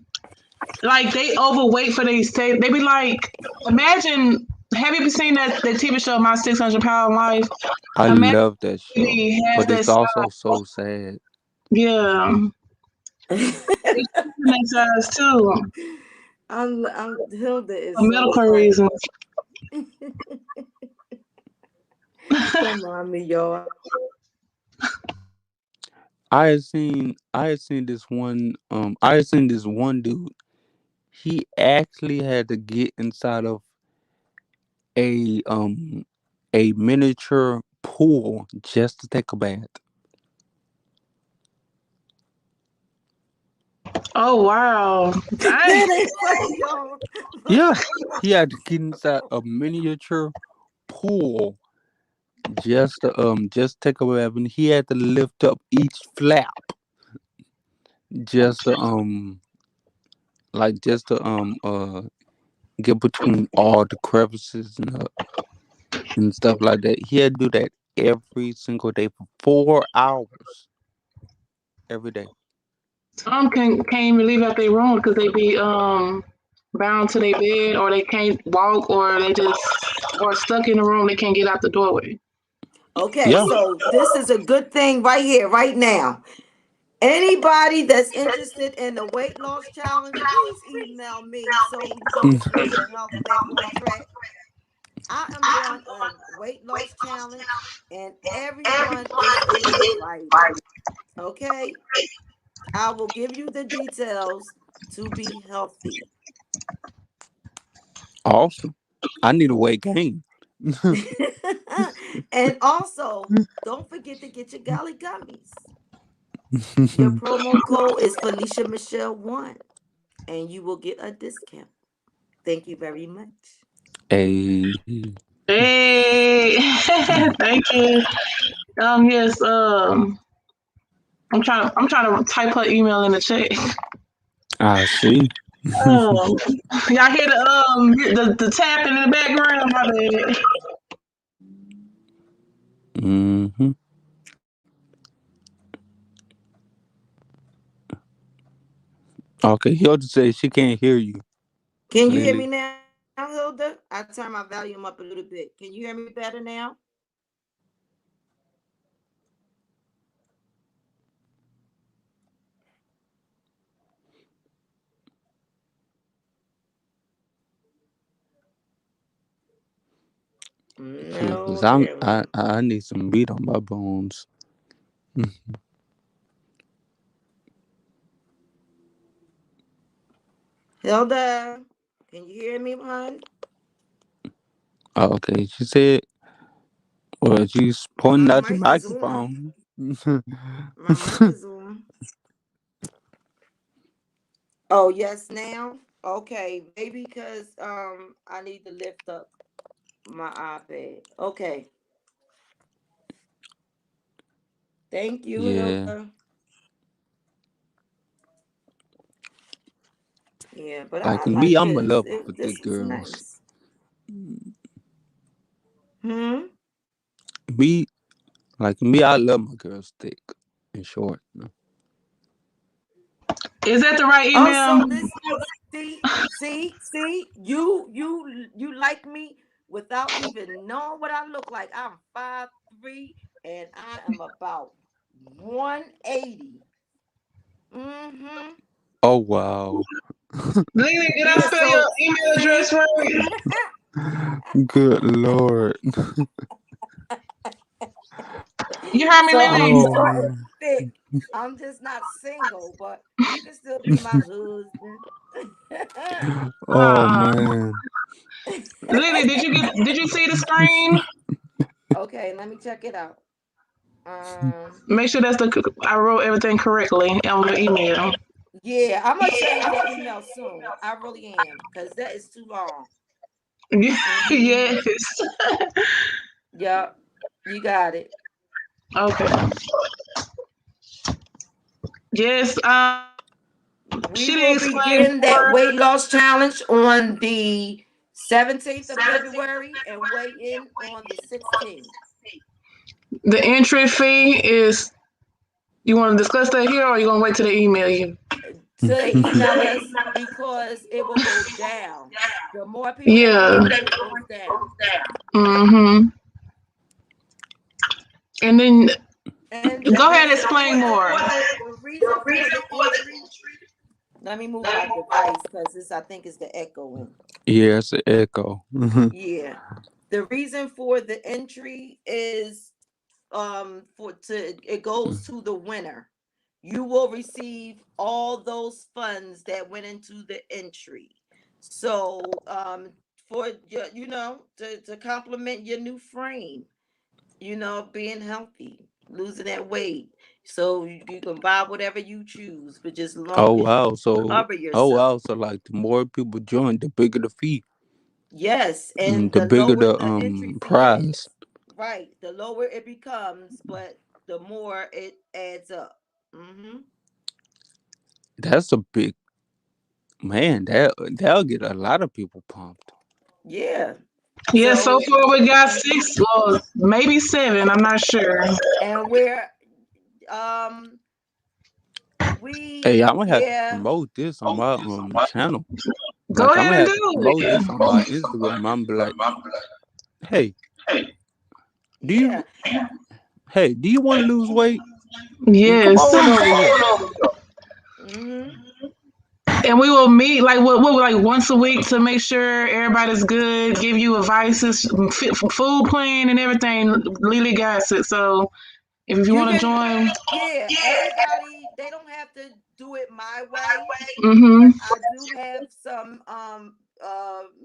like they overweight for these state. They be like, imagine. Have you ever seen that TV show My 600 Pound Life? I Imagine love that show, he has but that it's size. also so sad. Yeah, it's that size too Hilda for is so medical funny. reasons. Come on, me, y'all. I had seen this one dude. He actually had to get inside of a um a miniature pool just to take a bath. Oh wow, dang. That ain't funny, y'all. Yeah, he had to get inside a miniature pool just take a bath, and he had to lift up each flap just to just to get between all the crevices and stuff like that. He had to do that every single day for 4 hours every day. Some can't even leave out their room because they be bound to their bed, or they can't walk, or they just or stuck in the room. They can't get out the doorway. Okay, Yeah. so this is a good thing right here, right now. Anybody that's interested in the weight loss challenge, please email me so we both can get your health back on track. I am doing a weight loss challenge, and everyone is invited. Okay, I will give you the details to be healthy. Awesome. I need a weight gain. And also, don't forget to get your Golly Gummies. Your promo code is Felicia Michelle 1, and you will get a discount. Thank you very much. A Hey, thank you. Yes. I'm trying to type her email in the chat. I see. Y'all hear the tapping in the background? My bad. Hmm. Okay, Hilda says she can't hear you, Can you hear me Lily. now, Hilda? I turned my volume up a little bit. Can you hear me better now? Okay, No, because I apparently. I need some meat on my bones. Hilda, can you hear me, hon? Okay, she said, well, she's pointing My at the mic is on. microphone. My mic is on. Oh, yes, now? Okay, maybe because I need to lift up my iPad. Okay. Thank you, Yeah, Hilda. Yeah, but like I me, like I'm in this. love with the This is girls. nice. Hmm. Me, like me, I love my girls thick and short. Is that the right email? Also, this see, you like me without even knowing what I look like. I'm 5'3" and I am about 180. Mm-hmm. Oh wow, Lily, did I Yeah, spell so your email see. address right? good lord. You heard me, So I'm Lily? Oh short and man. thick. I'm just not single, but you can still be my husband. Oh Uh, man. Lily, did you see the screen? Okay, let me check it out. Um, Make sure I wrote everything correctly on your email. yeah, I'm gonna change that email soon. I really am, because that is too long. Mm-hmm. Yes. Yep, you got it. Okay. Yes. We She didn't will explain begin that more. weight loss challenge on the 17th of February and weigh in on the 16th. The entry fee is. You want to discuss that here, or you gonna wait till they email you? So they email us because it will go down. The more people Yeah. that it goes down. Mm-hmm. And then And go ahead and explain more. The reason for the entry. Let me move my device because I think it's the echoing. Yeah, it's an echo. Yeah. The reason for the entry is it goes to the winner. You will receive all those funds that went into the entry. So for your, to complement your new frame, being healthy, losing that weight. So you can buy whatever you choose, but just Oh long as wow! you So cover yourself. like the more people join, the bigger the fee, Yes, and the the bigger lower the the entry fee prize. is. Right. The lower it becomes, but the more it adds up. Mm-hmm. That's a big man. That'll get a lot of people pumped. Yeah. Yeah, so So far we got 6, well, maybe 7. I'm not sure. and we're Hey, I'm gonna have to yeah. promote this on my channel. Go Like I'm ahead gonna and have to do promote it. this on my Instagram. I'm be like, hey, do Yeah. you want to lose weight? Come Yes. on over here. Mm-hmm. And we will meet like like once a week to make sure everybody's good, give you advices, food plan and everything. Lily got it. So if you You want to can join, everybody, they don't have to do it my way, mm-hmm. but I do have some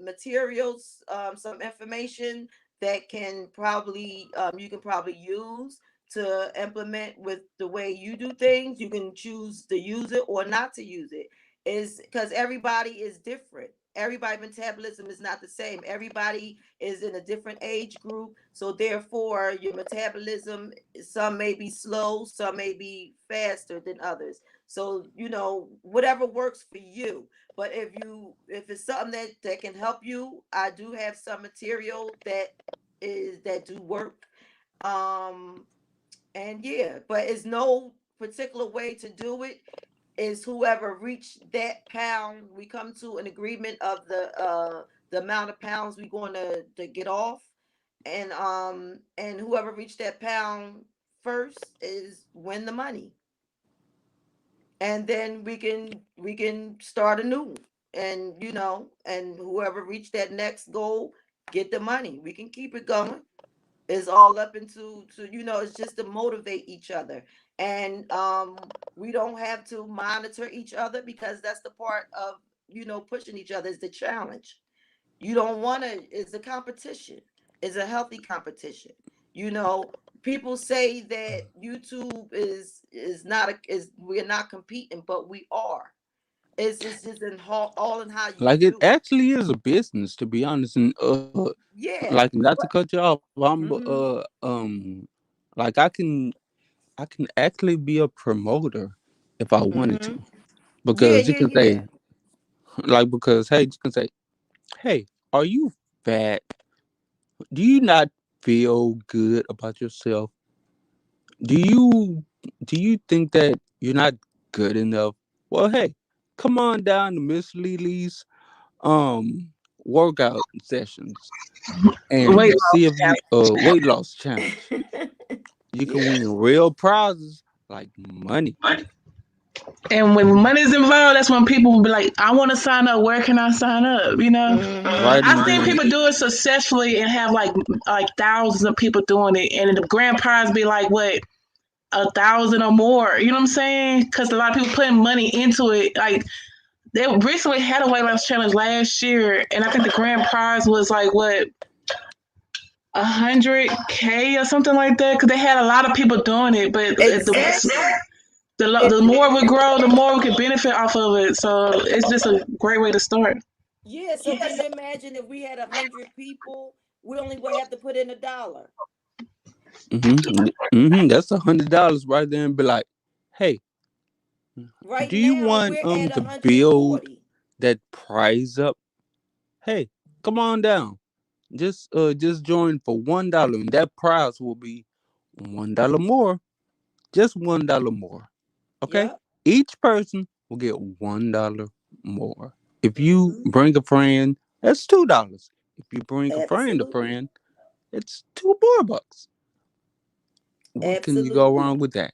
materials, some information that can probably you can probably use to implement with the way you do things. You can choose to use it or not to use it. Is because everybody is different. Everybody metabolism is not the same. Everybody is in a different age group, so therefore your metabolism, some may be slow, some may be faster than others. So whatever works for you. But if it's something that can help you, I do have some material that do work. And yeah, but it's no particular way to do it. Is whoever reached that pound, we come to an agreement of the amount of pounds we're going to get off, and whoever reached that pound first is win the money, and then we can start anew, and and whoever reached that next goal get the money. We can keep it going. It's all up into it's just to motivate each other, and we don't have to monitor each other, because that's the part of pushing each other is the challenge. You don't want to. It's a competition. It's a healthy competition. you know People say that YouTube is not we're not competing, but we are. It's just all in how you Like it do it. actually is a business, to be honest. And Yeah. like not to cut you off, I'm Mm-hmm. like I can actually be a promoter if I wanted Mm-hmm. to, Yeah, because you yeah, can say yeah. because hey, you can say, hey, are you fat? Do you not feel good about yourself? Do you think that you're not good enough? Well, hey, come on down to Miss Lily's workout sessions Wait. and see if you weight loss challenge. You can Yeah. win real prizes like money. And when money's involved, that's when people will be like, I want to sign up. Where can I sign up? Right, I've and seen then people do it successfully and have like thousands of people doing it. And the grand prize be like, what, 1,000 or more? You know what I'm saying? Because a lot of people putting money into it. Like, they recently had a weight loss challenge last year. And I think the grand prize was like, what, 100K or something like that? Because they had a lot of people doing it. But Exactly. the more we grow, the more we can benefit off of it. So it's just a great way to start. Yeah, so can you imagine if we had 100 people, we only would have to put in $1. that's $100 right there, and be like, hey, Right do you now, want we're at to build 140. that prize up? Hey, Come on down. Just join for $1, and that prize will be $1 more. Just $1 more. Okay? Yep. Each person will get $1 more. If you Mm-hmm. bring a friend, that's $2. If you bring a Absolutely. friend, it's $2 more. What can you go Absolutely. wrong with that?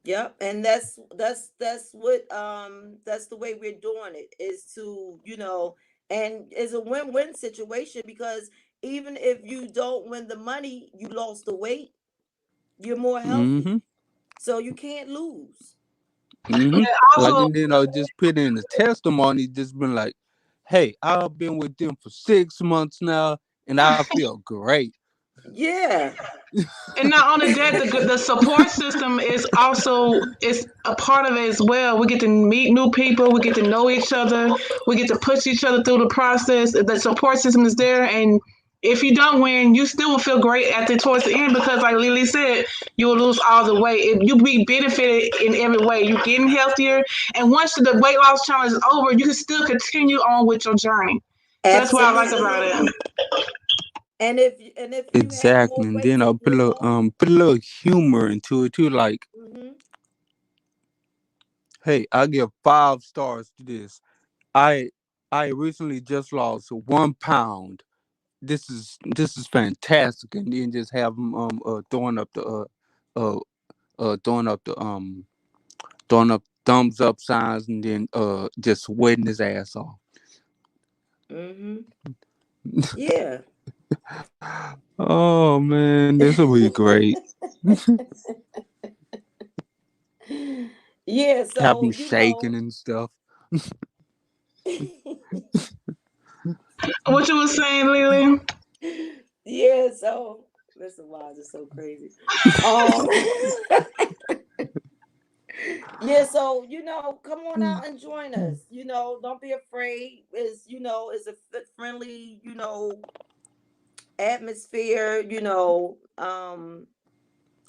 Yep. And that's what that's the way we're doing it, is to, and it's a win-win situation, because even if you don't win the money, you lost the weight, you're more healthy. Mm-hmm. So you can't lose. Mm-hmm. And Like, also, and then I'll just put in the testimony, just been like, hey, I've been with them for 6 months now, and I feel great. Yeah. and not only that, the support system is a part of it as well. We get to meet new people, we get to know each other, we get to push each other through the process. The support system is there, and if you don't win, you still will feel great towards the end, because, like Lily said, you will lose all the weight. You be benefited in every way. You're getting healthier, and once the weight loss challenge is over, you can still continue on with your journey. So that's what I like Absolutely. about it. And if you have Exactly. more And weight then to I'll put on. put a little humor into it too. Like, Hmm. hey, I give 5 stars to this. I I recently just lost 1 pound. This is fantastic. And then just have them uh throwing up the throwing up thumbs up signs, and then just sweating his ass off. Hmm. Yeah. Oh man, this will be great. Yeah, Have so him shaking and stuff. What you were saying, Lily? yeah, so Mr. Wise is so crazy. Um yeah, so come on out and join us. Don't be afraid. It's a friendly, atmosphere.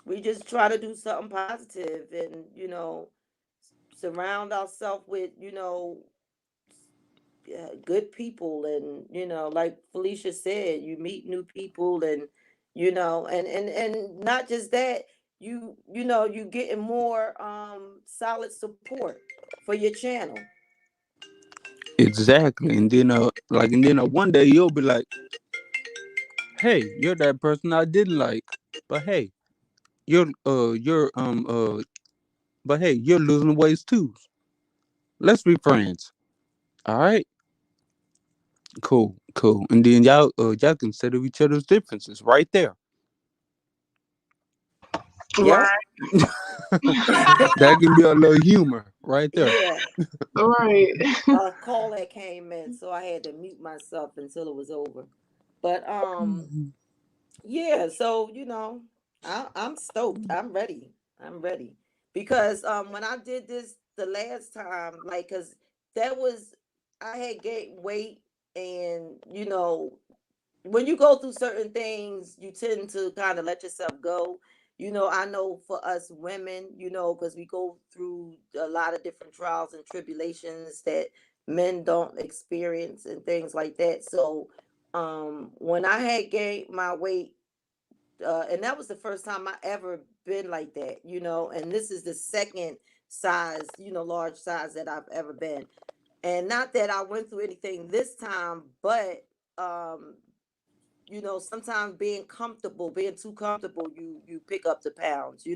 We just try to do something positive, and surround ourselves with good people. And like Felicia said, you meet new people, and and not just that, you getting more solid support for your channel. Exactly. And then one day you'll be like, hey, you're that person I didn't like, but hey, you're but hey, you're losing weight too. Let's be friends. All right. Cool, cool. And then y'all consider each other's differences right there. Yep. Right, That can be a little humor right there. Yeah. right. A call that came in, so I had to mute myself until it was over. But yeah, so I'm stoked. I'm ready. I'm ready. Because when I did this the last time, like, cause that was I had gained weight, and when you go through certain things, you tend to kind of let yourself go. I know for us women, because we go through a lot of different trials and tribulations that men don't experience and things like that. So when I had gained my weight, and that was the first time I ever been like that, and this is the second size, large size that I've ever been. And not that I went through anything this time, but um sometimes being too comfortable, you pick up the pounds.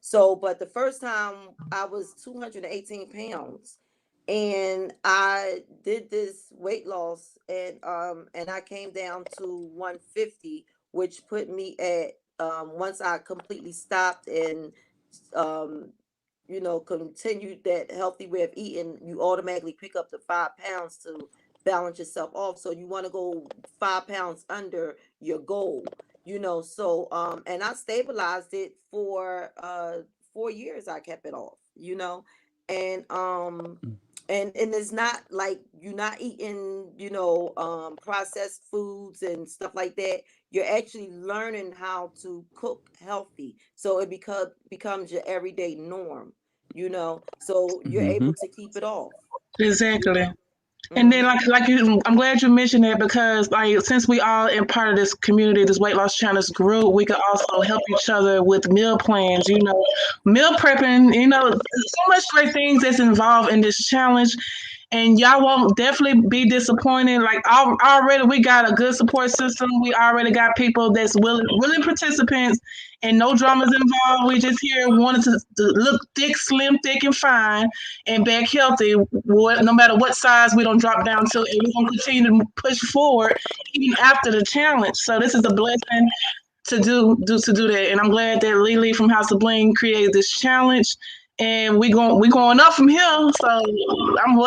So, but the first time I was 218 pounds, and I did this weight loss, and I came down to 150, which put me at, once I completely stopped and um continued that healthy way of eating, you automatically pick up the 5 pounds to balance yourself off. So you want to go 5 pounds under your goal, So and I stabilized it for 4 years. I kept it off, and and it's not like you're not eating, processed foods and stuff like that. You're actually learning how to cook healthy, so it becomes your everyday norm, so you're Hmm. able to keep it off. you Exactly. know And then, I'm glad you mentioned that because, like, since we all in part of this community, this weight loss challenge group, we could also help each other with meal plans. Meal prepping. So much great things that's involved in this challenge, and y'all won't definitely be disappointed. Like, already we got a good support system. We already got people that's willing participants, and no dramas involved. We just here wanted to look thick, slim, thick, and fine, and back healthy. No matter what size we don't drop down to, and we're gonna continue to push forward even after the challenge. So this is a blessing to do that, and I'm glad that Lily from House of Bling created this challenge. And we going up from here, so I'm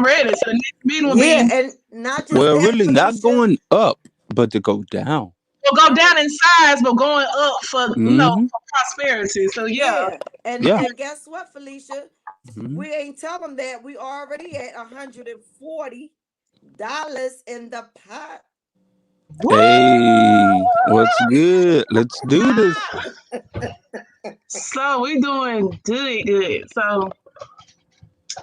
ready. So the next meeting will be and not just Well, that, really not Felicia. going up, but to go down. We'll go down in size, but going up for Mhm. for prosperity. So Yeah, and Yeah. and guess what, Felicia? Mhm. We ain't tell them that we already at $140 in the pot. Hey, what's good? Let's do this. So we doing good. So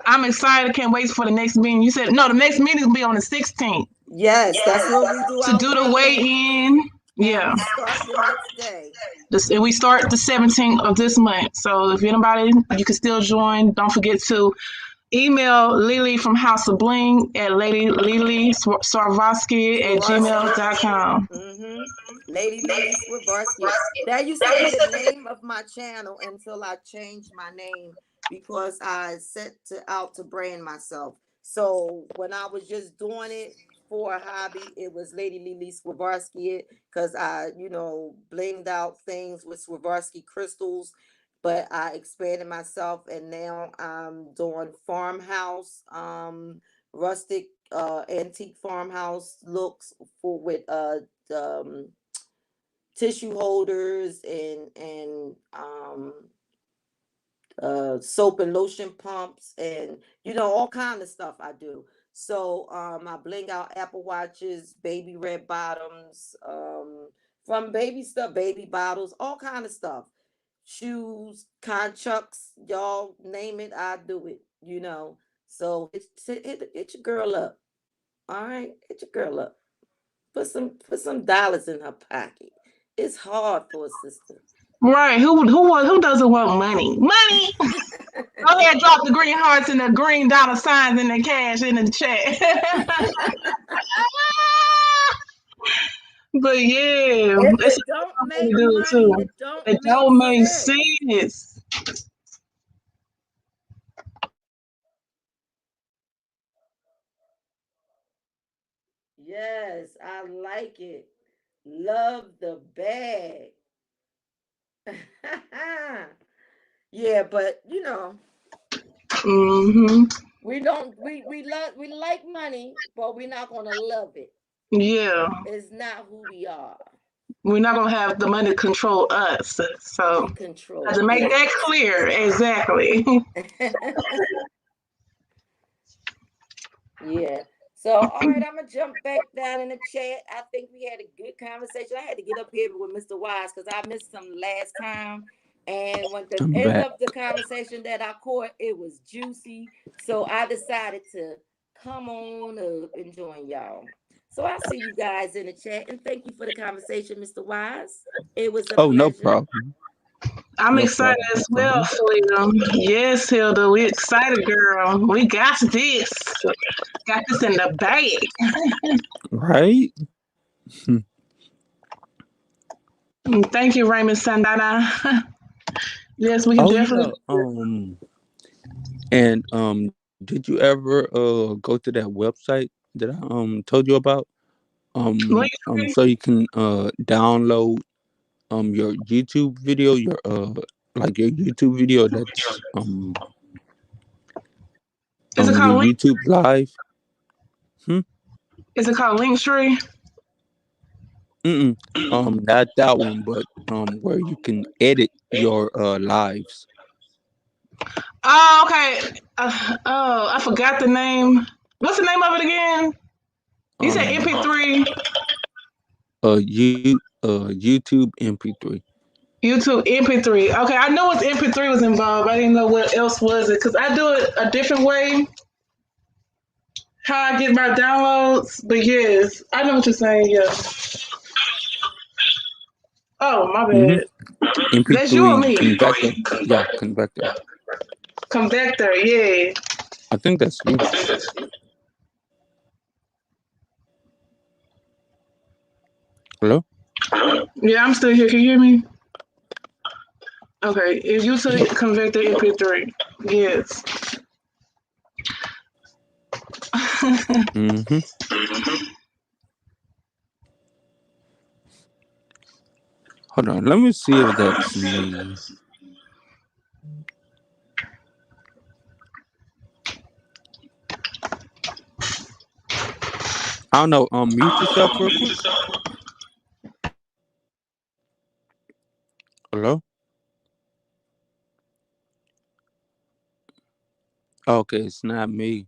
I'm excited. Can't wait for the next meeting. You said no. The next meeting will be on the 16th. Yes, that's when we do To do the weigh-in. Yeah. We start the next day. And we start the 17th of this month. So if anybody, you can still join. Don't forget to email Lily from House of Bling at ladylilyswarvosky@gmail.com. Lady Lily Swarvosky. That used to be the name of my channel until I changed my name because I set out to brand myself. So when I was just doing it for a hobby, it was Lady Lily Swarvosky because I, blinged out things with Swarovski crystals. But I expanded myself, and now I'm doing farmhouse, rustic, antique farmhouse looks with tissue holders and soap and lotion pumps, and all kind of stuff I do. So I bling out Apple Watches, baby red bottoms, from baby stuff, baby bottles, all kind of stuff. Shoes, conchucks, y'all name it, I do it, So hit your girl up. All right, hit your girl up. Put some dollars in her pocket. It's hard for a sister. Right. Who doesn't want money? Money. Go ahead, drop the green hearts and the green dollar signs and the cash in the chat. But yeah, it don't make money. Too. It don't make sense. Yes, I like it. Love the bag. Yeah, but we like money, but we're not gonna love it. Yeah, it's not who we are. We're not gonna have the money control us. So to make that clear, exactly. Yeah. So, all right, I'm going to jump back down in the chat. I think we had a good conversation. I had to get up here with Mr. Wise because I missed him last time. And when the end of the conversation that I caught, it was juicy. So I decided to come on up and join y'all. So I see you guys in the chat. And thank you for the conversation, Mr. Wise. It was a pleasure. No problem. I'm excited as well, Hilda. Yes, Hilda, we excited, girl. We got this. Got this in the bag. Right? Thank you, Raymond Sandana. Yes, we can definitely. Yeah. And did you ever go to that website that I told you about? So you can download your YouTube video, your YouTube video that's is it called YouTube Live. Is it called Linktree? Not that one, but where you can edit your lives. Oh, okay. I forgot the name. What's the name of it again? You said MP3. YouTube MP3. YouTube MP3. Okay, I know it's MP3 was involved. I didn't know what else was it because I do it a different way. how I get my downloads. But yes, I know what you're saying. Yeah. Oh, my Mm-hmm. bad. That's you or MP3 me? convector. Yeah, convector. Convector. Yeah. I think that's you. Hello? Yeah, I'm still here. Can you hear me? Okay. If you took Convector MP3, yes. Mm-hmm. Hold on. Let me see if that's me. I don't know. Mute yourself real quick. Hello? Okay, it's not me.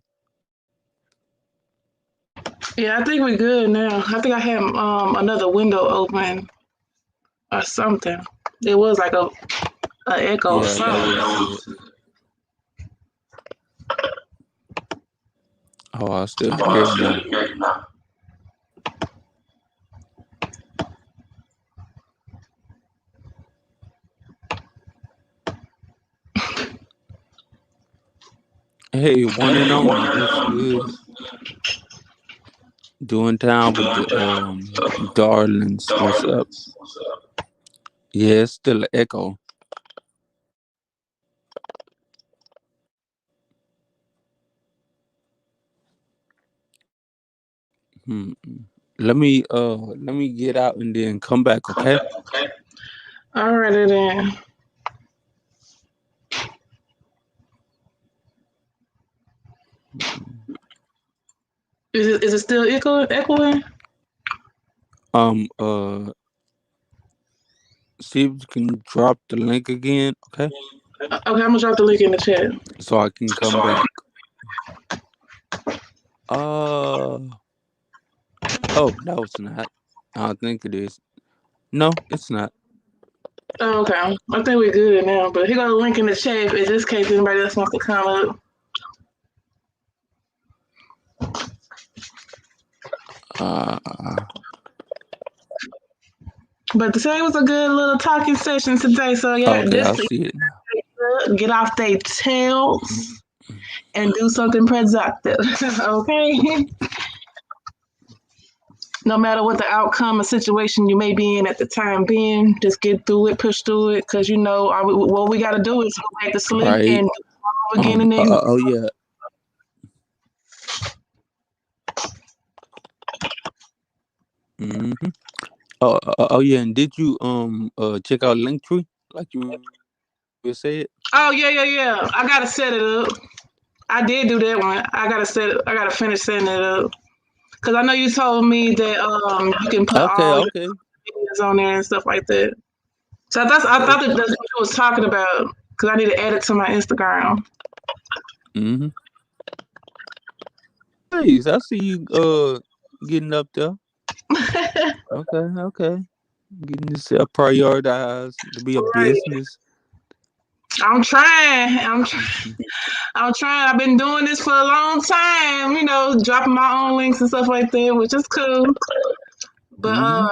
Yeah, I think we're good now. I think I had another window open or something. It was like a echo or Yeah, that was something. it. Oh, I still hear it now. Hey, one and only. What's good? Doing time with the darlings. What's up? Yeah, it's still an echo. Hmm. Let me get out and then come back, okay? Alrighty then. Is it still echoing? See if you can drop the link again, okay? Okay, I'm gonna drop the link in the chat. So I can come back. Oh, no, it's not. I don't think it is. No, it's not. Oh, okay. I think we're good now. But here got a link in the chat in just case anybody else wants to come up. But today was a good little talking session today. So yeah, Okay, I this see it now. get off their tails and do something productive. Okay. No matter what the outcome or situation you may be in at the time being, just get through it, push through it, because what we got to do is go back to sleep Right. and do it all again and then. Oh yeah. Mm-hmm. Oh yeah. And did you check out Linktree like you said? Oh yeah. I gotta set it up. I did do that one. I gotta finish setting it up because I know you told me that you can put all your Okay. videos on there and stuff like that. So I Okay. thought that's what you was talking about because I need to add it to my Instagram. Mm-hmm. Please, I see you getting up there. Okay. Getting yourself prioritized to be a Right. business. I'm trying. I've been doing this for a long time, dropping my own links and stuff like that, which is cool. But Mm-hmm.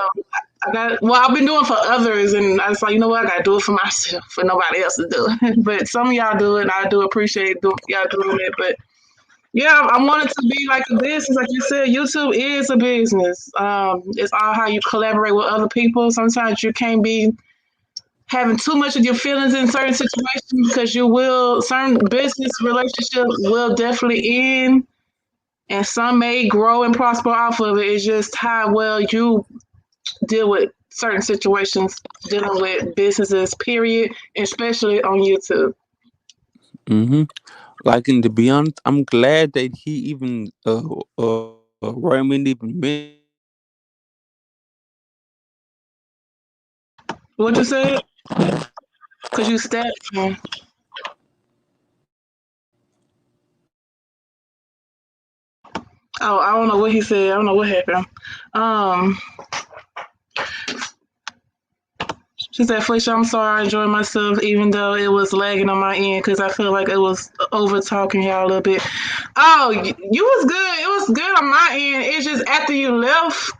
I've been doing for others, and I was like, you know what, I gotta do it for myself, for nobody else to do it. But some of y'all do it, and I do appreciate y'all doing it. But yeah, I want it to be like a business, like you said. YouTube is a business. It's all how you collaborate with other people. Sometimes you can't be having too much of your feelings in certain situations because certain business relationships will definitely end, and some may grow and prosper off of it. It's just how well you deal with certain situations dealing with businesses, period, especially on YouTube. Mm-hmm. Like, and to be honest, I'm glad that he even Raymond even mentioned What you said? Because you stepped. Oh, I don't know what he said. I don't know what happened. Um, She said, Felicia, I'm sorry I enjoyed myself even though it was lagging on my end because I feel like it was over talking y'all a little bit. Oh, you was good. It was good on my end. It's just after you left,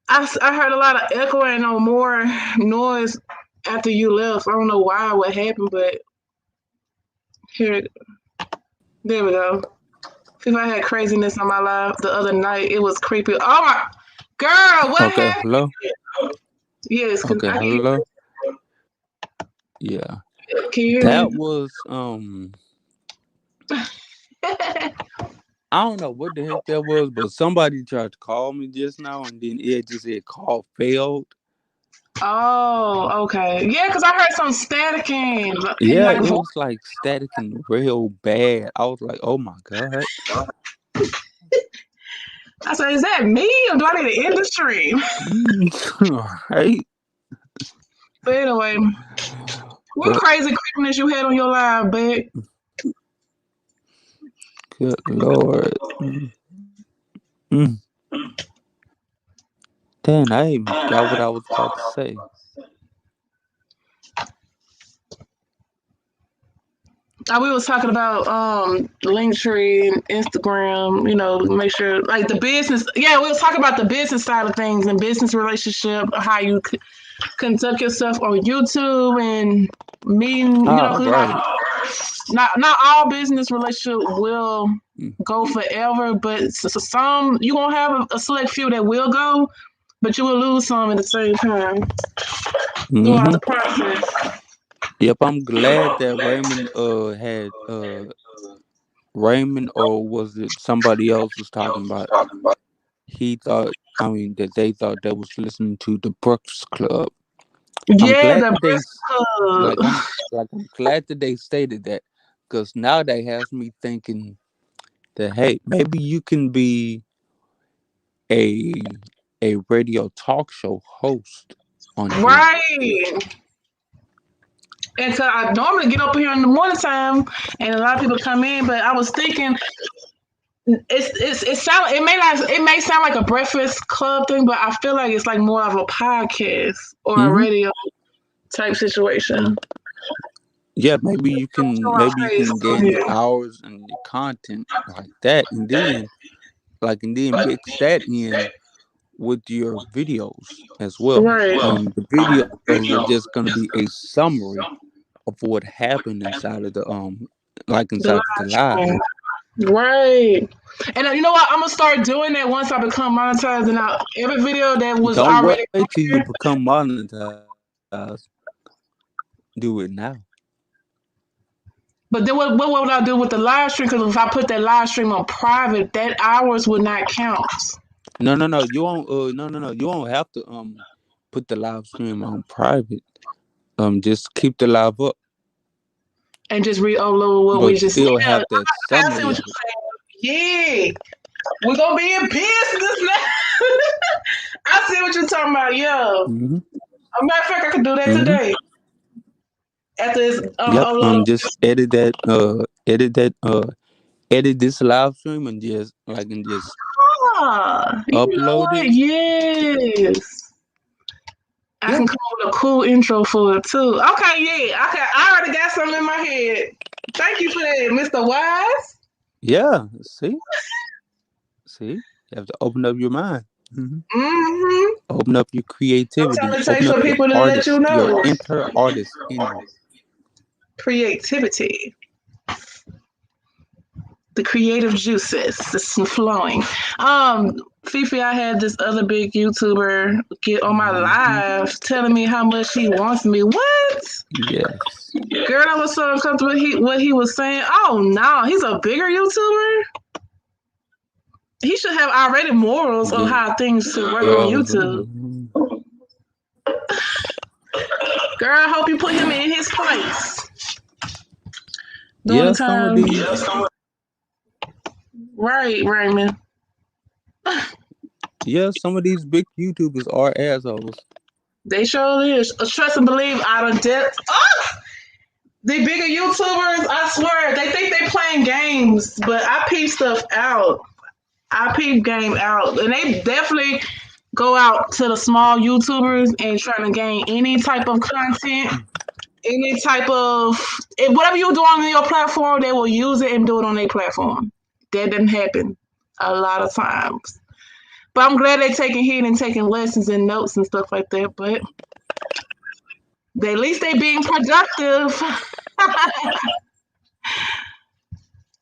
I heard a lot of echoing or more noise after you left. I don't know why, what happened, but here, there we go. If I had craziness on my live the other night, it was creepy. Oh my, girl, what Okay, happened? hello. Yes, Okay, hello. Yeah, can you hear that me? was I don't know what the heck that was, but somebody tried to call me just now, and then it just said call failed. Oh, okay. Yeah, because I heard some staticking, Yeah, like it voice. was like staticking real bad. I was like, oh my god. I said, is that me or do I need to end the stream? Right? But anyway, what But crazy creepiness you had on your live, babe? good lord. Mm. Damn, I even forgot what I was about to say. We was talking about Linktree and Instagram, make sure like the business. Yeah, we was talking about the business side of things and business relationship, how you conduct yourself on YouTube and meeting, Ah, because right. not all business relationship will Mm. go forever, but some you gonna have a select few that will go, but you will lose some at the same time throughout Mm-hmm. the process. Yep, I'm glad that Raymond had Raymond, or was it somebody else was talking about? He thought, I mean, that they thought they was listening to the Breakfast Club. I'm Yeah, glad the that they Breakfast Club. I'm glad that they stated that, because now that has me thinking that, hey, maybe you can be a radio talk show host on here. Right. And so I normally get up here in the morning time, and a lot of people come in. But I was thinking, it may sound like a breakfast club thing, but I feel like it's like more of a podcast or a Mm-hmm. radio type situation. Yeah, maybe you can gain your Yeah. hours and your content like that, and then mix that in with your videos as well. Right. The videos are just gonna be a summary of what happened inside of the The inside of the live live. stream. Right. And you know what? I'm gonna start doing that once I become monetized. And every video that was Don't wait already till you here. become monetized. Do it now. But then what would I do with the live stream? Because if I put that live stream on private, that hours would not count. No. You won't. No. You won't have to put the live stream on private. Just keep the live up, And just re-upload what we but just. still Yeah, have that I see summary what of it. you're saying. Yeah, we're gonna be in business now. I see what you're talking about. Yo, Mm-hmm. a matter of fact, I can do that Mm-hmm. today. After this Yep. upload. Just edit this live stream and just You know upload what? it. Yes. I Yeah. can come up with a cool intro for it too. Okay, yeah. Okay, I already got something in my head. Thank you for that, Mr. Wise. Yeah. See, you have to open up your mind. Mm-hmm. Mm-hmm. Open up your creativity. Sometimes it takes Open up for your people to let you your know. inner artist in you. Creativity. The creative juices is flowing. Fifi, I had this other big YouTuber get on my Mm-hmm. live telling me how much he wants me. What? Yes. Girl, I was so uncomfortable with what he was saying. Oh no, he's a bigger YouTuber. He should have already morals on Yeah. how things should work on YouTube. Girl, I hope you put him in his place. During Yeah. the Some of time. these. Right, Raymond. Yeah. Some of these big YouTubers are assholes. They sure is. Trust and believe out of depth. Oh! The bigger YouTubers, I swear, they think they playing games, but I peep stuff out. I peep game out. And they definitely go out to the small YouTubers and trying to gain any type of content, any type of whatever you're doing on your platform, they will use it and do it on their platform. That didn't happen a lot of times. But I'm glad they're taking heed and taking lessons and notes and stuff like that. But at least they being productive.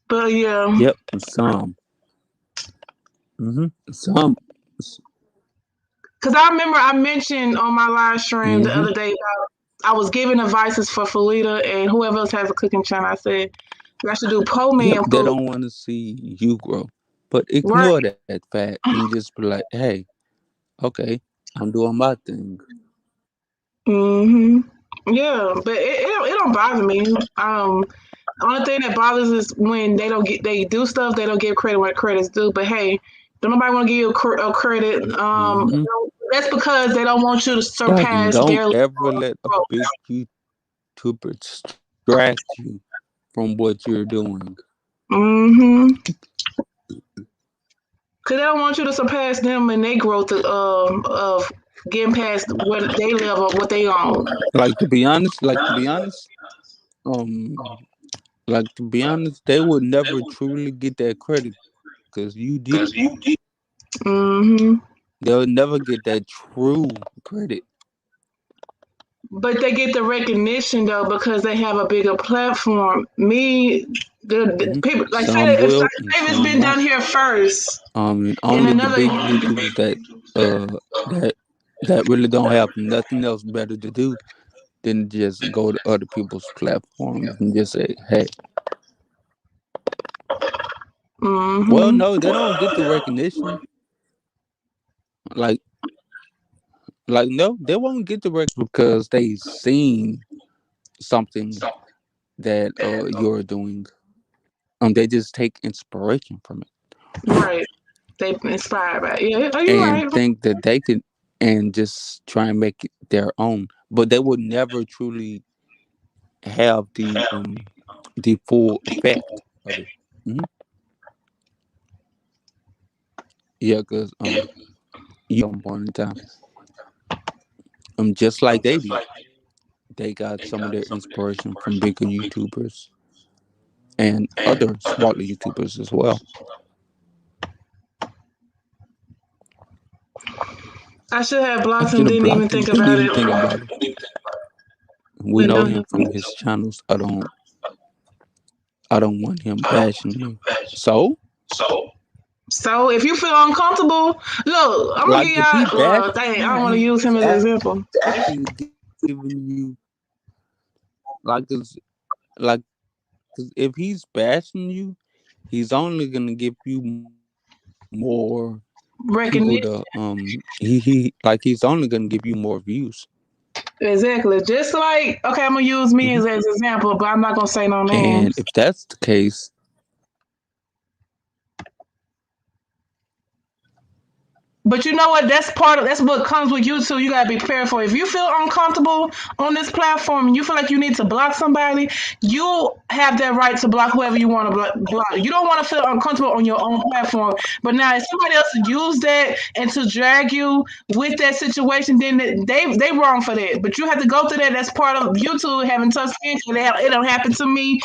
But yeah. Yep, some. Some. Because I remember I mentioned on my live stream the Mm-hmm. other day, I was giving advices for Felita and whoever else has a cooking channel. I said, you should do po Yep, man they food. don't want to see you grow. But Right. ignore that fact and just be like, hey, okay, I'm doing my thing. Yeah, but it don't bother me. The only thing that bothers is when they do stuff, they don't give credit where credit's due. But hey, don't nobody want to give you a credit. Mm-hmm. That's because they don't want you to Right, and surpass don't their ever let a growth. big YouTuber distract you from what you're doing. Because they don't want you to surpass them and their growth of getting past what they live or what they own. Like to be honest, they would never truly get that credit because you did it. hmm They'll never get that true credit. But they get the recognition though because they have a bigger platform. Me, the people like say Some that if will and David's some been down won't. here first And in only the another. big YouTubers that that really don't have nothing else better to do than just go to other people's platforms and just say, "Hey." Well, hmm no, they don't get the recognition. Like, no, they won't get the recognition because they seen something that you're doing. They just take inspiration from it Right. They inspired by it. Yeah, are you and right? think that they can and just try and make it their own. But they would never truly have the full effect of it. hmm Yeah, because you point in time, just like they did, they got some of their inspiration from bigger YouTubers and other smaller YouTubers as well. I should have I blocked should him. have Didn't even blocked him. think Didn't about even it. think about it. We Been know doing him him. from his channels. I don't want him bashing me. So, So if you feel uncomfortable, look, I'm gonna like, give if he y'all. bashes Dang, I you, don't want to use him as an example. actually giving you like this, like, 'cause if he's bashing you, he's only gonna give you more people Recognition. to he's only gonna give you more views. Exactly. Just like, okay, I'm gonna use me hmm as an example, but I'm not gonna say no And names. if that's the case, But you know what? That's what comes with YouTube. You gotta be prepared for. If you feel uncomfortable on this platform and you feel like you need to block somebody, you have that right to block whoever you want to block. You don't want to feel uncomfortable on your own platform. But now, if somebody else use that and to drag you with that situation, then they wrong for that. But you have to go through that. That's part of YouTube having tough skin. It don't happen to me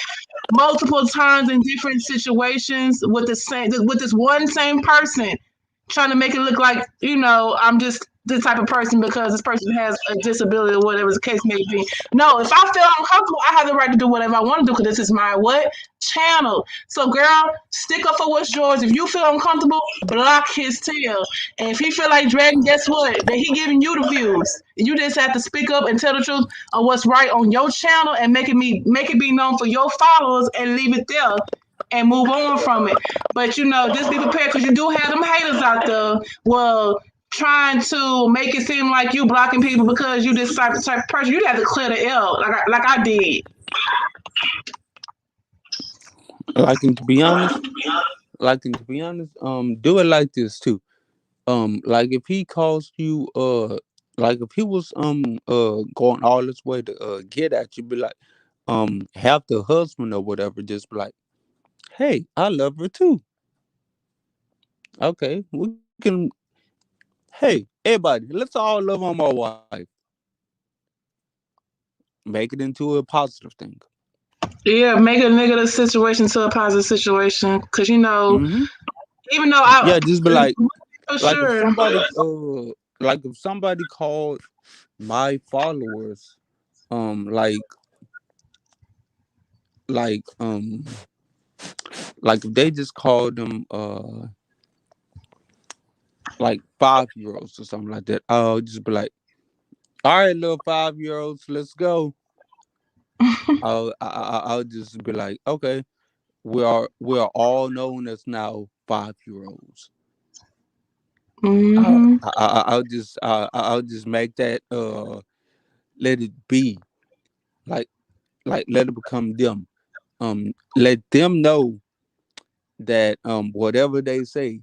multiple times in different situations with this one same person trying to make it look like I'm just this type of person because this person has a disability or whatever the case may be. No, if I feel uncomfortable, I have the right to do whatever I want to do because this is my what channel. So, girl, stick up for what's yours. If you feel uncomfortable, block his tail. And if he feel like dragging, guess what? That he giving you the views. You just have to speak up and tell the truth of what's right on your channel and make it be known for your followers and leave it there and move on from it. But just be prepared because you do have them haters out there. Well, trying to make it seem like you blocking people because you this type of person. You have to clear the L like I did. like, and to be honest, do it like this too. Like if he calls you, like if he was going all this way to get at you, be like, have the husband or whatever, just be like, hey, I love her too. Okay, we can Hey, everybody, let's all love on my wife. Make it into a positive thing. Yeah, make a negative situation to a positive situation. Cause Mm-hmm. even though I Yeah, just be for like if sure. like if somebody called my followers, um, like, like, like if they just called them, like 5-year-olds or something like that, I'll just be like, all right, little 5-year-olds, let's go. I'll just be like, okay, we are all known as now 5-year-olds. Hmm. I'll just make that, let it be, like let it become them. Let them know that whatever they say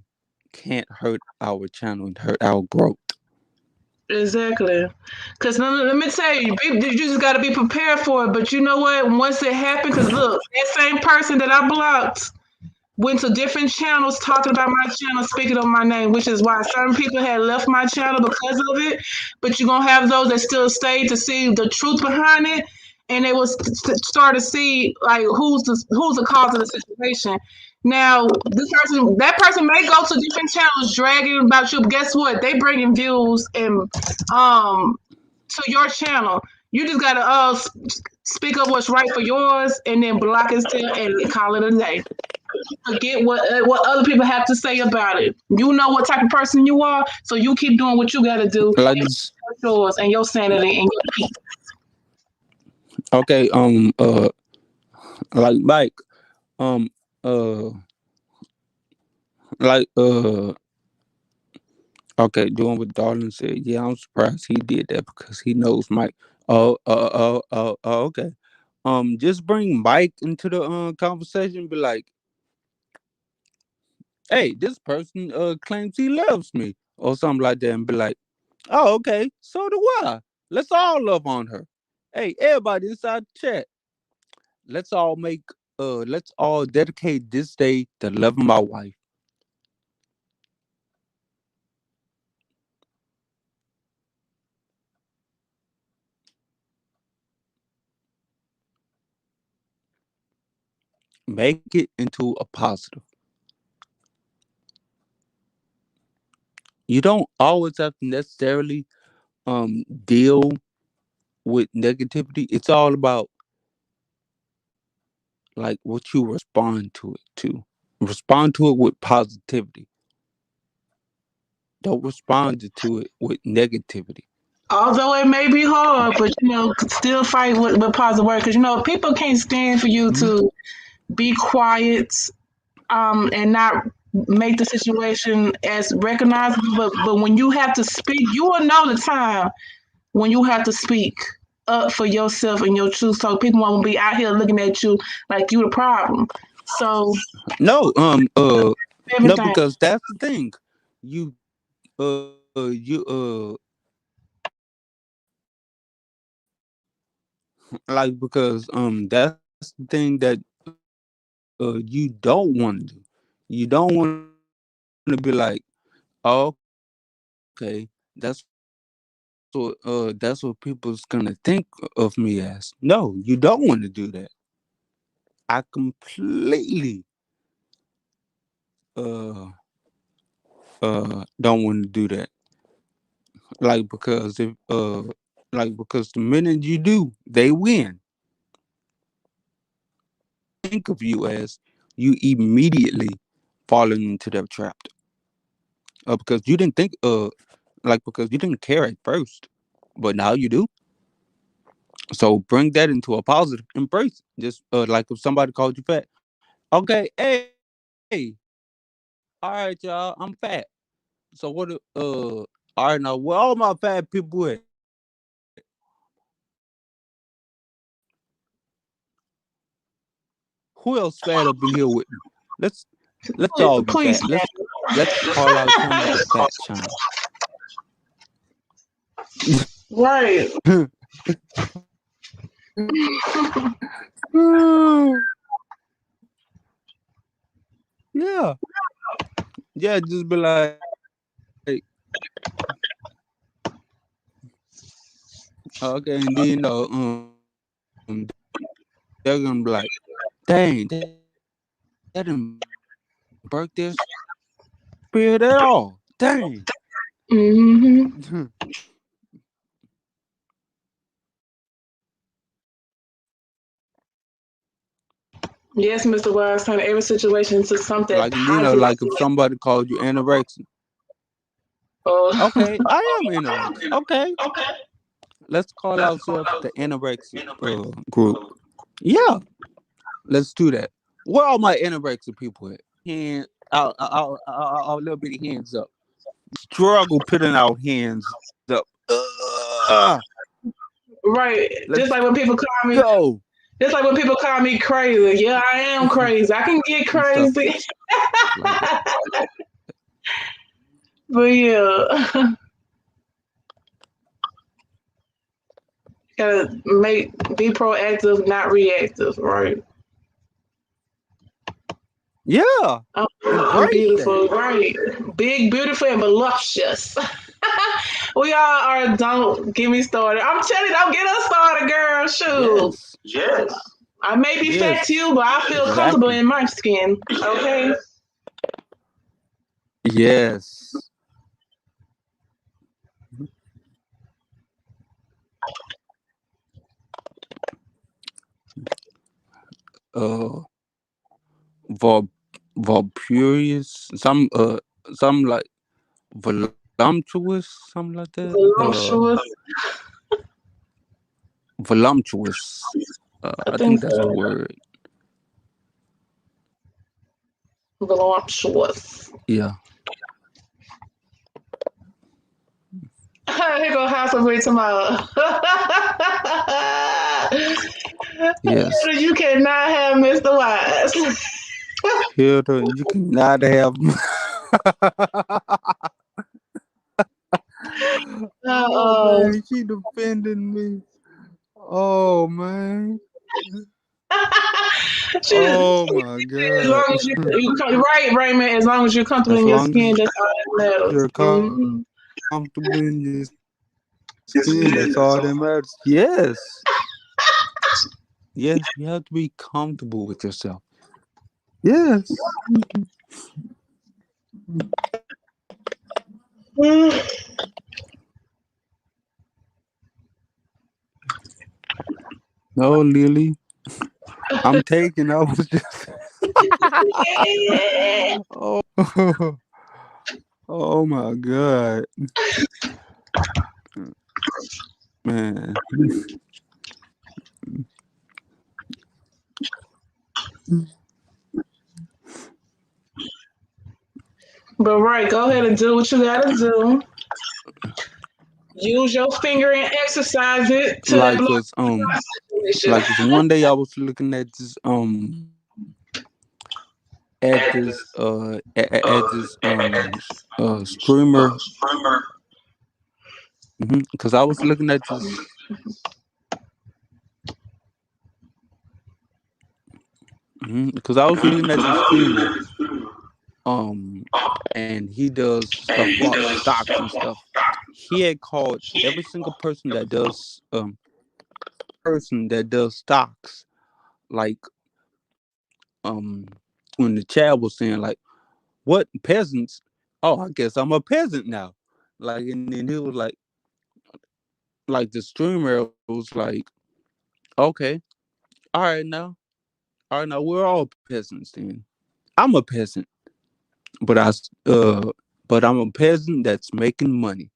can't hurt our channel and hurt our growth. Exactly. Because let me tell you, you just got to be prepared for it. But you know what? Once it happened, because look, that same person that I blocked went to different channels talking about my channel, speaking on my name, which is why certain people had left my channel because of it. But you're going to have those that still stay to see the truth behind it. And they will start to see like who's the cause of the situation. Now, that person may go to different channels dragging about you, but guess what? They bringing views and um to your channel. You just gotta speak up what's right for yours, and then block it still and call it a day. Forget what other people have to say about it. You know what type of person you are, so you keep doing what you gotta do, Like and it's yours and your sanity and your peace. okay. Like Mike. Um. Uh. Like. Okay. Doing what Darlin said. Yeah, I'm surprised he did that because he knows Mike. Okay. Just bring Mike into the conversation. Be like, hey, this person claims he loves me or something like that, and be like, oh, okay, so do I. Let's all love on her. Hey, everybody inside the chat, let's all dedicate this day to loving my wife. Make it into a positive. You don't always have to necessarily deal with negativity. It's all about like what you respond to it to. Respond to it with positivity. Don't respond to it with negativity. Although it may be hard, but still fight with positive words, because people can't stand for you Mhm. to be quiet, and not make the situation as recognizable. But when you have to speak, you will know the time when you have to speak up for yourself and your truth. So people won't be out here looking at you like you the problem. So No, no, everything. because that's the thing. You you like because that's the thing that you don't want to do. You don't want to be like, oh, okay, that's what people's gonna think of me as. No, you don't want to do that. I completely uh don't want to do that. Like because if like because the minute you do, they win. Think of you as you immediately falling into their trap. Because you didn't think like because you didn't care at first, but now you do. So bring that into a positive. Embrace it. Just like if somebody called you fat. Okay, hey, all right, y'all, I'm fat. So what? All right, now where all my fat people at? Who else fat up in here with me? Let's let's all be Please, fat. Let's call our channel the Fat Channel. right. Yeah, yeah. Just be like, Okay, and then they're gonna be like, dang, that didn't break their spirit at all. Dang. Mm-hmm. Yes, Mr. Wise, turn every situation into something Like, positive. like if somebody called you anorexic. Oh. Okay, I am anorexic. Okay. Let's call ourselves the anorexic group. Yeah, let's do that. Where are my anorexic people at? Hand, our little bitty hands up. Struggle putting our hands up. Right. Let's Just like when people call me. go. Just like when people call me crazy. Yeah, I am crazy. I can get crazy. Like But yeah. Gotta be proactive, not reactive, right? yeah. Embrace Beautiful, that. right? Big, beautiful, and voluptuous. We all are. Don't get me started. I'm telling you, don't get us started, girl. Shoot. Yes. I may be fat to you, but I feel comfortable Exactly. in my skin. Okay. Yes. Vol voluptuous. Some like voluptuous. Something like that. Voluptuous. Voluptuous. I I think think that's the word. voluptuous. Yeah. Here go House of Way tomorrow. Yes. You cannot have Mr. Wise. Hilda, you cannot have. Oh man, she defending me. Oh man. Oh my As god. long as you right, Raymond. As long as you're comfortable As in your long skin, as that's all that matters. you're comfortable in your skin, that's all that matters. Yes. Yes, you have to be comfortable with yourself. Yes. No, Lily. I'm taking. I was just. Oh. Oh my god. Man. But right, go ahead and do what you gotta do. Use your finger and exercise it to that Like blood cause situation. one day I was looking at this at this streamer, because I was looking at this streamer, and he does stuff about stocks and stuff. He had called every single person that does stocks, like when the chat was saying like, what peasants? Oh, I guess I'm a peasant now. Like, and then he was like the streamer was like, okay, all right now, we're all peasants then. I'm a peasant, but I'm a peasant that's making money.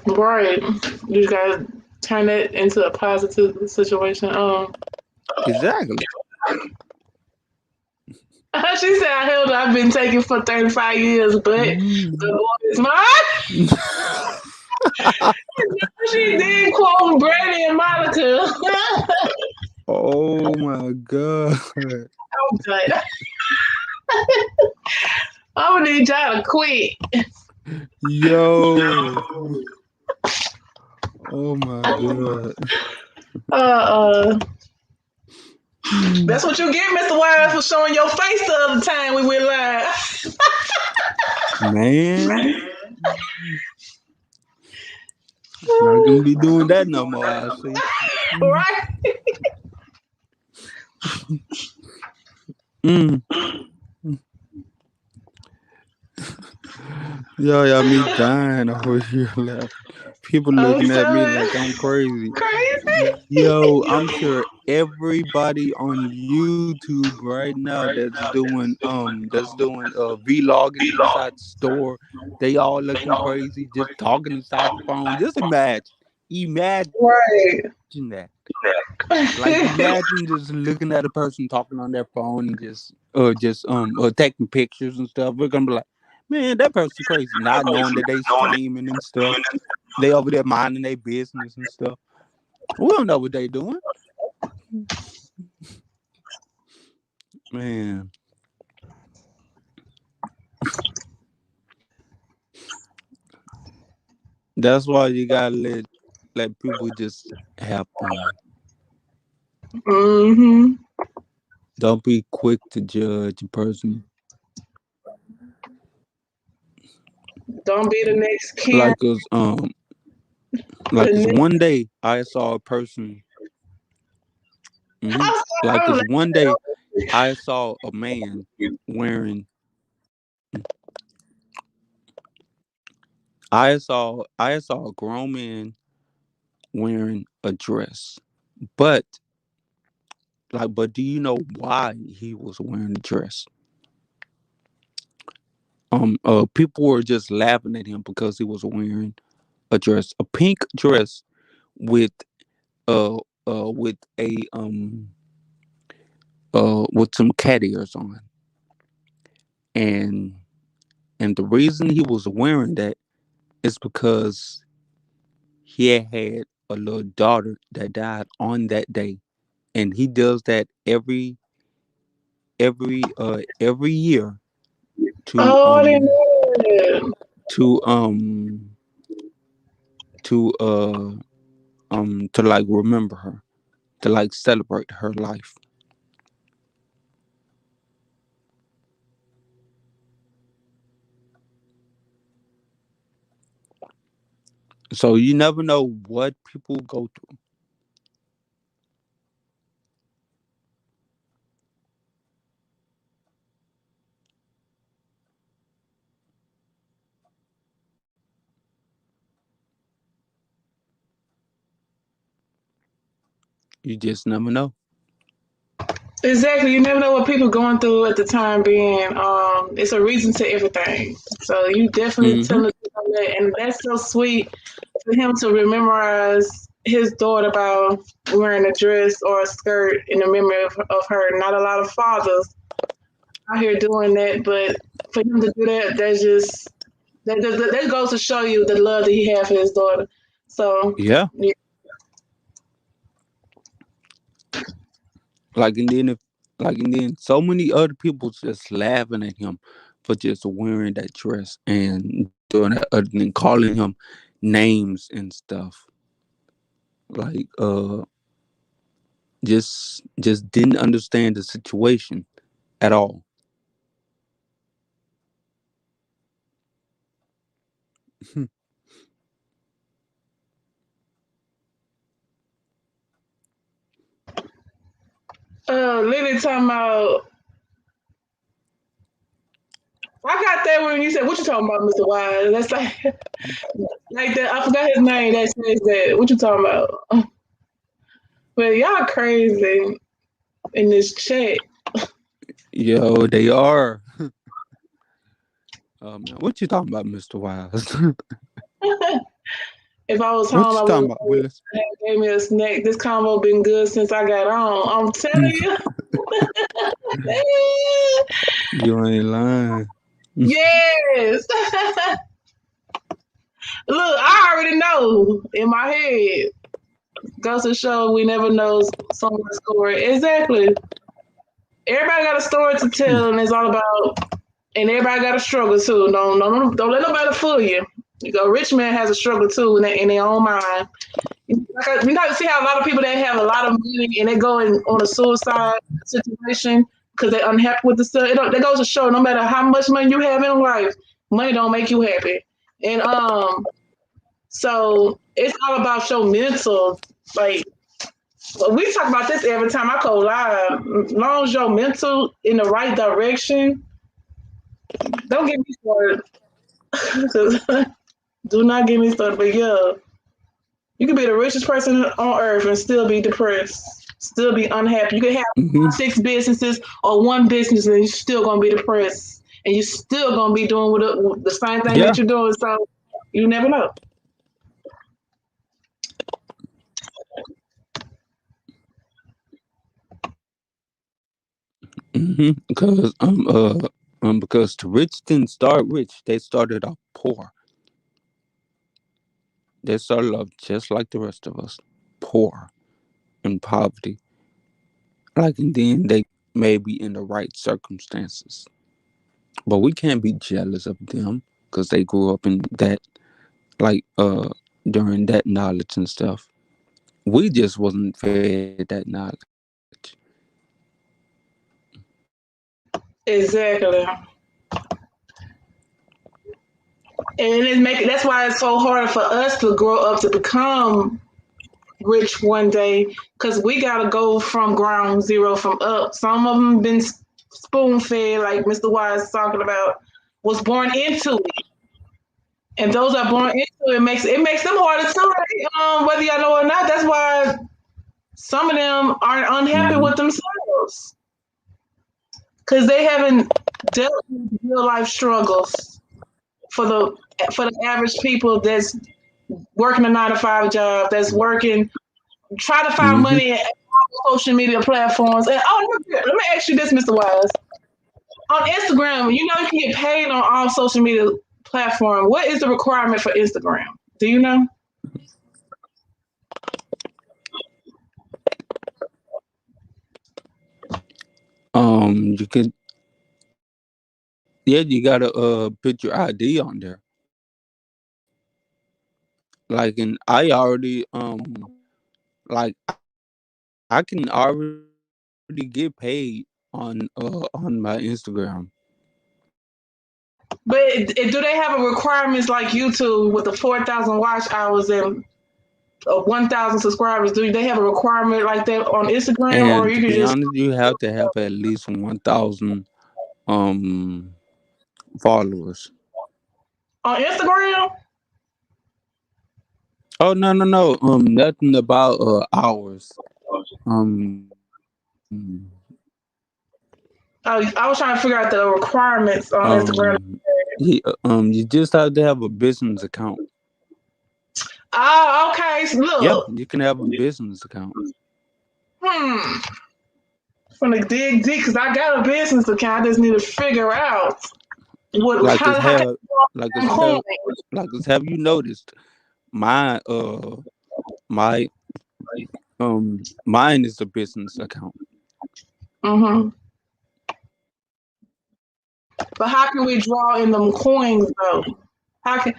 Right. You gotta turn it into a positive situation. Exactly. She said, I held I've been taking for 35 years, but the boy is mine. She did quote Brady and Monica. Oh my god. I'm done. I'm gonna need y'all to quit. Yo. Oh my god. That's what you get, Mr. Wise, for showing your face the other time we went live. Man. Not gonna be doing that no more, I see. Right? Mm. Y'all me dying over here laughing. People I'm looking at me telling like I'm crazy. crazy. Yo, I'm sure everybody on YouTube right now that's doing vlogging inside the store, they all looking crazy, just talking inside the phone. Just imagine Right. that. Like imagine just looking at a person talking on their phone and just taking pictures and stuff. We're gonna be like, man, that person's crazy. Not knowing that they streaming and stuff. They over there minding their business and stuff. We don't know what they doing. Man. That's why you gotta let people just have fun. Mm-hmm. Don't be quick to judge a person. Don't be the next Karen. Like us The next, one day I saw a person I'm like sorry, us one day I saw a man wearing I saw a grown man wearing a dress. But but do you know why he was wearing a dress? People were just laughing at him because he was wearing a dress, a pink dress with uh with a with some cat ears on. And the reason he was wearing that is because he had a little daughter that died on that day. And he does that every year to oh, I didn't know that. to to like remember her, to like celebrate her life. So you never know what people go through. You just never know. Exactly. You never know what people going through at the time being. It's a reason to everything. So you definitely Hmm. tell us that, and that's so sweet for him to memorize his daughter by wearing a dress or a skirt in the memory of her. Not a lot of fathers out here doing that, but for him to do that, that goes to show you the love that he has for his daughter. So Yeah. yeah. Like and then so many other people just laughing at him for just wearing that dress and doing that other than calling him names and stuff. Like just didn't understand the situation at all. Lily talking about. I got that when you said, "What you talking about, Mr. Wise?" That's like that. I forgot his name. That says that. What you talking about? But y'all crazy in this chat. Yo, they are. Man, what you talking about, Mr. Wise? If I was What home, you I would talking have about, Willis? gave me a snack. This combo been good since I got on. I'm telling you. You ain't lying. Yes. Look, I already know in my head. Goes to show we never know someone's story. Exactly. Everybody got a story to tell, and it's all about. And everybody got a struggle too. Don't let nobody fool you. You go, rich man has a struggle too in their own mind. Like, you know, see how a lot of people that have a lot of money and they go on a suicide situation because they're unhappy with the stuff. That goes to show no matter how much money you have in life, money don't make you happy. And So it's all about your mental. Like we talk about this every time I go live. As long as your mental in the right direction, don't get me started. Do not get me started. But yeah, you can be the richest person on earth and still be depressed, still be unhappy. You can have Hmm. 6 businesses or one business and you're still gonna be depressed, and you're still gonna be doing the same thing Yeah. that you're doing. So you never know. Because the rich didn't start rich; they started off poor. They started off just like the rest of us, poor in poverty. Like, and then they may be in the right circumstances, but we can't be jealous of them because they grew up in that, like, during that knowledge and stuff. We just wasn't fed that knowledge. Exactly. And that's why it's so hard for us to grow up to become rich one day, because we gotta go from ground zero, from up. Some of them been spoon fed, like Mr. Wise is talking about, was born into it, and those are born into it makes them harder too. Right? Whether y'all know or not, that's why some of them are unhappy Hmm. with themselves because they haven't dealt with real life struggles for the average people that's working a 9 to 5 job, that's working, try to find Hmm. money at social media platforms. And let me ask you this, Mr. Wise. On Instagram, you know you can get paid on all social media platforms. What is the requirement for Instagram? Do you know? You could, yeah, you gotta put your ID on there. Like, and I already like I can already get paid on my Instagram. But do they have a requirements like YouTube with the 4,000 watch hours and 1,000 subscribers? Do they have a requirement like that on Instagram, or And you to can be just honest, you have to have at least 1,000 um followers. on Instagram? Oh, no. Nothing about hours. Um, I was trying to figure out the requirements on Instagram. you just have to have a business account. Oh, okay. So Yeah, look, you can have a business account. hmm. I'm gonna dig deep because I got a business account. I just need to figure out what Like it's how can have like it's I coin. have have you noticed my my mine is a business account. Hmm. But how can we draw in them coins though? How can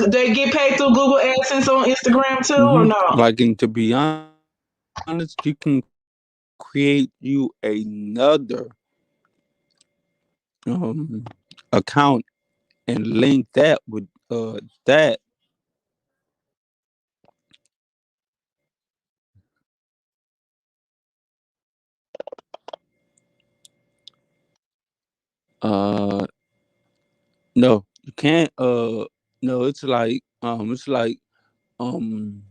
they get paid through Google AdSense on Instagram too, or no? Like, and to be honest, you can create you another um account and link that with that uh no, you can't no, it's like um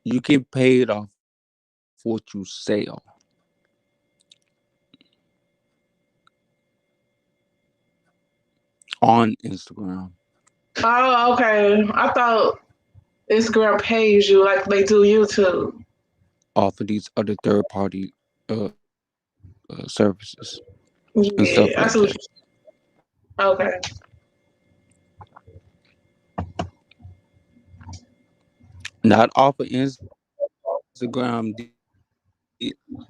you get paid off what you sell on Instagram Oh, okay. I thought Instagram pays you like they do YouTube. off of these other third party services and stuff Yeah, I like see what that. you. Okay. Not off of Instagram,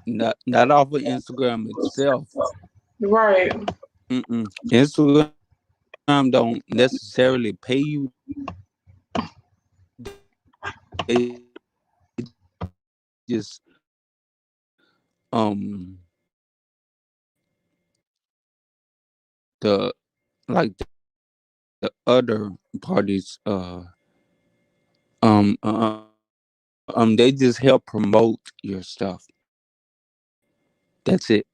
not off of Instagram itself. Right. Instagram don't necessarily pay you. They just the like the other parties um uh, they just help promote your stuff. That's it.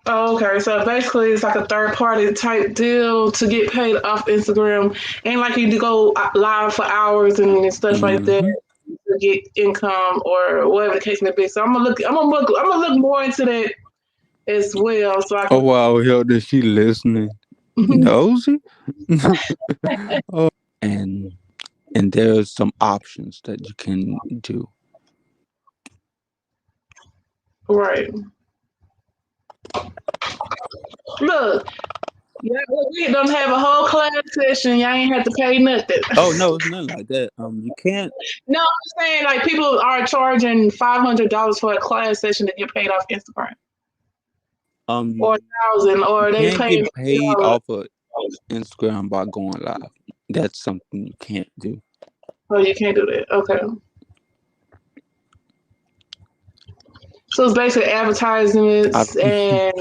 Oh, okay, so basically it's like a third party type deal to get paid off Instagram. Ain't like you to go live for hours and stuff like that Hmm. to get income or whatever the case may be. So I'm gonna look more into that as well. So I Oh can. wow, hell, that she listening? Nosy. Oh, and there's some options that you can do. Right. Look, yeah, we don't have a whole class session. Y'all ain't have to pay nothing. Oh no, it's nothing like that. You can't. No, I'm saying like people are charging $500 for a class session to get paid off Instagram, or You 1,000, or they can't paying get paid $50. off of Instagram by going live. That's something you can't do. Oh, you can't do that. Okay. So it's basically I, advertisements and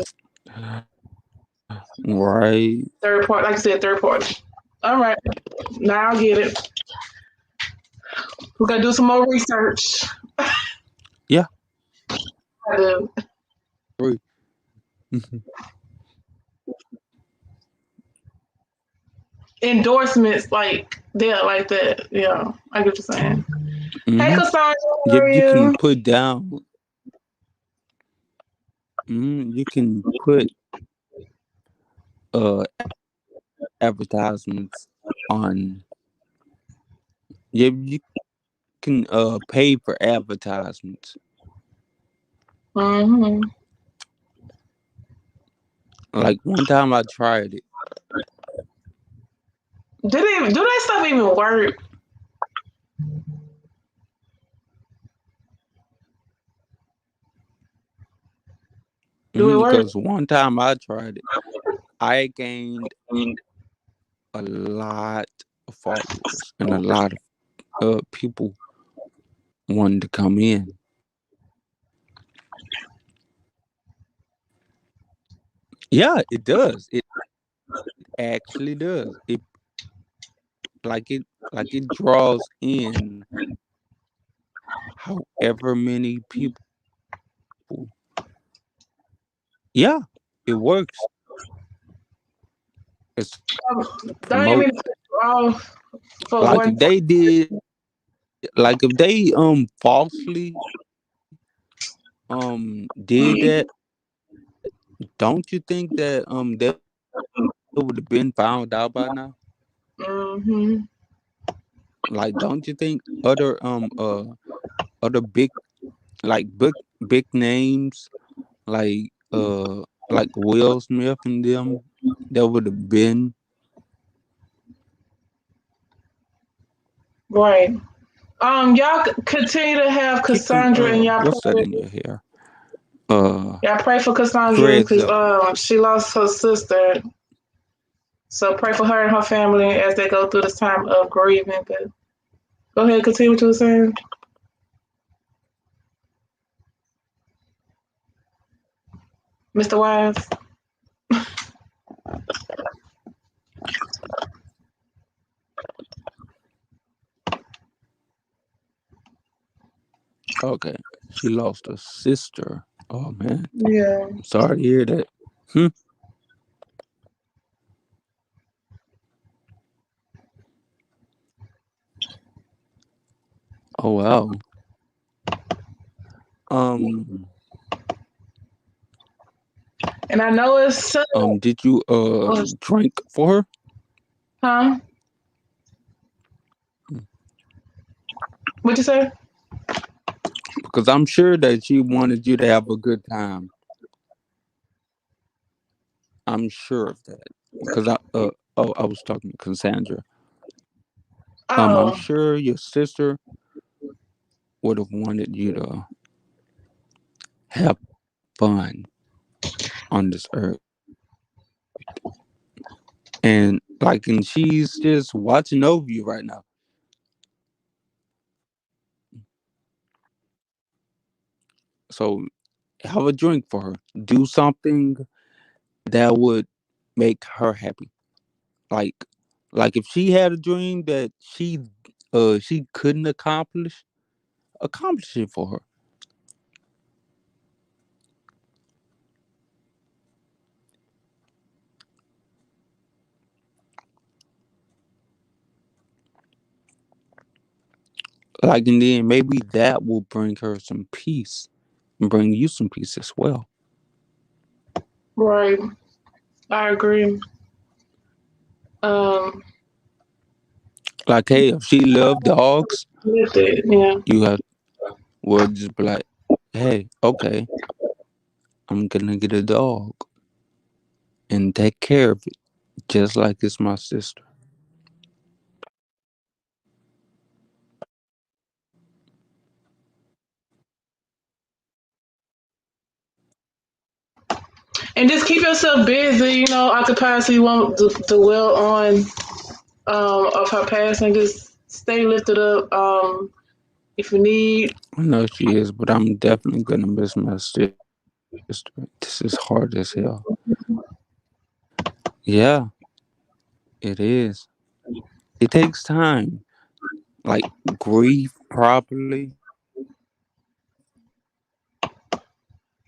right. third party, like I said, third party. All right, now I get it. We're gonna do some more research. Yeah. The Right. endorsements, like that, like that. Yeah, I get what you're saying. Hey, Hmm. Cassandra, how Yep. are You can you? put down. You can put advertisements on. Yep. You can pay for advertisements. Mm-hmm. Like one time I tried it. Do that stuff even work? Do it work? Because one time I tried it, I gained a lot of followers and a lot of people wanted to come in. Yeah, it does. It actually does. Like it it draws in however many people. Yeah, it works. It's Don't even promote. off for Like one. if they did, like if they falsely did that, don't you think that they would have been found out by now? Mm-hmm. Like, don't you think other big, like big names like Will Smith and them, that would have been Right. Y'all continue to have keep them Cassandra and what's that in your hair? y'all pray for Cassandra Dreads because up. she lost her sister. So pray for her and her family as they go through this time of grieving. But go ahead, continue what you were saying, Mr. Wise. Okay. She lost a sister. Oh man. Yeah. I'm sorry to hear that. Hmm. Oh wow. Um And I know it's did you drink for her? huh? What you say? Because I'm sure that she wanted you to have a good time. I'm sure of that. Because I was talking to Cassandra. I'm Oh, sure your sister would have wanted you to have fun on this earth. And she's just watching over you right now. So have a drink for her. Do something that would make her happy. Like like if she had a dream that she couldn't accomplish it for her. Like, and then maybe that will bring her some peace and bring you some peace as well. Right. I agree. Um, Like, hey, if she loved dogs, with it, yeah. you have well just be like, hey, okay, I'm gonna get a dog and take care of it, just like it's my sister. And just keep yourself busy, occupied so you won't dwell on of her past, and just stay lifted up. If you need, I know she is, but I'm definitely gonna miss my sister. This is hard as hell. Yeah, it is. It takes time. Like grieve properly.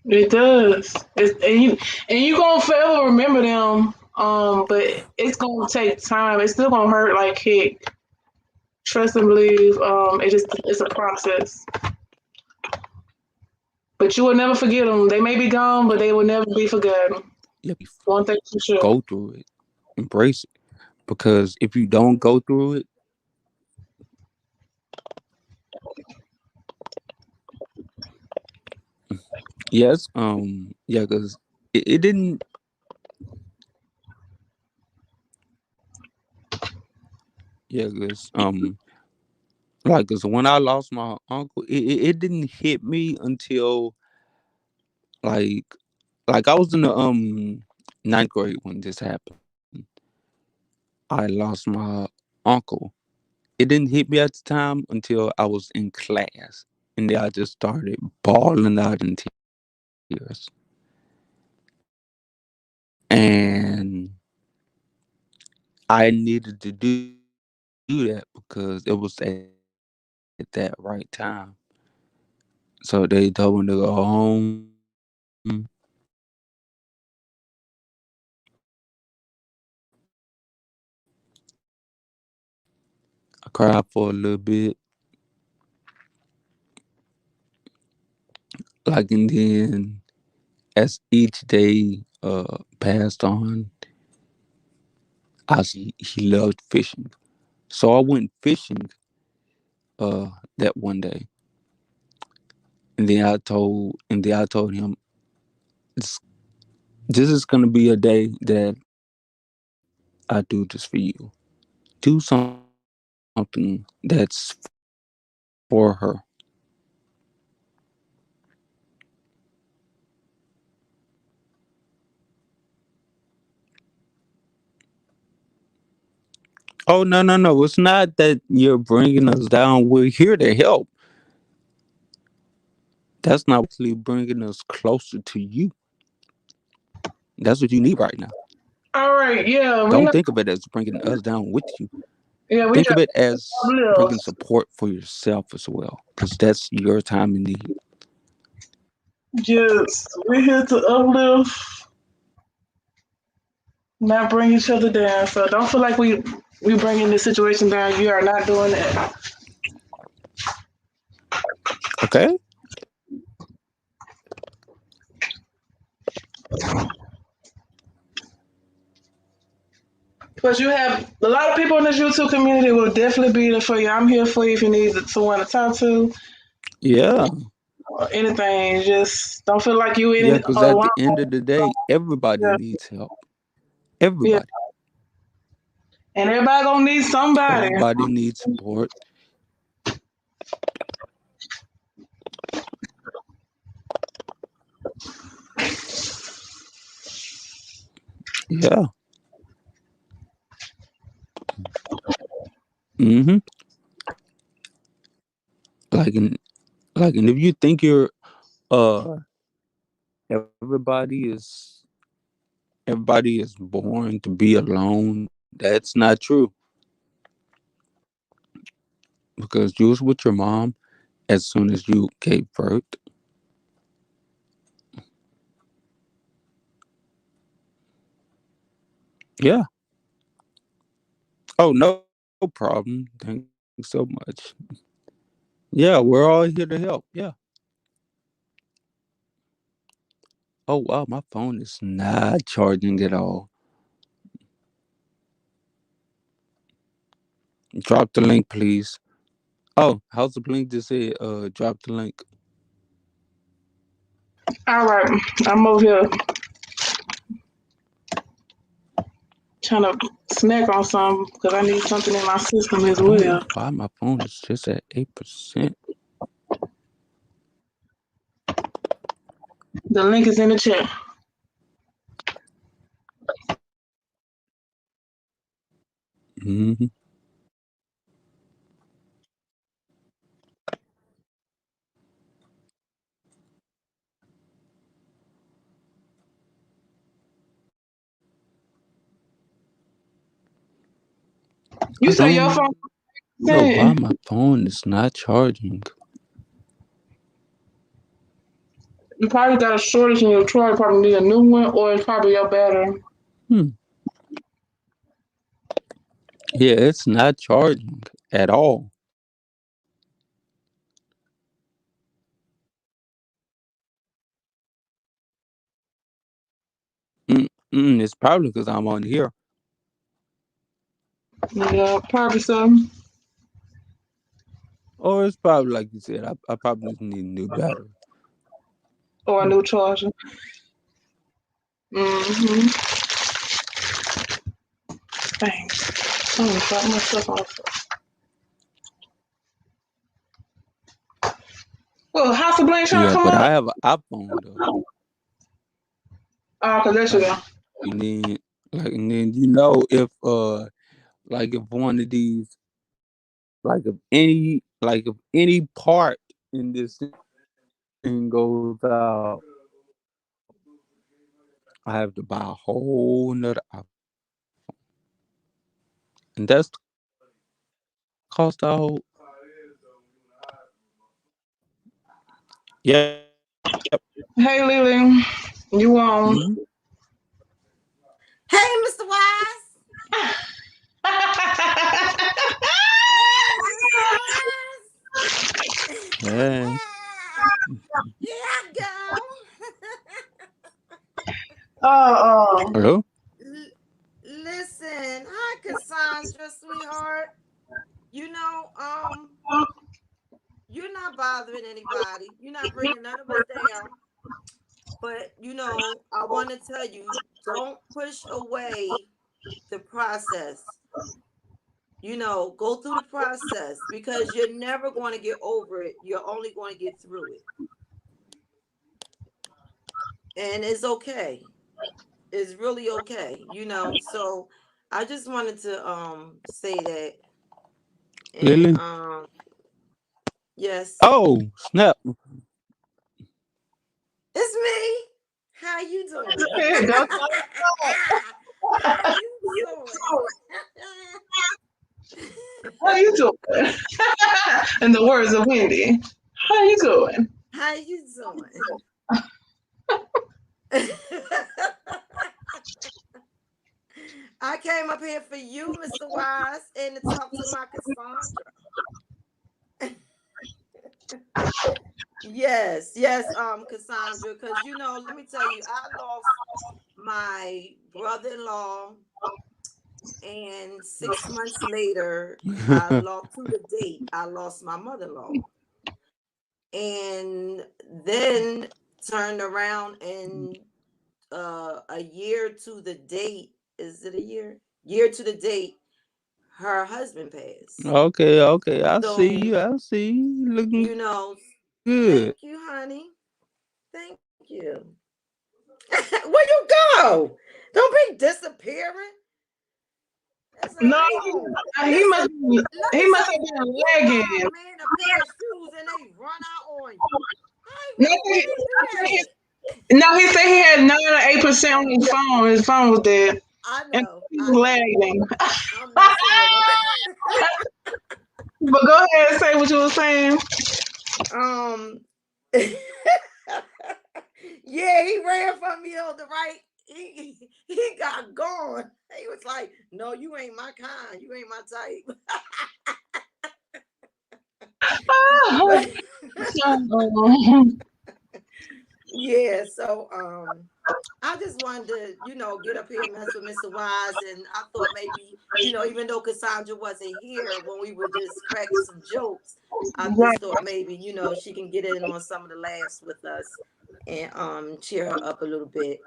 it does. And you gonna forever remember them. But it's gonna take time. It's still gonna hurt like heck. Trust and believe. It's a process. But you will never forget them. They may be gone, but they will never be forgotten. You One thing for sure. go through it, embrace it. Because if you don't go through it, yes, yeah, because it didn't, yeah, because like, cause when I lost my uncle, it didn't hit me until like I was in the ninth grade when this happened. I lost my uncle. It didn't hit me at the time until I was in class, and then I just started bawling out in tears. And I needed to do that because it was at that right time. So they told me to go home. I cried for a little bit, like, and then as each day passed on, I see he loved fishing. So I went fishing that one day, and then I told him, this, this is gonna be a day that I do this for you. Do something that's for her. Oh, no, no, no! It's not that you're bringing us down. We're here to help. That's not actually bringing us closer to you. That's what you need right now. All right, yeah, Don't think of it as bringing us down with you. we Think of just it as bringing uplift. support for yourself as well, because that's your time in need. Yes, we're here to uplift, not bring each other down. So don't feel like we bringing the situation down. You are not doing that. Okay? Because you have a lot of people in this YouTube community will definitely be there for you. I'm here for you if you need someone to talk to Yeah. or anything. Just don't feel like you in Yeah, it because at alone. the end of the day, everybody Yeah, needs help. yeah. Everybody. And everybody gonna need somebody. Everybody needs support. Yeah. Mm-hmm. Like, and if you think you're uh everybody is everybody is born to be alone. That's not true because you was with your mom as soon as you gave birth. Yeah. Oh, no problem. Thanks so much. Yeah, we're all here to help. Yeah. Oh wow, my phone is not charging at all. Drop the link, please. Oh, how's the link just said? Drop the link. All right, I'm over here trying to snack on something because I need something in my system as I don't well. know why my phone is just at 8%. The link is in the chat. Hmm. You I say your don't phone? know why my phone is not charging. You probably got a shortage in your charger. Probably need a new one, or it's probably your battery. Hmm. Yeah, it's not charging at all. It's probably because I'm on here. Yeah, probably so. Or it's probably like you said, I probably just need a new battery. Or a new charger. Mm-hmm. Thanks. I'm gonna drop myself off. Well, House of Blank trying to Yeah, come but I up? have an iPhone though. Oh, cause there you go. And then if like if one of these if any part in this thing goes out, I have to buy a whole nother iPhone. And that's the cost I hold. Yep. Hey, Lily, you on? Mm-hmm. Hey, Mr. Wise. Hey. Here I go. Oh, Hello? Listen, hi Cassandra, sweetheart. You know, you're not bothering anybody. You're not bringing none of us down. But I want to tell you, don't push away the process. Go through the process because you're never going to get over it. You're only going to get through it. And it's okay. It's really okay, So I just wanted to say that. Lily? And yes. Oh, snap. It's me. How you doing? How you doing? how you doing? In the words of Wendy, how you doing? How you doing? I came up here for you, Mr. Wise, and to talk to my Cassandra. Yes, Cassandra, because let me tell you, I lost my brother-in-law, and 6 months later, I lost to the date. I lost my mother-in-law, and then turned around and a year to the date. Is it a year? Year to the date, her husband passed. Okay. I see you. Looking good. Thank you, honey. Thank you. Where you go? Don't be disappearing. No, he must have been lagging. Man, a pair of shoes and they run out on you. No, he said he had 9 or 8% on his phone. His phone was dead. I And know. he I was know. lagging. I'm messing with him. But go ahead and say what you were saying. Yeah, he ran from me on the right. He got gone. He was like, "No, you ain't my kind. You ain't my type." Yeah, so I just wanted to, get up here and mess with Mr. Wise, and I thought maybe, even though Cassandra wasn't here when we were just cracking some jokes, I just thought maybe, she can get in on some of the laughs with us and cheer her up a little bit.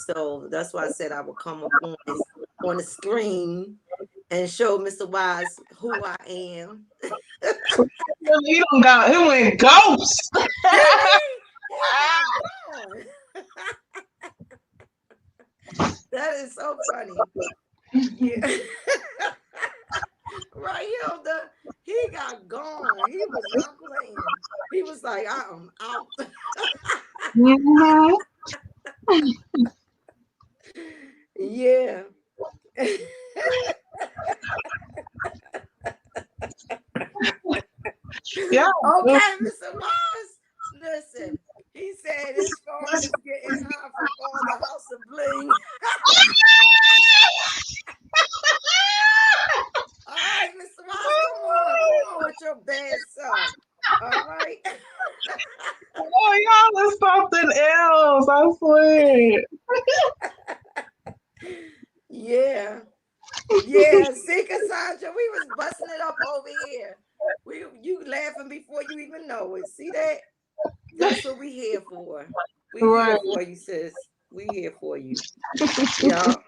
So that's why I said I would come up on the screen and show Mr. Wise who I am. He went ghost. That is so funny. Yeah. Right here, he got gone. He was not playing. He was like, I'm out. Mhm. Yeah. Yeah. Okay, Mr. Wise. Listen, he said his phone is getting hot from all the House of Bling. All right, Mr. Wise, come on with your bad self. All right. Oh, y'all is something else. I swear. Yeah. Yeah. See, Cassandra, we was busting it up over here. You laughing before you even know it. See that? That's what we here for. We here for you, sis. We here for you. Y'all.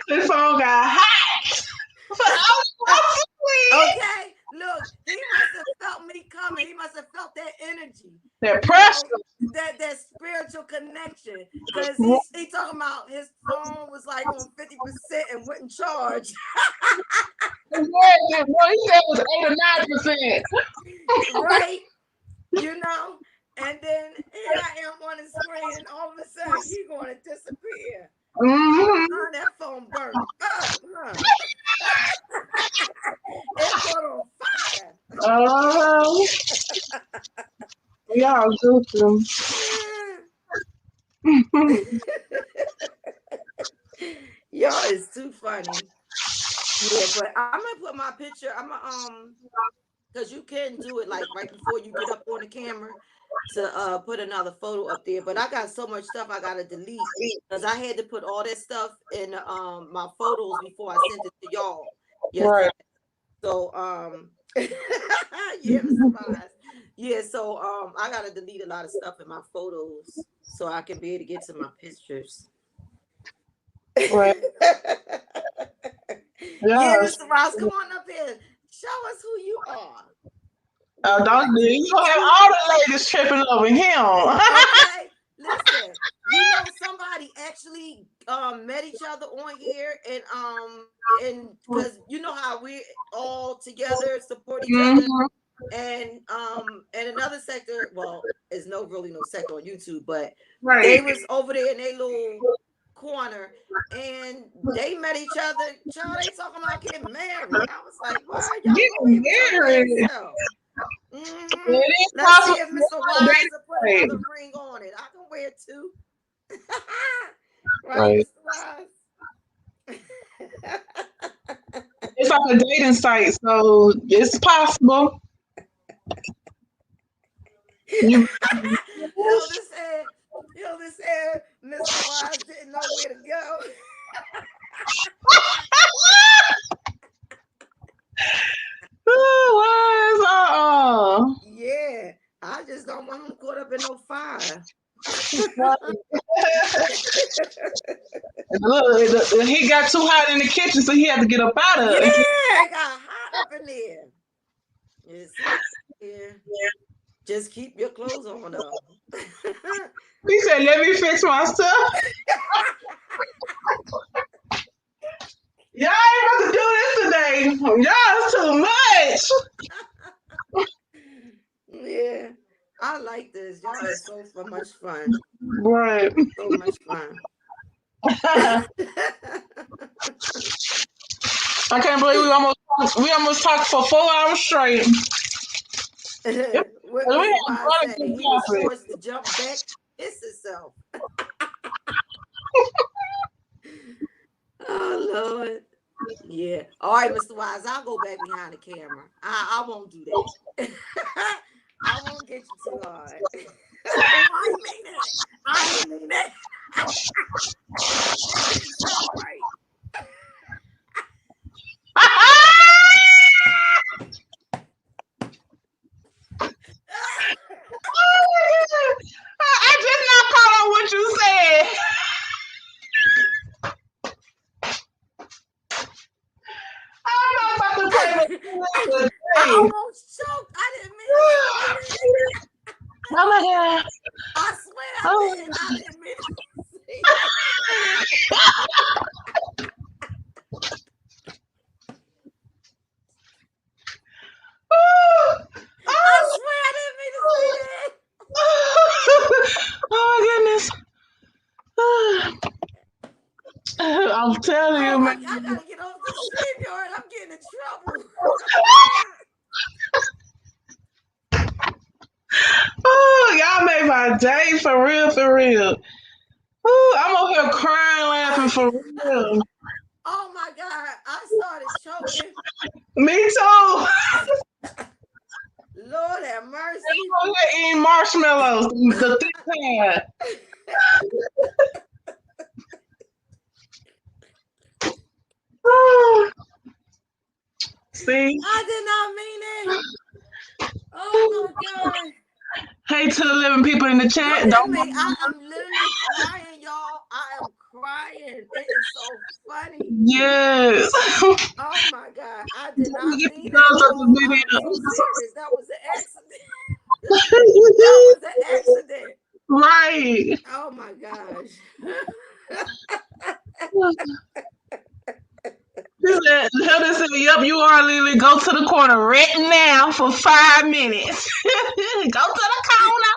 This phone got hot. Okay, look, he must have felt me coming. He must have felt that energy, that pressure, that spiritual connection. Because he talking about his phone was like on 50% and wouldn't charge. he said it was 8 or 9%. Right? And then here I am on the screen, and all of a sudden he's going to disappear. Mm-hmm. That phone burned up, huh? It caught on fire. Y'all goofy. Y'all is too funny. Yeah, but I'm gonna put my picture. Because you can do it like right before you get up on the camera to put another photo up there. But I got so much stuff I gotta delete because I had to put all that stuff in my photos before I sent it to y'all yesterday. Right. So yeah, Mr. Vaz. Yeah, so I gotta delete a lot of stuff in my photos so I can be able to get to my pictures. Right. Yeah, Mr. Ross, come on up here. Show us who you are. Oh, don't do it. You gonna have all the ladies tripping over him. Okay, listen. Somebody actually met each other on here, and because you know how we all together support each other, and another sector. Well, there's no sector on YouTube, but they was over there in their little corner, and they met each other. Child, they talking about getting married. I was like, why are y'all getting married? Mm-hmm. Let's see if Mr. Wise will put another ring on it. I can wear two. Right, Mr. Wise? It's like a dating site, so it's possible. He'll just say Mr. Wise didn't know where to go. Yeah, I just don't want him caught up in no fire. Look, he got too hot in the kitchen, so he had to get up out of it. Yeah, it got hot up in there. Yeah. Just keep your clothes on though. He said, "Let me fix my stuff." Y'all ain't about to do this today. Y'all is too much. Yeah, I like this. Y'all are so much fun. Right. So much fun. I can't believe we almost talked for 4 hours straight. What We Mr. had Wise a said, good he was topic. forced to jump back, piss himself. Oh Lord. Yeah. All right, Mr. Wise, I'll go back behind the camera. I won't do that. I won't get you too hard. I ain't mean that. I ain't mean that. That didn't sound right. I just not caught on what you said. I'm not about to play the I almost choked. I didn't mean to say that. Oh my God. I swear I did. I didn't mean to say that. I swear I didn't mean to say that. Oh my goodness. I'm telling you, man. I gotta get off the StreamYard. I'm getting in trouble. Oh, y'all made my day for real, for real. Ooh, I'm over here crying, laughing for real. Oh my God, I started choking. Me too. Lord have mercy. I'm over here eating marshmallows, the thick kind. See? I did not mean it. Oh my God. Hey to the living people in the chat. Look at Don't me. I am literally crying, y'all. I am crying. It is so funny. Yes. Oh my God. I did not Get mean the that, thumbs up y'all. the I'm video. so serious. That was an accident. That was an accident. Right. Oh my gosh. Hilda said, yep, you are Lily. Go to the corner right now for 5 minutes. Go to the corner.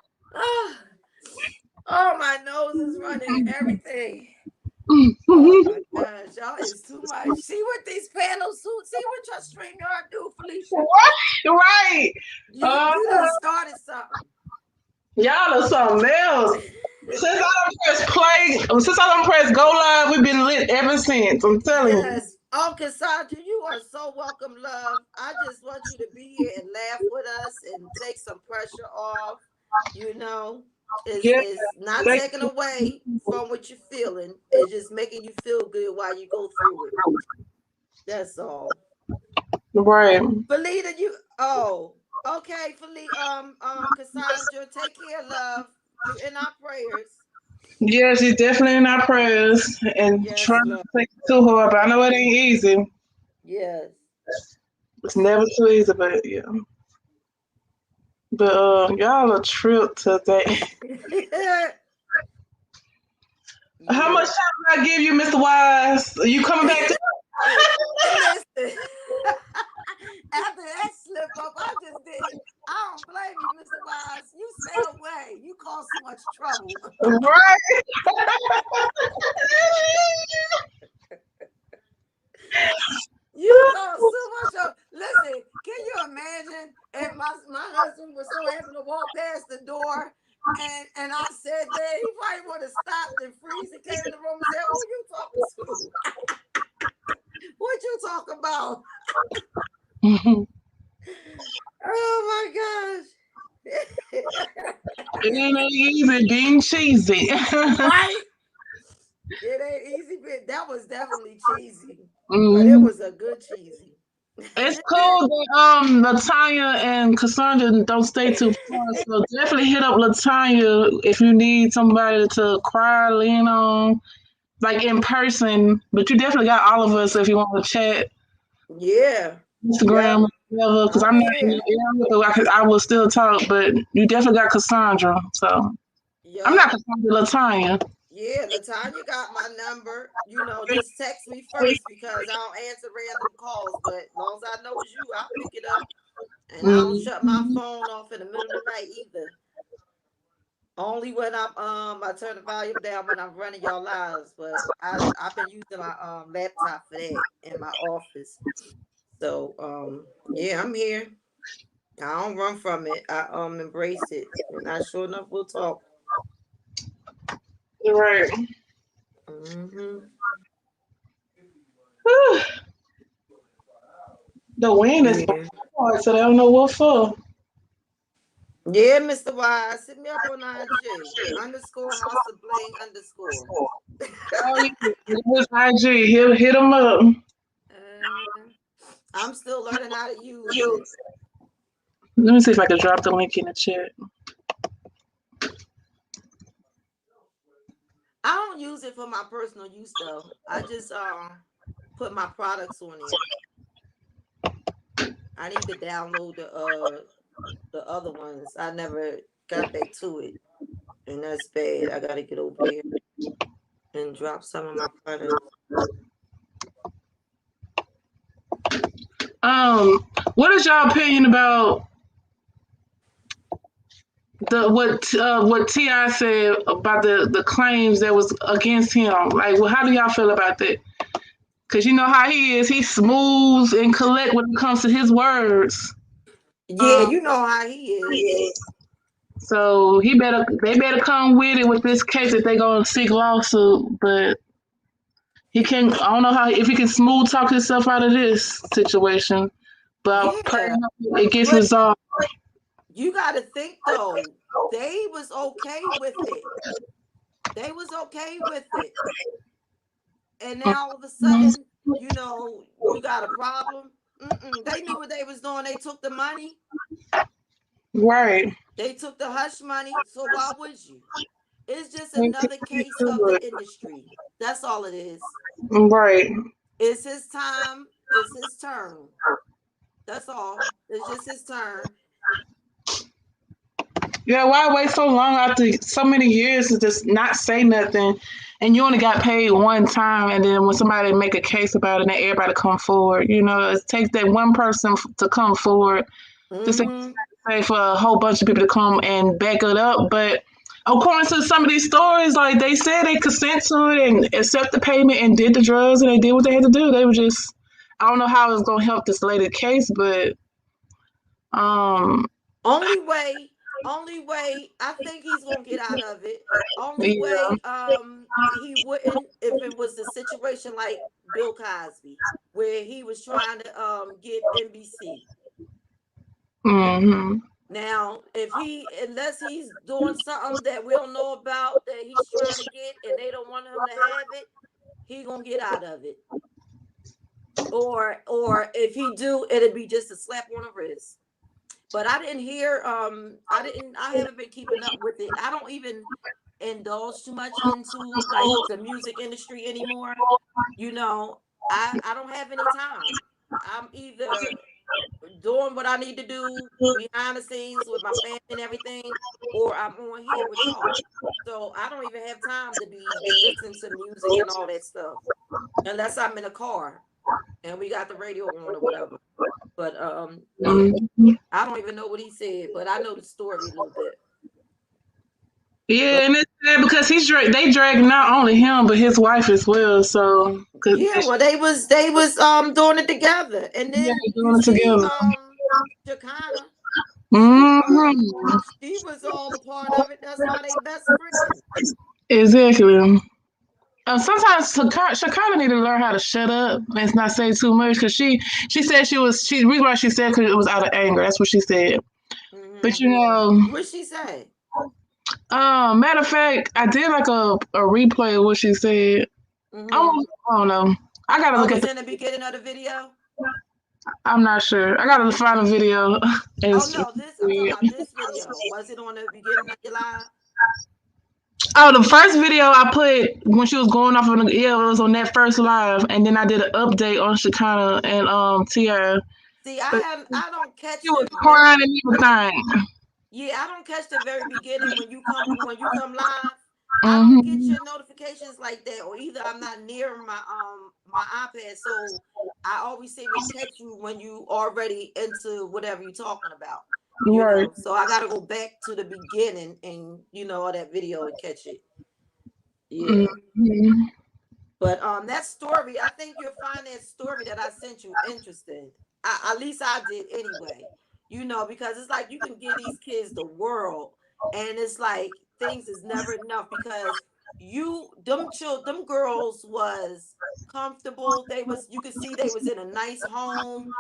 Oh, my nose is running and everything. Oh my gosh, y'all is too much. See what these panels do? See what your StreamYard do, Felicia? Right. You done started something. Y'all are something else. Since I don't press go live, we've been lit ever since. I'm telling you. Yes. Oh, Cassandra, you are so welcome, love. I just want you to be here and laugh with us and take some pressure off. You know, it's not taking away from what you're feeling. It's just making you feel good while you go through it. That's all. Right. Felita, okay, Felita, Cassandra, take care, love. You in our prayers. Yeah, she's definitely in our prayers and trying to take it to her, but I know it ain't easy. Yes. It's never too easy, but yeah. But y'all a trip today. How much time did I give you, Mr. Wise? Are you coming back to Listen, after that slip up, I don't blame you, Mr. Wise. You stay away. You cause so much trouble. Right. You cause so much trouble. Listen, can you imagine if my husband was so happy to walk past the door and I said that he probably would have stopped and freeze and came in the room and said, "Who you talking to? What you talking about?" Oh my gosh. It ain't easy being cheesy. Right? It ain't easy, but that was definitely cheesy. But it was a good cheesy. It's cool that Latanya and Cassandra don't stay too far, so definitely hit up Latanya if you need somebody to cry, lean on, like in person. But you definitely got all of us if you want to chat. Yeah. Instagram, whatever, because I'm not in the area, but I will still talk. But you definitely got Cassandra, so I'm not Cassandra, Latanya. Yeah, Latanya got my number. You know, just text me first because I don't answer random calls. But as long as I know it's you, I'll pick it up. And I don't shut my phone off in the middle of the night either. Only when I turn the volume down when I'm running y'all lives, but I've been using my laptop for that in my office. So yeah, I'm here. I don't run from it. I embrace it, and I sure enough will talk. Right. Mm-hmm. The wind is Yeah. hard, so they don't know what for. Yeah, Mr. Wise, hit me up on IG _ House of Bling _ Oh, yeah. His IG, hit him up. I'm still learning how to use it. Let me see if I can drop the link in the chat. I don't use it for my personal use though. I just put my products on it. I need to download the other ones. I never got back to it, and that's bad. I gotta get over there and drop some of my products. What is y'all opinion about what Ti said about the claims that was against him? Like, well, how do y'all feel about that? Cause you know how he is. He's smooth and collect when it comes to his words. Yeah, you know how he is. So they better come with it with this case if they gonna seek lawsuit. But he can. I don't know how if he can smooth talk himself out of this situation. But Yeah, it gets but resolved. you got to think though. They was okay with it. They was okay with it. And now all of a sudden, you know, you got a problem. They knew what they was doing. They took the money. Right. They took the hush money. So why would you? It's just another case of the industry. That's all it is. Right. It's his time. It's his turn. That's all. It's just his turn. Yeah, why wait so long after so many years to just not say nothing, and you only got paid one time, and then when somebody make a case about it, then everybody come forward. You know, it takes that one person to come forward, just to say for a whole bunch of people to come and back it up. But according to some of these stories, like they said, they consent to it and accept the payment and did the drugs and they did what they had to do. They were just, I don't know how it's gonna help this later case, but only way I think he's gonna get out of it. Only yeah. way he wouldn't if it was a situation like Bill Cosby where he was trying to get NBC. Mm-hmm. Now unless he's doing something that we don't know about that he's trying to get and they don't want him to have it, he gonna get out of it. Or if he do, it'll be just a slap on the wrist. But I didn't hear I haven't been keeping up with it. I don't even indulge too much into like the music industry anymore. You know, I don't have any time. I'm either doing what I need to do behind the scenes with my family and everything, or I'm on here with y'all. So I don't even have time to be listening to music and all that stuff unless I'm in a car and we got the radio on or whatever. But yeah, I don't even know what he said, but I know the story a little bit. Yeah, and it's sad because they dragged not only him but his wife as well. So yeah, well they was doing it together, and then you see Shekinah, she was all a part of it. That's why they best friends. Exactly. Sometimes Shekinah need to learn how to shut up and not say too much because she said she reason why she said because it was out of anger. That's what she said. But you know, what she said. Matter of fact, I did like a replay of what she said. I don't know. I gotta look at in the beginning of the video. I'm not sure. I gotta find a video. Oh no, I'm talking about this video. Was it on the beginning of your live? Oh, the first video I put when she was going off on it was on that first live, and then I did an update on Shekinah and Ti. See, I don't catch. She was crying and everything. Yeah, I don't catch the very beginning when you come live. I don't get your notifications like that, or either I'm not near my iPad, so I always say to catch you when you already into whatever you're talking about. Right. So I gotta go back to the beginning and all that video and catch it. Yeah. Mhm. But that story, I think you'll find that story that I sent you interesting. At least I did anyway. Because it's like you can give these kids the world, and it's like things is never enough because them girls was comfortable. You could see they was in a nice home.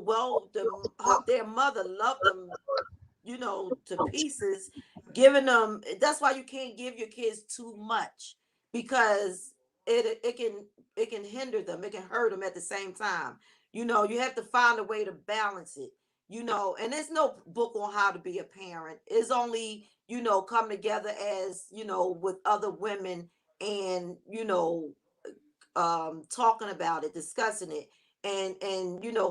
Well, their mother loved them, to pieces, giving them. That's why you can't give your kids too much because it can hinder them. It can hurt them at the same time. You have to find a way to balance it. And there's no book on how to be a parent. It's only come together as with other women and talking about it, discussing it, and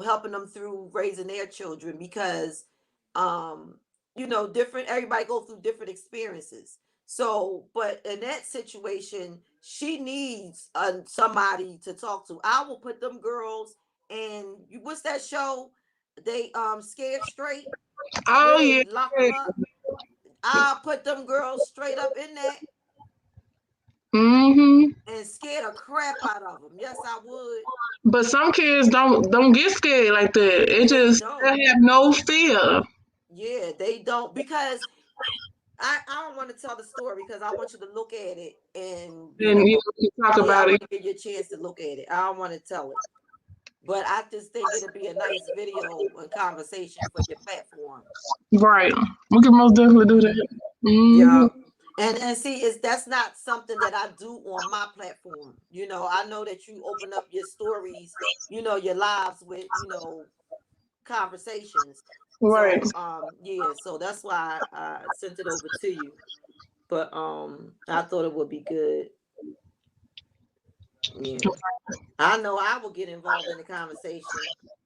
helping them through raising their children because different everybody goes through different experiences. So, but in that situation, she needs somebody to talk to. I will put them girls and what's that show? They Scared Straight, where Oh yeah. they lock them up. I'll put them girls straight up in that Mhm. and scare the crap out of them. Yes, I would. But some kids don't get scared like that. It They just don't. they have no fear. Yeah, they don't because I don't want to tell the story because I want you to look at it and And you talk yeah, I about it. want to give you a chance to look at it. I don't want to tell it, but I just think it'll be a nice video and conversation for your platform. Right. We can most definitely do that. Yeah. Mhm. And see, that's not something that I do on my platform. I know that you open up your stories, your lives with, conversations. Right. So yeah, so that's why I sent it over to you. But I thought it would be good. Yeah. I know I will get involved in the conversation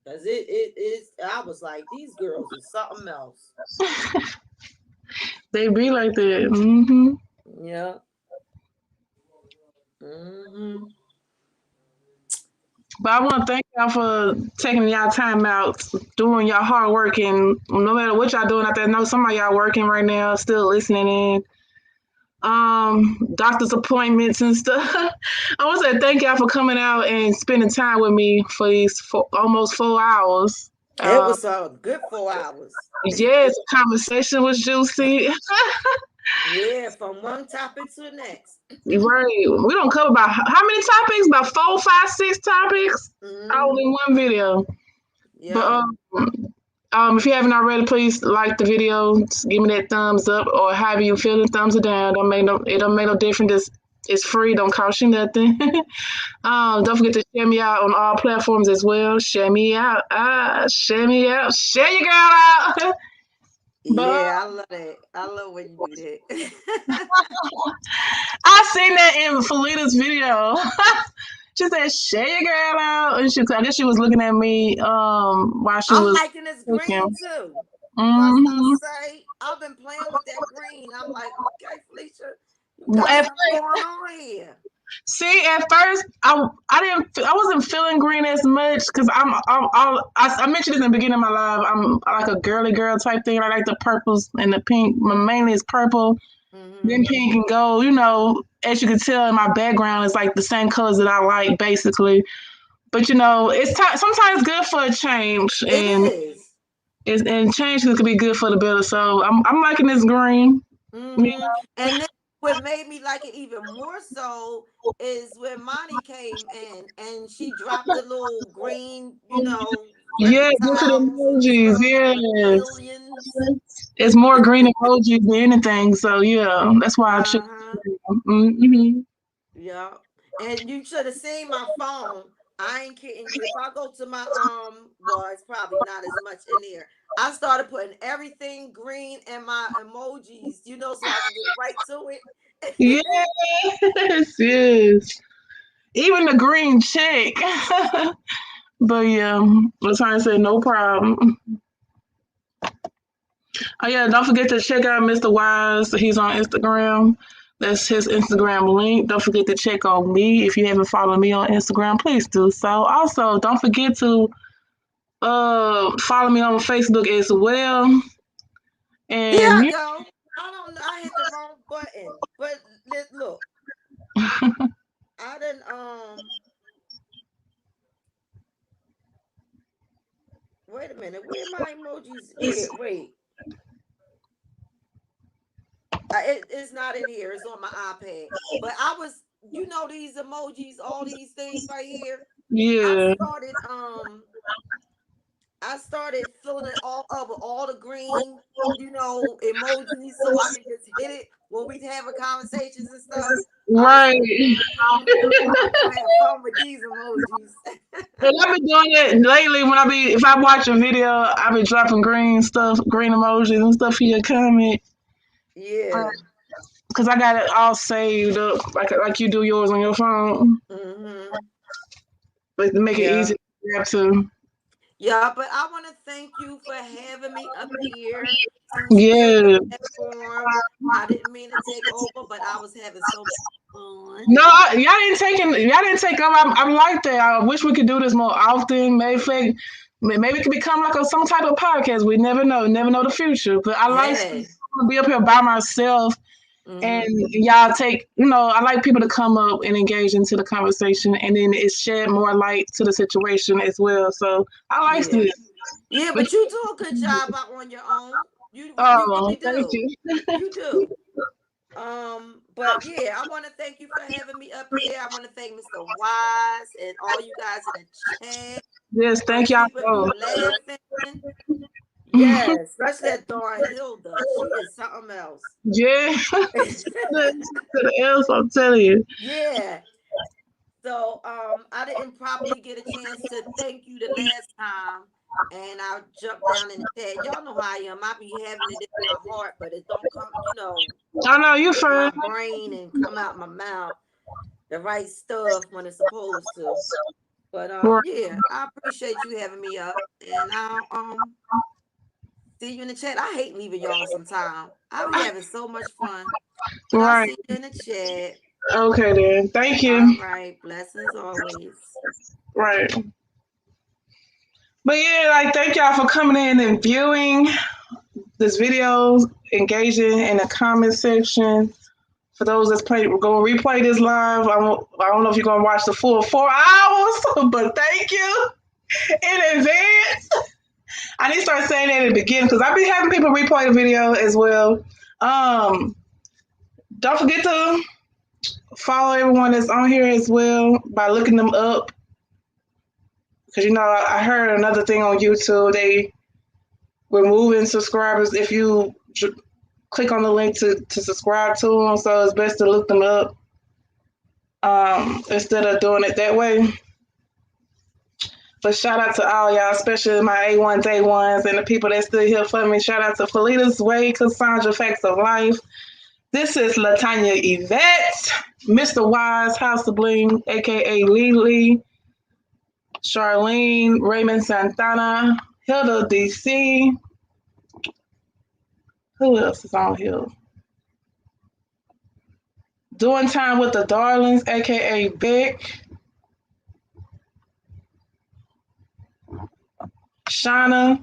because it is I was like, these girls is something else. They be like that. Hmm. Yeah. Mm-hmm. But I want to thank y'all for taking y'all time out, doing y'all hard work, and no matter what y'all doing out there, I know some of y'all working right now, still listening in. Doctor's appointments and stuff. I want to say thank y'all for coming out and spending time with me for these almost 4 hours. It was a good 4 hours. Yes, the conversation was juicy. Yeah, from one topic to the next. Right. We don't cover about how many topics? About 4, 5, 6 topics. All in one video. Yeah. But if you haven't already, please like the video, just give me that thumbs up, or however you feel, the thumbs are down. It don't make no difference. It's free. Don't cost you nothing. Don't forget to share me out on all platforms as well. Share me out. Share me out. Share your girl out. Yeah, I love that. I love when you do that. I seen that in Felita's video. She said, "Share your girl out," and I guess she was looking at me while she I'm was liking this green cooking. too. Mhm. Must I say, I've been playing with that green. I'm like, okay, Felicia, you got At something going on here. See, at first, I wasn't feeling green as much because I mentioned this in the beginning of my life. I'm like a girly girl type thing. I like the purples and the pink. Mainly is purple, then pink and gold. As you can tell in my background, it's like the same colors that I like, basically. But it's sometimes good for a change, It is. and change could be good for the better. So I'm liking this green. And then what made me like it even more so is when Monty came in and she dropped the little green, Yeah, different emojis. Yes, it's more green emojis than anything. So yeah, that's why I chose. Mm-hmm. Yeah, and you should have seen my phone. I ain't kidding you. If I go to my well, it's probably not as much in there. I started putting everything green in my emojis, so I can get right to it. Yes, yes. Even the green check. But yeah, Latanya said no problem. Oh yeah, don't forget to check out Mr. Wise. He's on Instagram. That's his Instagram link. Don't forget to check on me. If you haven't followed me on Instagram, please do so. Also, don't forget to Follow me on Facebook as well. Here And I go. I don't know. I hit the wrong button. But look. I didn't wait a minute. Where my emojis? Wait. It's not in here. It's on my iPad. But I was, these emojis, all these things right here. yeah. I started filling it all up with all the green, emojis, so I can just hit it when we having conversations and stuff. Right. I'm gonna have fun with these emojis. And I've been doing it lately when if I watch a video, I've been dropping green emojis and stuff for your comment. Yeah. Because I got it all saved up, like you do yours on your phone. Mm-hmm. But to make it easy to grab to. Yeah, but I want to thank you for having me up here. Yeah. I didn't mean to take over, but I was having so much fun. No, y'all didn't take over. I'm like that. I wish we could do this more often. Maybe it could become like some type of podcast. We never know the future. But I like to be up here by myself. Mm-hmm. And y'all I like people to come up and engage into the conversation, and then it shed more light to the situation as well. So I like this. Yeah, but you do a good job out on your own. You really do. Thank you. You do. But yeah, I want to thank you for having me up here. I want to thank Mr. Wise and all you guys in the chat. Yes, thank y'all. Laughing. Yes, especially that darn Hilda. She is something else. Yeah. else, I'm telling you. Yeah. So I didn't probably get a chance to thank you the last time. And I'll jump down in the chat. Y'all know how I am. I be having it in my heart, but it don't come, I know you fine. My brain and come out my mouth the right stuff when it's supposed to. But yeah, I appreciate you having me up, and I'll see you in the chat. I hate leaving y'all sometime. I'll be having so much fun. But I'll see you in the chat. Okay then. Thank you. All right. Blessings always. Right. But yeah, thank y'all for coming in and viewing this video, engaging in the comment section. For those that's going to replay this live, I don't know if you're going to watch the full 4 hours, but thank you in advance. I need to start saying that at the beginning because I've been having people replay the video as well. Don't forget to follow everyone that's on here as well by looking them up. Because, I heard another thing on YouTube. They removing subscribers if you click on the link to subscribe to them. So it's best to look them up instead of doing it that way. But shout out to all y'all, especially my A1s, A1s, and the people that still here for me. Shout out to Felita's Way, Cassandra, Facts of Life. This is Latanya Yvette, Mr. Wise, House of Bling, a.k.a. Lily, Charlene, Raymond Santana, Hilda DC. Who else is on here? Doing Time with the Darlings, a.k.a. Beck. Shauna's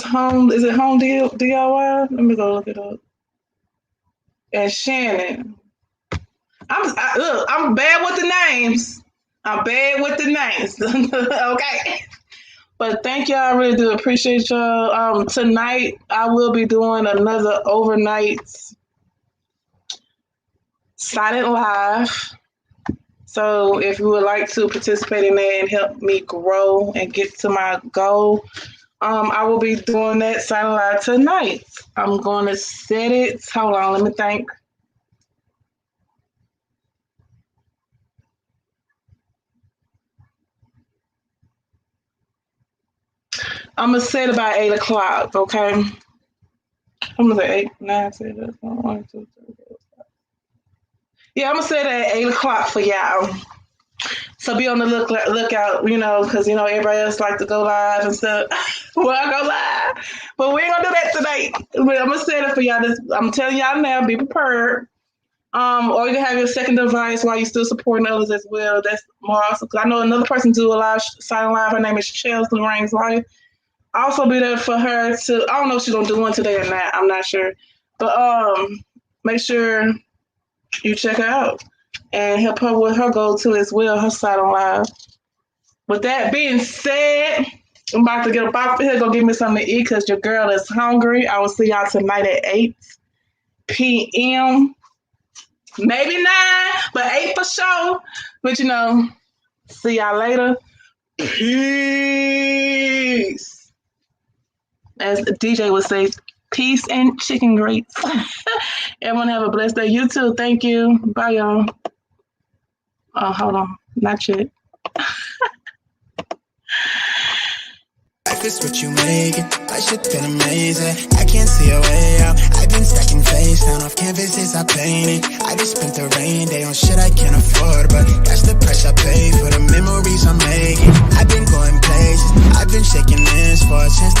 Home. Is it Home DIY? Let me go look it up. And Shannon. I'm bad with the names. Okay. But thank y'all. I really do appreciate y'all. Tonight, I will be doing another overnight silent live. So if you would like to participate in that and help me grow and get to my goal, I will be doing that silent live tonight. I'm going to set it. Hold on, let me think. I'm going to set it by 8 o'clock, okay? I'm going to say 8, 9, 10, 1, 2, 3, 4, 5. Yeah, I'm going to set it at 8 o'clock for y'all. So be on the lookout, because, everybody else like to go live and stuff. Well, I go live. But we ain't going to do that tonight. But I'm going to set it for y'all. I'm telling y'all now, be prepared. Or you can have your second device while you're still supporting others as well. That's more awesome. Because I know another person do a live silent live. Her name is Chelsea Lorraine's Life. I'll also be there for her to. I don't know if she's gonna do one today or not. I'm not sure, but make sure you check her out and help her with her goal too as well. Her silent live. With that being said, I'm about to get up off here. Go get me something to eat because your girl is hungry. I will see y'all tonight at 8 p.m. Maybe 9, but 8 for sure. But you know, see y'all later. Peace. As the DJ would say, peace and chicken greats. Everyone have a blessed day. You too. Thank you. Bye, y'all. Oh, hold on. Not yet. Life is what you make it. That shit been amazing. I can't see a way out. I've been stacking face down off canvases I painted. I just spent the rain day on shit I can't afford, but that's the price I pay for the memories I'm making. I've been going places. I've been shaking hands for a chance to